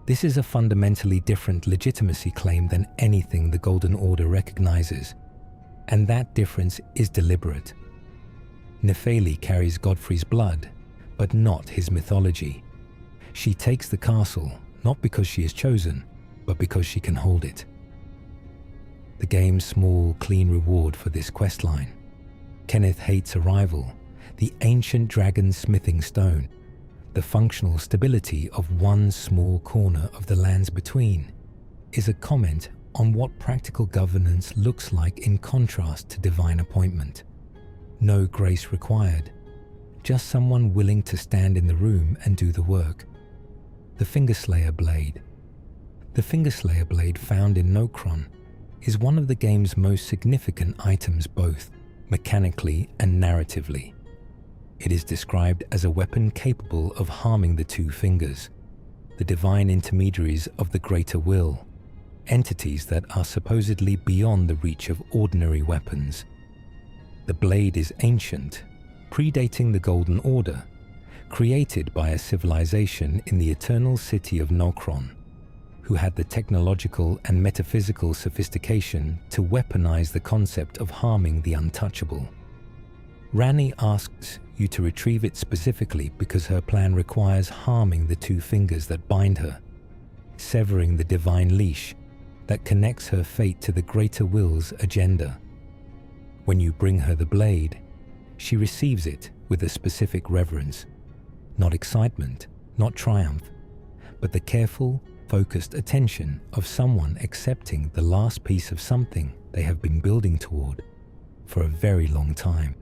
This is a fundamentally different legitimacy claim than anything the Golden Order recognizes, and that difference is deliberate. Nefeli carries Godfrey's blood, but not his mythology. She takes the castle not because she is chosen, but because she can hold it. The game's small, clean reward for this questline, Kenneth Haight's arrival, the ancient dragon smithing stone, the functional stability of one small corner of the lands between, is a comment on what practical governance looks like in contrast to divine appointment. No grace required, just someone willing to stand in the room and do the work. The Fingerslayer Blade. The Fingerslayer Blade found in Nokron is one of the game's most significant items both mechanically and narratively. It is described as a weapon capable of harming the Two Fingers, the divine intermediaries of the Greater Will, entities that are supposedly beyond the reach of ordinary weapons. The blade is ancient, predating the Golden Order, created by a civilization in the eternal city of Nokron, who had the technological and metaphysical sophistication to weaponize the concept of harming the untouchable. Ranni asks you to retrieve it specifically because her plan requires harming the Two Fingers that bind her, severing the divine leash that connects her fate to the Greater Will's agenda. When you bring her the blade, she receives it with a specific reverence, not excitement, not triumph, but the careful, focused attention of someone accepting the last piece of something they have been building toward for a very long time.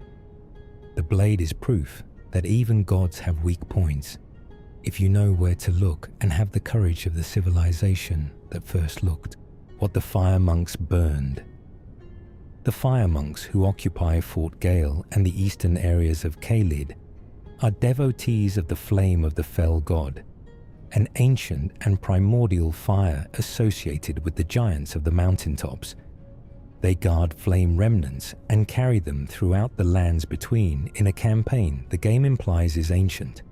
The blade is proof that even gods have weak points, if you know where to look and have the courage of the civilization that first looked. What the fire monks burned. The fire monks who occupy Fort Gale and the eastern areas of Caelid are devotees of the flame of the fell god, an ancient and primordial fire associated with the giants of the mountaintops. They guard flame remnants and carry them throughout the lands between in a campaign the game implies is ancient.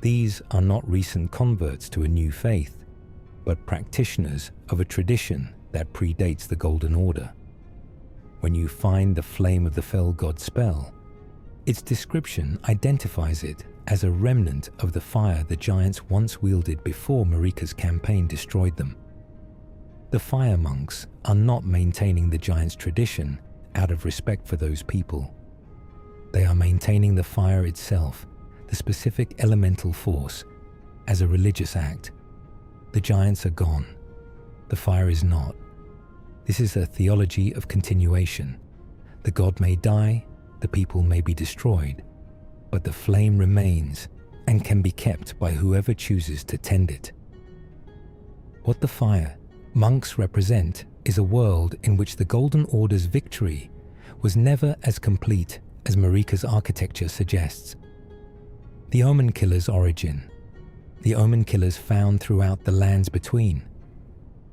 These are not recent converts to a new faith, but practitioners of a tradition that predates the Golden Order. When you find the Flame of the Fell God spell, its description identifies it as a remnant of the fire the giants once wielded before Marika's campaign destroyed them. The fire monks are not maintaining the giants' tradition out of respect for those people. They are maintaining the fire itself, the specific elemental force, as a religious act. The giants are gone. The fire is not. This is a theology of continuation. The god may die, the people may be destroyed, but the flame remains and can be kept by whoever chooses to tend it. What the fire monks represent is a world in which the Golden Order's victory was never as complete as Marika's architecture suggests. The Omen Killer's origin. The Omen Killers found throughout the lands between.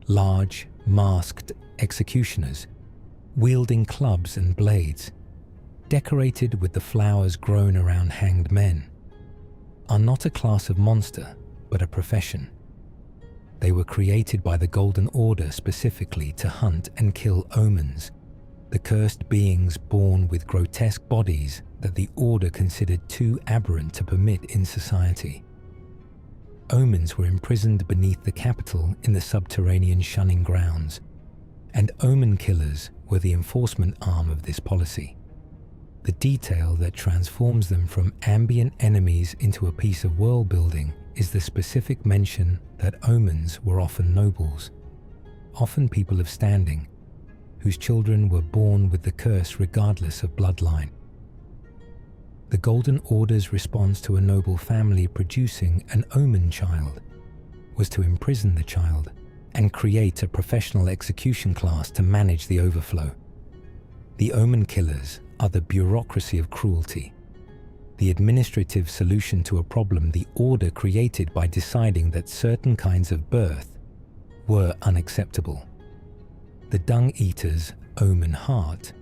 Large, masked executioners, wielding clubs and blades, decorated with the flowers grown around hanged men, are not a class of monster, but a profession. They were created by the Golden Order specifically to hunt and kill omens, the cursed beings born with grotesque bodies that the Order considered too aberrant to permit in society. Omens were imprisoned beneath the capital in the subterranean shunning grounds, and omen killers were the enforcement arm of this policy. The detail that transforms them from ambient enemies into a piece of world building is the specific mention that omens were often nobles, often people of standing, whose children were born with the curse regardless of bloodline. The Golden Order's response to a noble family producing an omen child was to imprison the child and create a professional execution class to manage the overflow. The Omen Killers are the bureaucracy of cruelty, the administrative solution to a problem the Order created by deciding that certain kinds of birth were unacceptable. The Dung Eater's Omen Heart,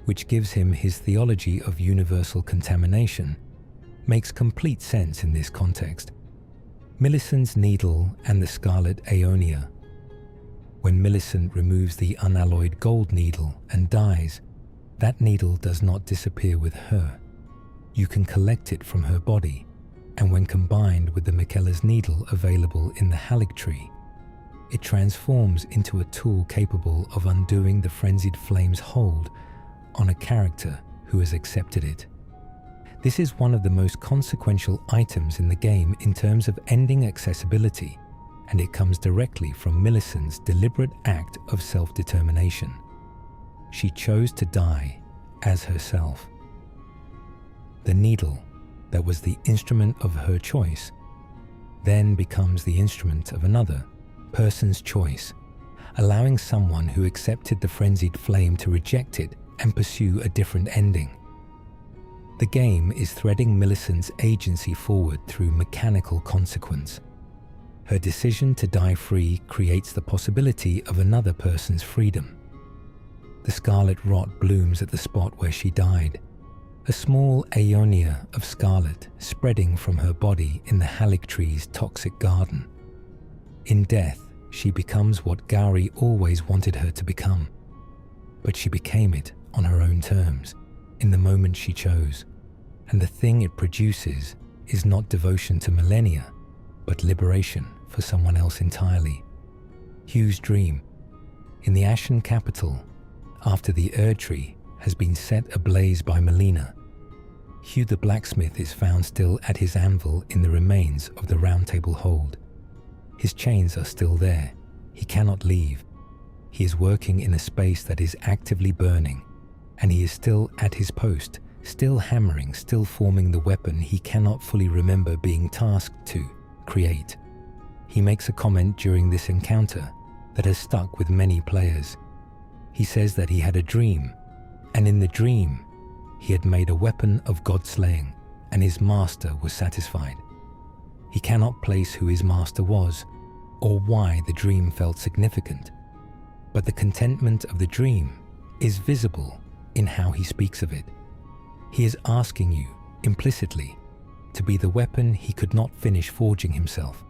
which gives him his theology of universal contamination, makes complete sense in this context. Millicent's needle and the scarlet Aeonia. When Millicent removes the unalloyed gold needle and dies, that needle does not disappear with her. You can collect it from her body, and when combined with the Miquella's needle available in the Haligtree, it transforms into a tool capable of undoing the frenzied flame's hold on a character who has accepted it. This is one of the most consequential items in the game in terms of ending accessibility, and it comes directly from Millicent's deliberate act of self-determination. She chose to die as herself. The needle that was the instrument of her choice then becomes the instrument of another person's choice, allowing someone who accepted the frenzied flame to reject it and pursue a different ending. The game is threading Millicent's agency forward through mechanical consequence. Her decision to die free creates the possibility of another person's freedom. The scarlet rot blooms at the spot where she died, a small Aeonia of scarlet spreading from her body in the Haligtree's toxic garden. In death, she becomes what Gowry always wanted her to become, but she became it on her own terms, in the moment she chose, and the thing it produces is not devotion to millennia, but liberation for someone else entirely. Hugh's dream. In the Ashen Capital, after the Erdtree has been set ablaze by Melina, Hugh the blacksmith is found still at his anvil in the remains of the Round Table Hold. His chains are still there. He cannot leave. He is working in a space that is actively burning, and he is still at his post, still hammering, still forming the weapon he cannot fully remember being tasked to create. He makes a comment during this encounter that has stuck with many players. He says that he had a dream, and in the dream, he had made a weapon of God-slaying, and his master was satisfied. He cannot place who his master was, or why the dream felt significant, but the contentment of the dream is visible in how he speaks of it. He is asking you, implicitly, to be the weapon he could not finish forging himself.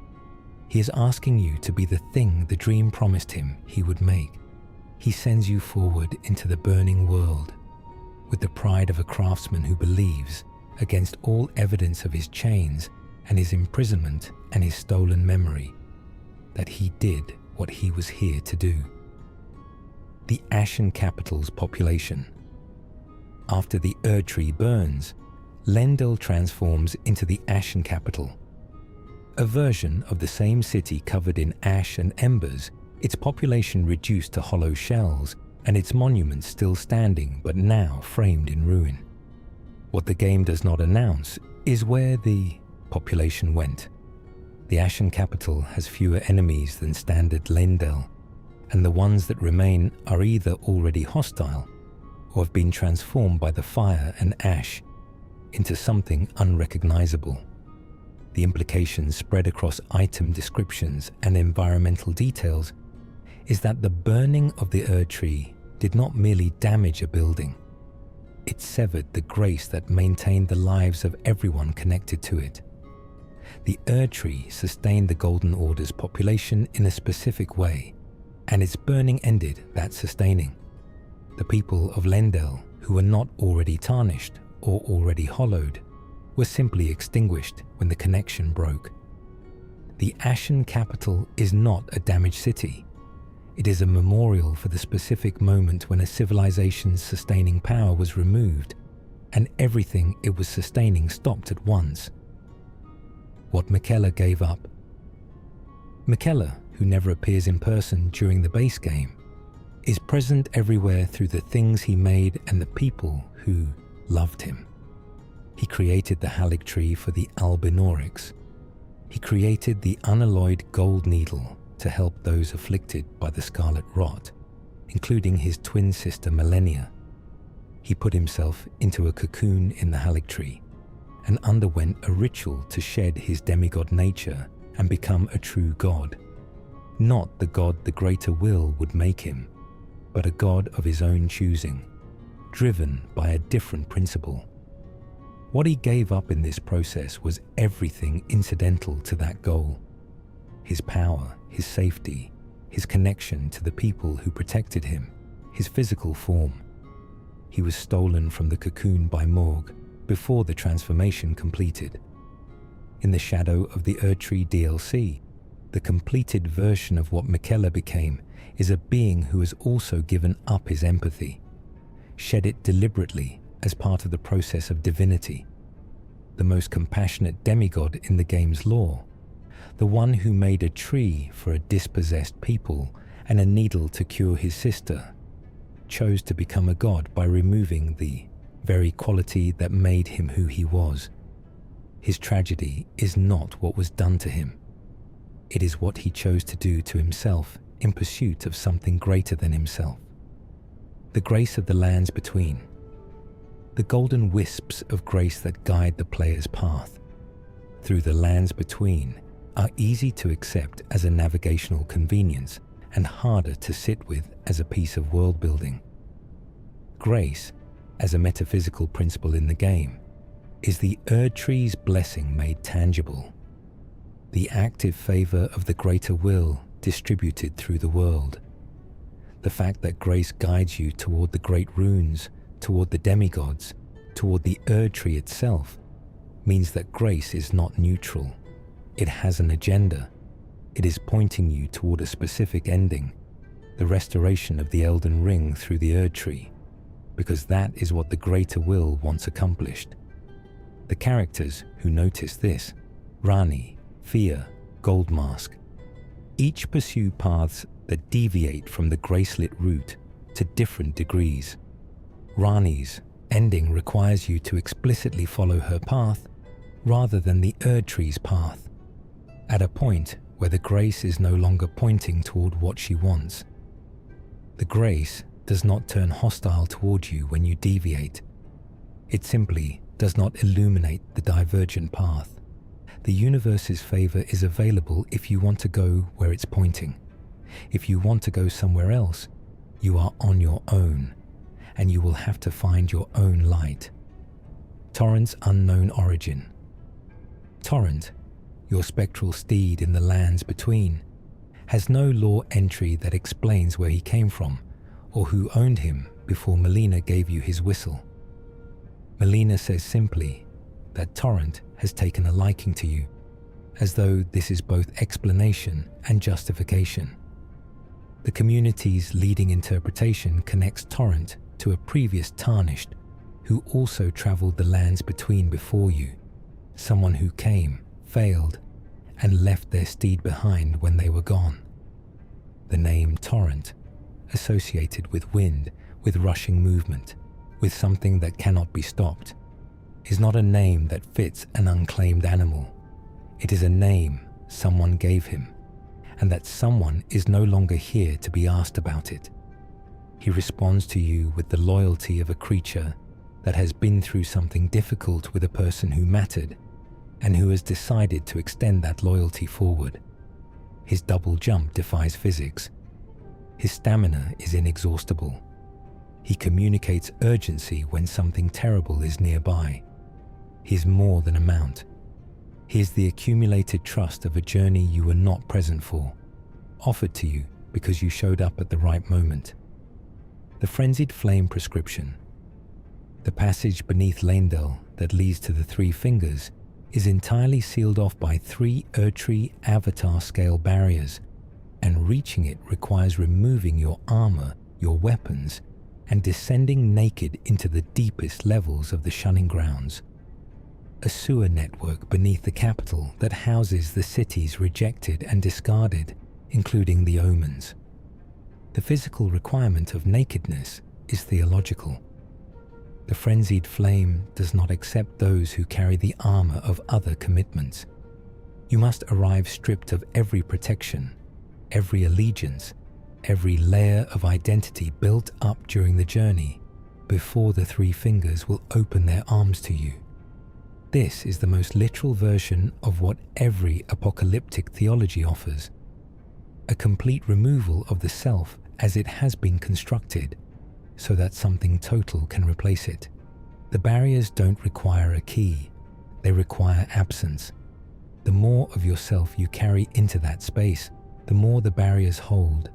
He is asking you to be the thing the dream promised him he would make. He sends you forward into the burning world with the pride of a craftsman who believes, against all evidence of his chains and his imprisonment and his stolen memory, that he did what he was here to do. The Ashen Capital's population. After the Erdtree burns, Lendel transforms into the Ashen Capital. A version of the same city covered in ash and embers, its population reduced to hollow shells, and its monuments still standing but now framed in ruin. What the game does not announce is where the population went. The Ashen Capital has fewer enemies than standard Lendel, and the ones that remain are either already hostile or have been transformed by the fire and ash into something unrecognizable. The implications spread across item descriptions and environmental details is that the burning of the Erdtree did not merely damage a building, it severed the grace that maintained the lives of everyone connected to it. The Erdtree sustained the Golden Order's population in a specific way, and its burning ended that sustaining. The people of Lendel, who were not already tarnished or already hollowed, were simply extinguished when the connection broke. The Ashen Capital is not a damaged city. It is a memorial for the specific moment when a civilization's sustaining power was removed and everything it was sustaining stopped at once. What Miquella gave up. Miquella, who never appears in person during the base game, is present everywhere through the things he made and the people who loved him. He created the Haligtree for the Albinaurics. He created the unalloyed gold needle to help those afflicted by the scarlet rot, including his twin sister Millennia. He put himself into a cocoon in the Haligtree and underwent a ritual to shed his demigod nature and become a true god. Not the god the greater will would make him, but a god of his own choosing, driven by a different principle. What he gave up in this process was everything incidental to that goal. His power, his safety, his connection to the people who protected him, his physical form. He was stolen from the cocoon by Morg before the transformation completed. In the shadow of the Erdtree DLC, the completed version of what Miquella became is a being who has also given up his empathy, shed it deliberately as part of the process of divinity, the most compassionate demigod in the game's lore, the one who made a tree for a dispossessed people and a needle to cure his sister, chose to become a god by removing the very quality that made him who he was. His tragedy is not what was done to him. It is what he chose to do to himself in pursuit of something greater than himself. The grace of the lands between. The golden wisps of grace that guide the player's path through the lands between are easy to accept as a navigational convenience and harder to sit with as a piece of world building. Grace, as a metaphysical principle in the game, is the Erdtree's blessing made tangible, the active favor of the greater will distributed through the world. The fact that grace guides you toward the great runes, toward the demigods, toward the Erdtree itself, means that grace is not neutral. It has an agenda. It is pointing you toward a specific ending, the restoration of the Elden Ring through the Erdtree, because that is what the greater will wants accomplished. The characters who notice this: Rani, Fear, Goldmask. Each pursue paths that deviate from the gracelit route to different degrees. Rani's ending requires you to explicitly follow her path rather than the Erdtree's path, at a point where the grace is no longer pointing toward what she wants. The grace does not turn hostile toward you when you deviate. It simply does not illuminate the divergent path. The universe's favor is available if you want to go where it's pointing. If you want to go somewhere else, you are on your own, and you will have to find your own light. Torrent's unknown origin. Torrent, your spectral steed in the lands between, has no lore entry that explains where he came from or who owned him before Melina gave you his whistle. Melina says simply that Torrent has taken a liking to you, as though this is both explanation and justification. The community's leading interpretation connects Torrent to a previous Tarnished who also traveled the lands between before you, someone who came, failed, and left their steed behind when they were gone. The name Torrent, associated with wind, with rushing movement, with something that cannot be stopped, is not a name that fits an unclaimed animal. It is a name someone gave him, and that someone is no longer here to be asked about it. He responds to you with the loyalty of a creature that has been through something difficult with a person who mattered, and who has decided to extend that loyalty forward. His double jump defies physics. His stamina is inexhaustible. He communicates urgency when something terrible is nearby. He is more than a mount. He is the accumulated trust of a journey you were not present for, offered to you because you showed up at the right moment. The Frenzied Flame prescription. The passage beneath Leyndell that leads to the Three Fingers is entirely sealed off by 3 Erdtree avatar-scale barriers, and reaching it requires removing your armor, your weapons, and descending naked into the deepest levels of the shunning grounds. A sewer network beneath the capital that houses the cities rejected and discarded, including the Omens. The physical requirement of nakedness is theological. The Frenzied Flame does not accept those who carry the armor of other commitments. You must arrive stripped of every protection, every allegiance, every layer of identity built up during the journey before the Three Fingers will open their arms to you. This is the most literal version of what every apocalyptic theology offers: a complete removal of the self as it has been constructed, so that something total can replace it. The barriers don't require a key, they require absence. The more of yourself you carry into that space, the more the barriers hold.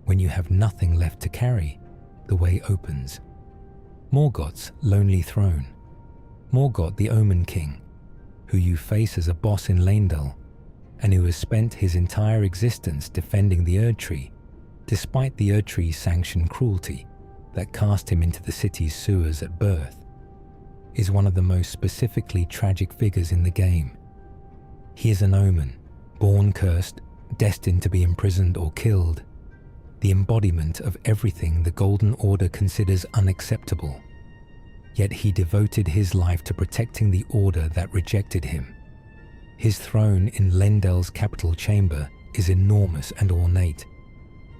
When you have nothing left to carry, the way opens. Morgoth's lonely throne. Morgoth, the Omen King, who you face as a boss in Leyndell, and who has spent his entire existence defending the Erdtree, despite the Erdtree's sanctioned cruelty that cast him into the city's sewers at birth, is one of the most specifically tragic figures in the game. He is an omen, born cursed, destined to be imprisoned or killed, the embodiment of everything the Golden Order considers unacceptable. Yet he devoted his life to protecting the Order that rejected him. His throne in Leyndell's capital chamber is enormous and ornate,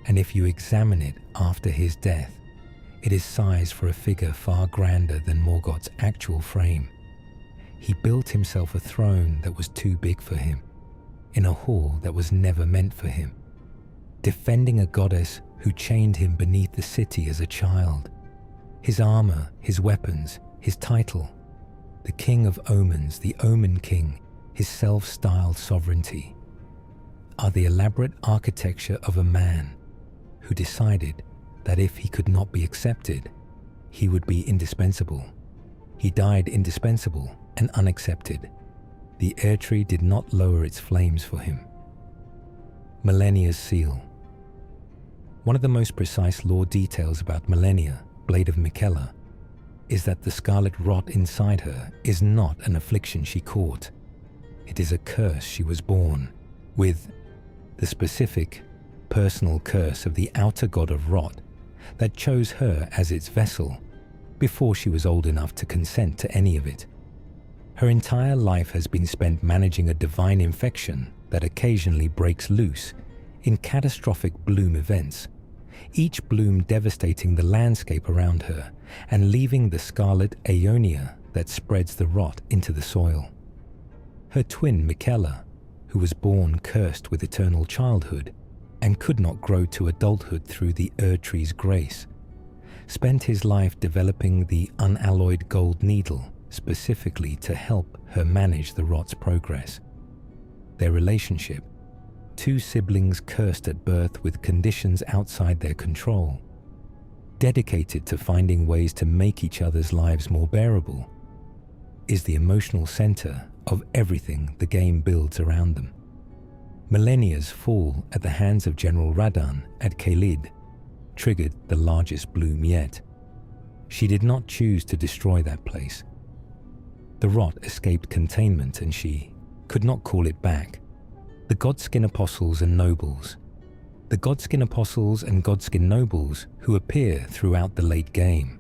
and if you examine it after his death, it is sized for a figure far grander than Morgoth's actual frame. He built himself a throne that was too big for him, in a hall that was never meant for him, defending a goddess who chained him beneath the city as a child. His armor, his weapons, his title, the King of Omens, the Omen King, his self-styled sovereignty, are the elaborate architecture of a man who decided that if he could not be accepted, he would be indispensable. He died indispensable and unaccepted. The Erdtree did not lower its flames for him. Millennia's Seal. One of the most precise lore details about Millennia, Blade of Miquella, is that the scarlet rot inside her is not an affliction she caught. It is a curse she was born with, the specific, personal curse of the outer god of rot that chose her as its vessel before she was old enough to consent to any of it. Her entire life has been spent managing a divine infection that occasionally breaks loose in catastrophic bloom events, each bloom devastating the landscape around her and leaving the scarlet aeonia that spreads the rot into the soil. Her twin Michaela, who was born cursed with eternal childhood and could not grow to adulthood through the Tree's grace, spent his life developing the unalloyed gold needle specifically to help her manage the rot's progress. Their relationship, two siblings cursed at birth with conditions outside their control, dedicated to finding ways to make each other's lives more bearable, is the emotional center of everything the game builds around them. Millennia's fall at the hands of General Radan at Khalid triggered the largest bloom yet. She did not choose to destroy that place. The rot escaped containment and she could not call it back. The Godskin Apostles and Nobles. The Godskin Apostles and Godskin Nobles who appear throughout the late game.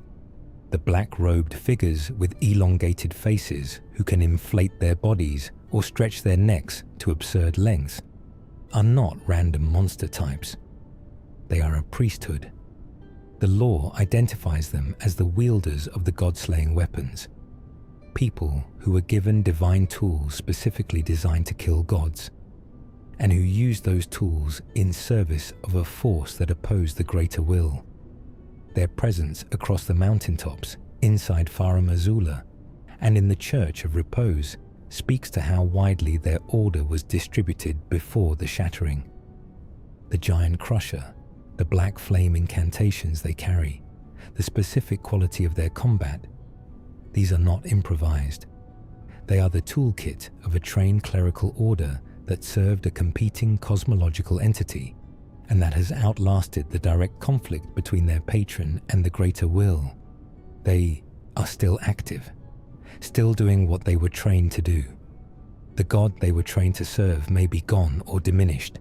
The black-robed figures with elongated faces who can inflate their bodies or stretch their necks to absurd lengths are not random monster types. They are a priesthood. The lore identifies them as the wielders of the god-slaying weapons, people who were given divine tools specifically designed to kill gods, and who use those tools in service of a force that opposed the greater will. Their presence across the mountaintops, inside Farum Azula, and in the Church of Repose speaks to how widely their order was distributed before the shattering. The giant crusher, the black flame incantations they carry, the specific quality of their combat, these are not improvised. They are the toolkit of a trained clerical order that served a competing cosmological entity and that has outlasted the direct conflict between their patron and the greater will. They are still active, still doing what they were trained to do. The god they were trained to serve may be gone or diminished,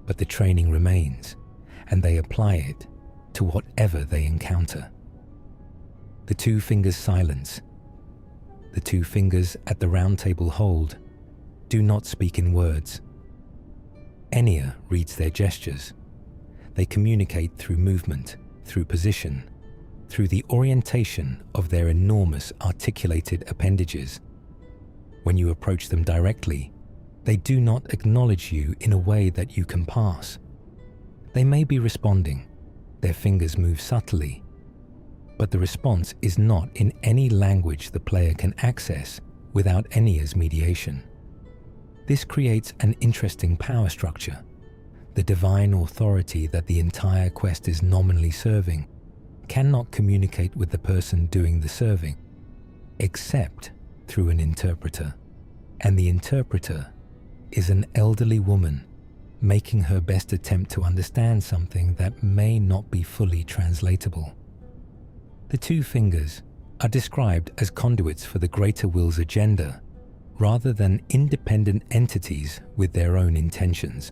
but the training remains, and they apply it to whatever they encounter. The two fingers silence. The two fingers at the round table hold, do not speak in words. Enya reads their gestures. They communicate through movement, through position, through the orientation of their enormous articulated appendages. When you approach them directly, they do not acknowledge you in a way that you can pass. They may be responding, their fingers move subtly, but the response is not in any language the player can access without Enya's mediation. This creates an interesting power structure. The divine authority that the entire quest is nominally serving cannot communicate with the person doing the serving, except through an interpreter. And the interpreter is an elderly woman making her best attempt to understand something that may not be fully translatable. The two fingers are described as conduits for the greater will's agenda, rather than independent entities with their own intentions.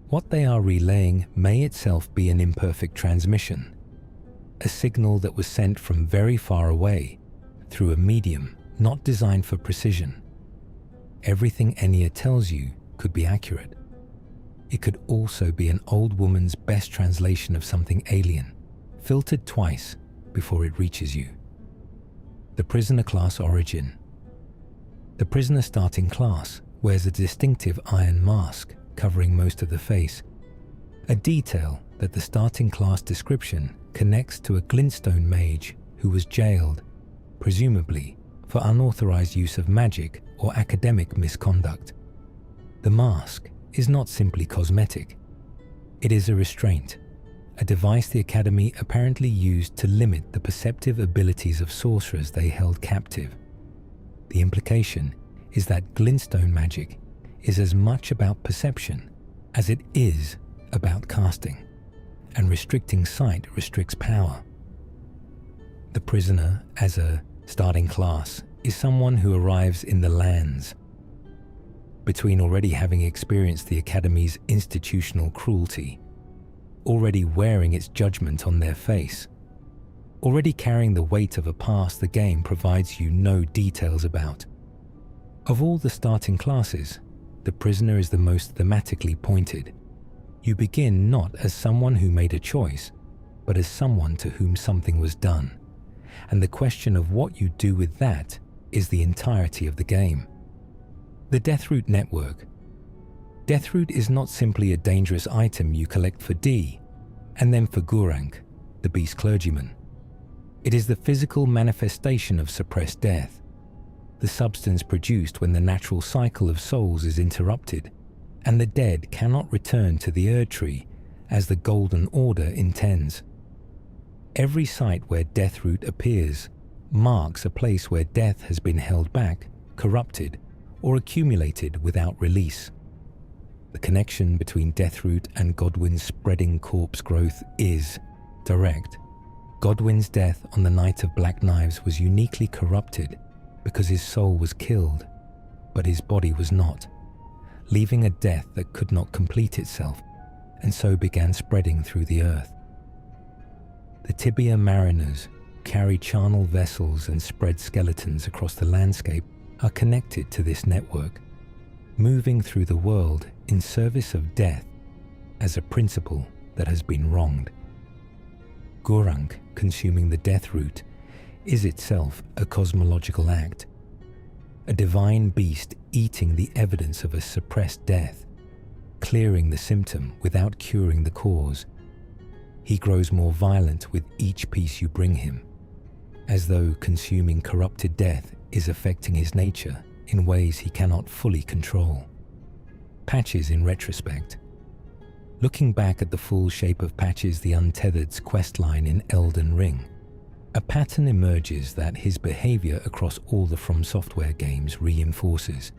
What they are relaying may itself be an imperfect transmission, a signal that was sent from very far away through a medium not designed for precision. Everything Enya tells you could be accurate. It could also be an old woman's best translation of something alien, filtered twice before it reaches you. The prisoner class origin. The prisoner starting class wears a distinctive iron mask covering most of the face, a detail that the starting class description connects to a glintstone mage who was jailed, presumably for unauthorized use of magic or academic misconduct. The mask is not simply cosmetic. It is a restraint, a device the Academy apparently used to limit the perceptive abilities of sorcerers they held captive. The implication is that glintstone magic is as much about perception as it is about casting, and restricting sight restricts power. The prisoner, as a starting class, is someone who arrives in the lands between already having experienced the Academy's institutional cruelty, already wearing its judgment on their face, already carrying the weight of a past the game provides you no details about. Of all the starting classes, the prisoner is the most thematically pointed. You begin not as someone who made a choice, but as someone to whom something was done, and the question of what you do with that is the entirety of the game. The Deathroot Network. Deathroot is not simply a dangerous item you collect for D, and then for Gurranq, the beast clergyman. It is the physical manifestation of suppressed death, the substance produced when the natural cycle of souls is interrupted, and the dead cannot return to the Erdtree as the Golden Order intends. Every site where Deathroot appears marks a place where death has been held back, corrupted, or accumulated without release. The connection between Deathroot and Godwyn's spreading corpse growth is direct. Godwyn's death on the night of Black Knives was uniquely corrupted because his soul was killed, but his body was not, leaving a death that could not complete itself, and so began spreading through the earth. The Tibia mariners carry charnel vessels and spread skeletons across the landscape are connected to this network, moving through the world in service of death as a principle that has been wronged. Gurranq consuming the Deathroot is itself a cosmological act, a divine beast eating the evidence of a suppressed death, clearing the symptom without curing the cause. He grows more violent with each piece you bring him, as though consuming corrupted death is affecting his nature in ways he cannot fully control. Patches in retrospect. Looking back at the full shape of Patches the Untethered's questline in Elden Ring, a pattern emerges that his behavior across all the From Software games reinforces.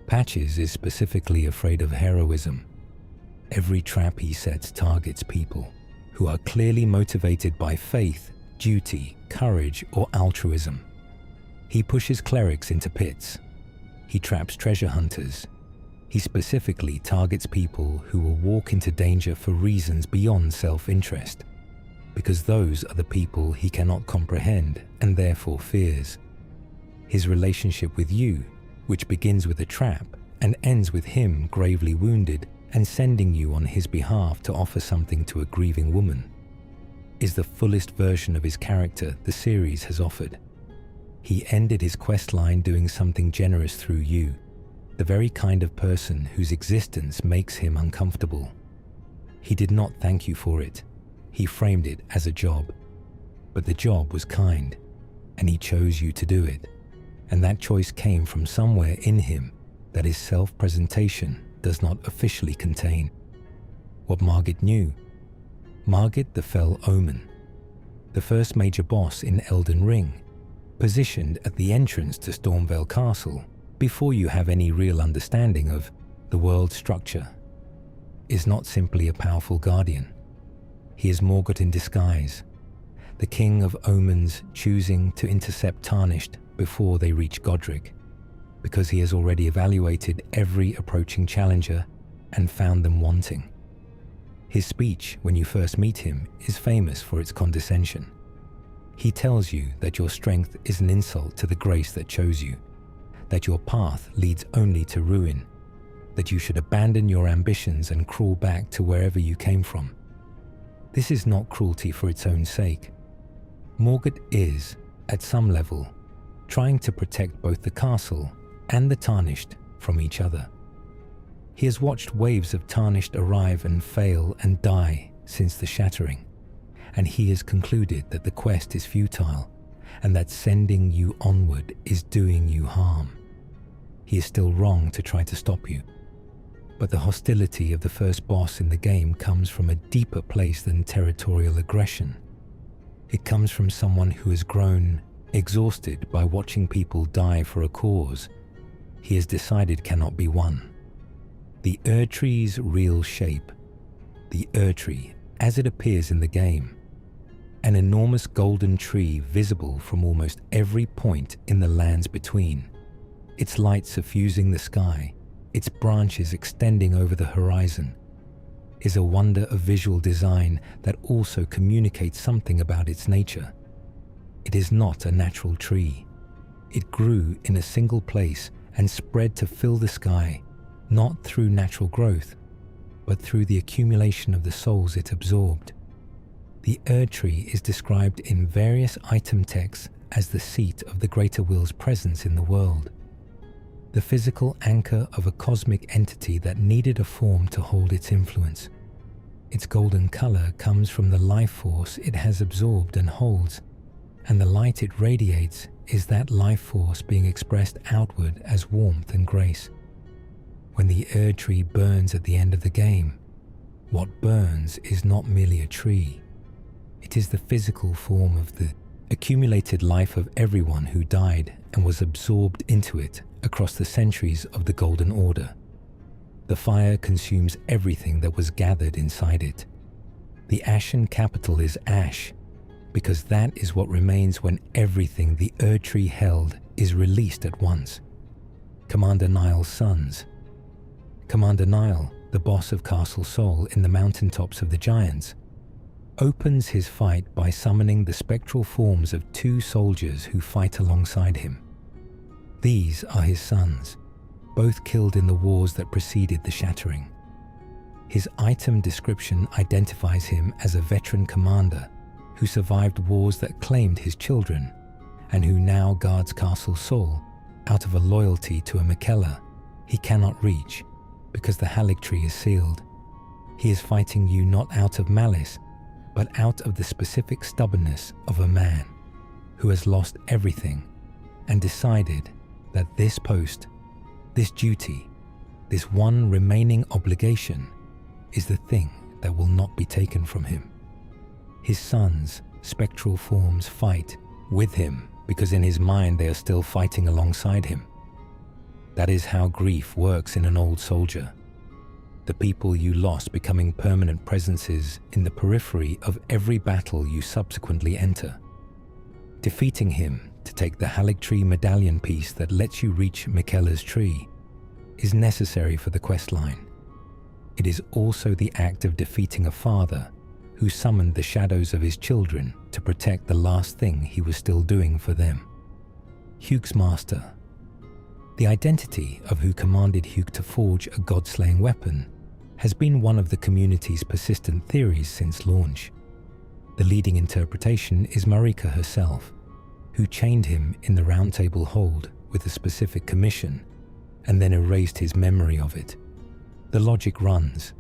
Patches is specifically afraid of heroism. Every trap he sets targets people who are clearly motivated by faith, duty, courage, or altruism. He pushes clerics into pits. He traps treasure hunters. He specifically targets people who will walk into danger for reasons beyond self-interest, because those are the people he cannot comprehend and therefore fears. His relationship with you, which begins with a trap and ends with him gravely wounded and sending you on his behalf to offer something to a grieving woman, is the fullest version of his character the series has offered. He ended his questline doing something generous through you, the very kind of person whose existence makes him uncomfortable. He did not thank you for it. He framed it as a job. But the job was kind, and he chose you to do it. And that choice came from somewhere in him that his self-presentation does not officially contain. What Margit knew. Margit the Fell Omen, the first major boss in Elden Ring, positioned at the entrance to Stormveil Castle before you have any real understanding of the world's structure, is not simply a powerful guardian. He is Morgott in disguise, the king of omens choosing to intercept Tarnished before they reach Godric, because he has already evaluated every approaching challenger and found them wanting. His speech when you first meet him is famous for its condescension. He tells you that your strength is an insult to the grace that chose you, that your path leads only to ruin, that you should abandon your ambitions and crawl back to wherever you came from. This is not cruelty for its own sake. Morgott is, at some level, trying to protect both the castle and the Tarnished from each other. He has watched waves of Tarnished arrive and fail and die since the Shattering, and he has concluded that the quest is futile and that sending you onward is doing you harm. He is still wrong to try to stop you, but the hostility of the first boss in the game comes from a deeper place than territorial aggression. It comes from someone who has grown exhausted by watching people die for a cause he has decided cannot be won. The Erdtree's real shape, the Erdtree as it appears in the game, an enormous golden tree visible from almost every point in the lands between, its light suffusing the sky, its branches extending over the horizon, is a wonder of visual design that also communicates something about its nature. It is not a natural tree. It grew in a single place and spread to fill the sky, not through natural growth, but through the accumulation of the souls it absorbed. The Erd tree is described in various item texts as the seat of the greater will's presence in the world, the physical anchor of a cosmic entity that needed a form to hold its influence. Its golden color comes from the life force it has absorbed and holds, and the light it radiates is that life force being expressed outward as warmth and grace. When the Erd tree burns at the end of the game, what burns is not merely a tree. It is the physical form of the accumulated life of everyone who died and was absorbed into it across the centuries of the Golden Order. The fire consumes everything that was gathered inside it. The ashen capital is ash, because that is what remains when everything the Erd tree held is released at once. Commander Nile's sons. Commander Nile, the boss of Castle Sol in the mountaintops of the Giants, opens his fight by summoning the spectral forms of two soldiers who fight alongside him. These are his sons, both killed in the wars that preceded the Shattering. His item description identifies him as a veteran commander who survived wars that claimed his children and who now guards Castle Sol out of a loyalty to a Miquella he cannot reach because the Halig tree is sealed. He is fighting you not out of malice, but out of the specific stubbornness of a man who has lost everything and decided that this post, this duty, this one remaining obligation is the thing that will not be taken from him. His sons' spectral forms fight with him because in his mind they are still fighting alongside him. That is how grief works in an old soldier. The people you lost becoming permanent presences in the periphery of every battle you subsequently enter. Defeating him to take the Halig tree medallion piece that lets you reach Miquella's tree is necessary for the questline. It is also the act of defeating a father who summoned the shadows of his children to protect the last thing he was still doing for them. Hugh's master. The identity of who commanded Hugh to forge a god-slaying weapon has been one of the community's persistent theories since launch. The leading interpretation is Marika herself, who chained him in the Round Table hold with a specific commission and then erased his memory of it. The logic runs: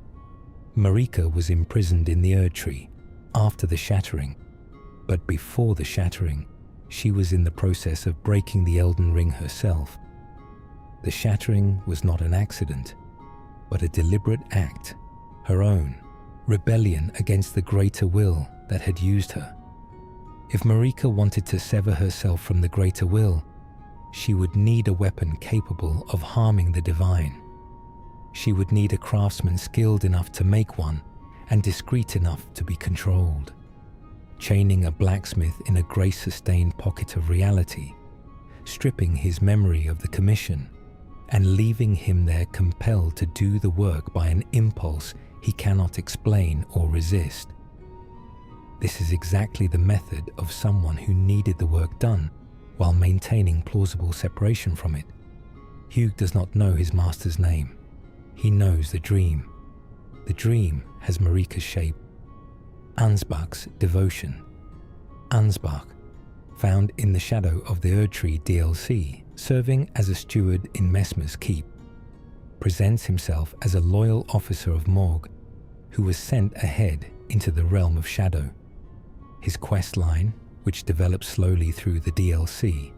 Marika was imprisoned in the Erd tree after the Shattering, but before the Shattering, she was in the process of breaking the Elden Ring herself. The Shattering was not an accident, but a deliberate act, her own, rebellion against the greater will that had used her. If Marika wanted to sever herself from the greater will, she would need a weapon capable of harming the divine. She would need a craftsman skilled enough to make one and discreet enough to be controlled. Chaining a blacksmith in a grace-sustained pocket of reality, stripping his memory of the commission, and leaving him there compelled to do the work by an impulse he cannot explain or resist. This is exactly the method of someone who needed the work done while maintaining plausible separation from it. Hugh does not know his master's name. He knows the dream. The dream has Marika's shape. Ansbach's devotion. Ansbach, found in the shadow of the Erd Tree DLC, serving as a steward in Messmer's keep, presents himself as a loyal officer of Morg who was sent ahead into the realm of shadow. His quest line, which develops slowly through the DLC,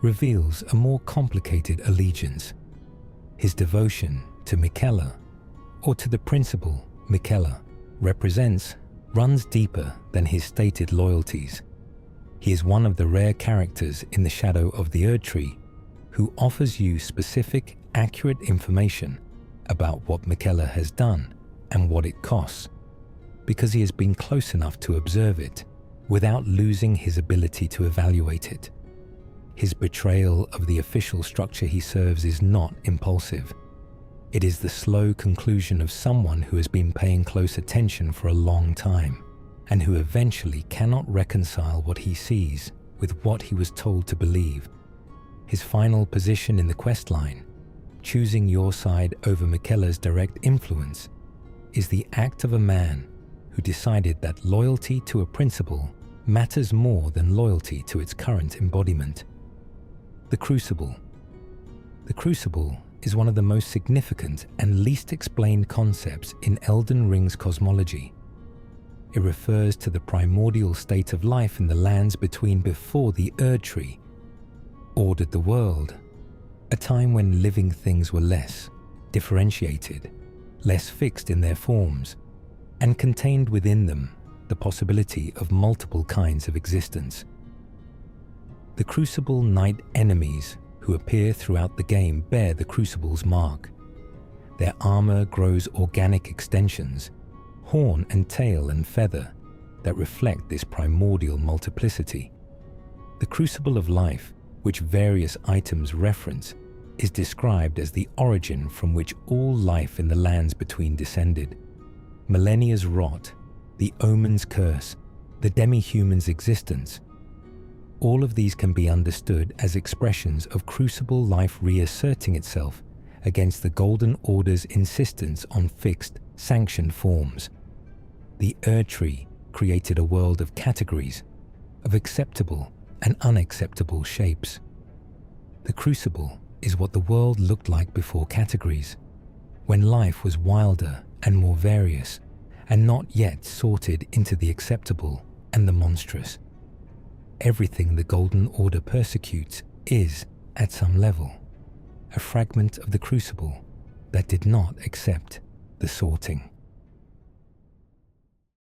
reveals a more complicated allegiance. His devotion to Miquella, or to the principle Miquella represents, runs deeper than his stated loyalties. He is one of the rare characters in the shadow of the Erd Tree who offers you specific, accurate information about what Miquella has done and what it costs, because he has been close enough to observe it without losing his ability to evaluate it. His betrayal of the official structure he serves is not impulsive. It is the slow conclusion of someone who has been paying close attention for a long time, and who eventually cannot reconcile what he sees with what he was told to believe. His final position in the quest line, choosing your side over Miquella's direct influence, is the act of a man who decided that loyalty to a principle matters more than loyalty to its current embodiment. The Crucible. The Crucible is one of the most significant and least explained concepts in Elden Ring's cosmology. It refers to the primordial state of life in the lands between before the Erdtree ordered the world, a time when living things were less differentiated, less fixed in their forms, and contained within them the possibility of multiple kinds of existence. The Crucible Knight enemies who appear throughout the game bear the Crucible's mark. Their armor grows organic extensions, horn and tail and feather, that reflect this primordial multiplicity. The Crucible of Life, which various items reference, is described as the origin from which all life in the lands between descended. Millennia's rot, the Omen's curse, the demi-human's existence. All of these can be understood as expressions of Crucible life reasserting itself against the Golden Order's insistence on fixed, sanctioned forms. The Erdtree created a world of categories, of acceptable and unacceptable shapes. The Crucible is what the world looked like before categories, when life was wilder and more various, and not yet sorted into the acceptable and the monstrous. Everything the Golden Order persecutes is, at some level, a fragment of the Crucible that did not accept the sorting.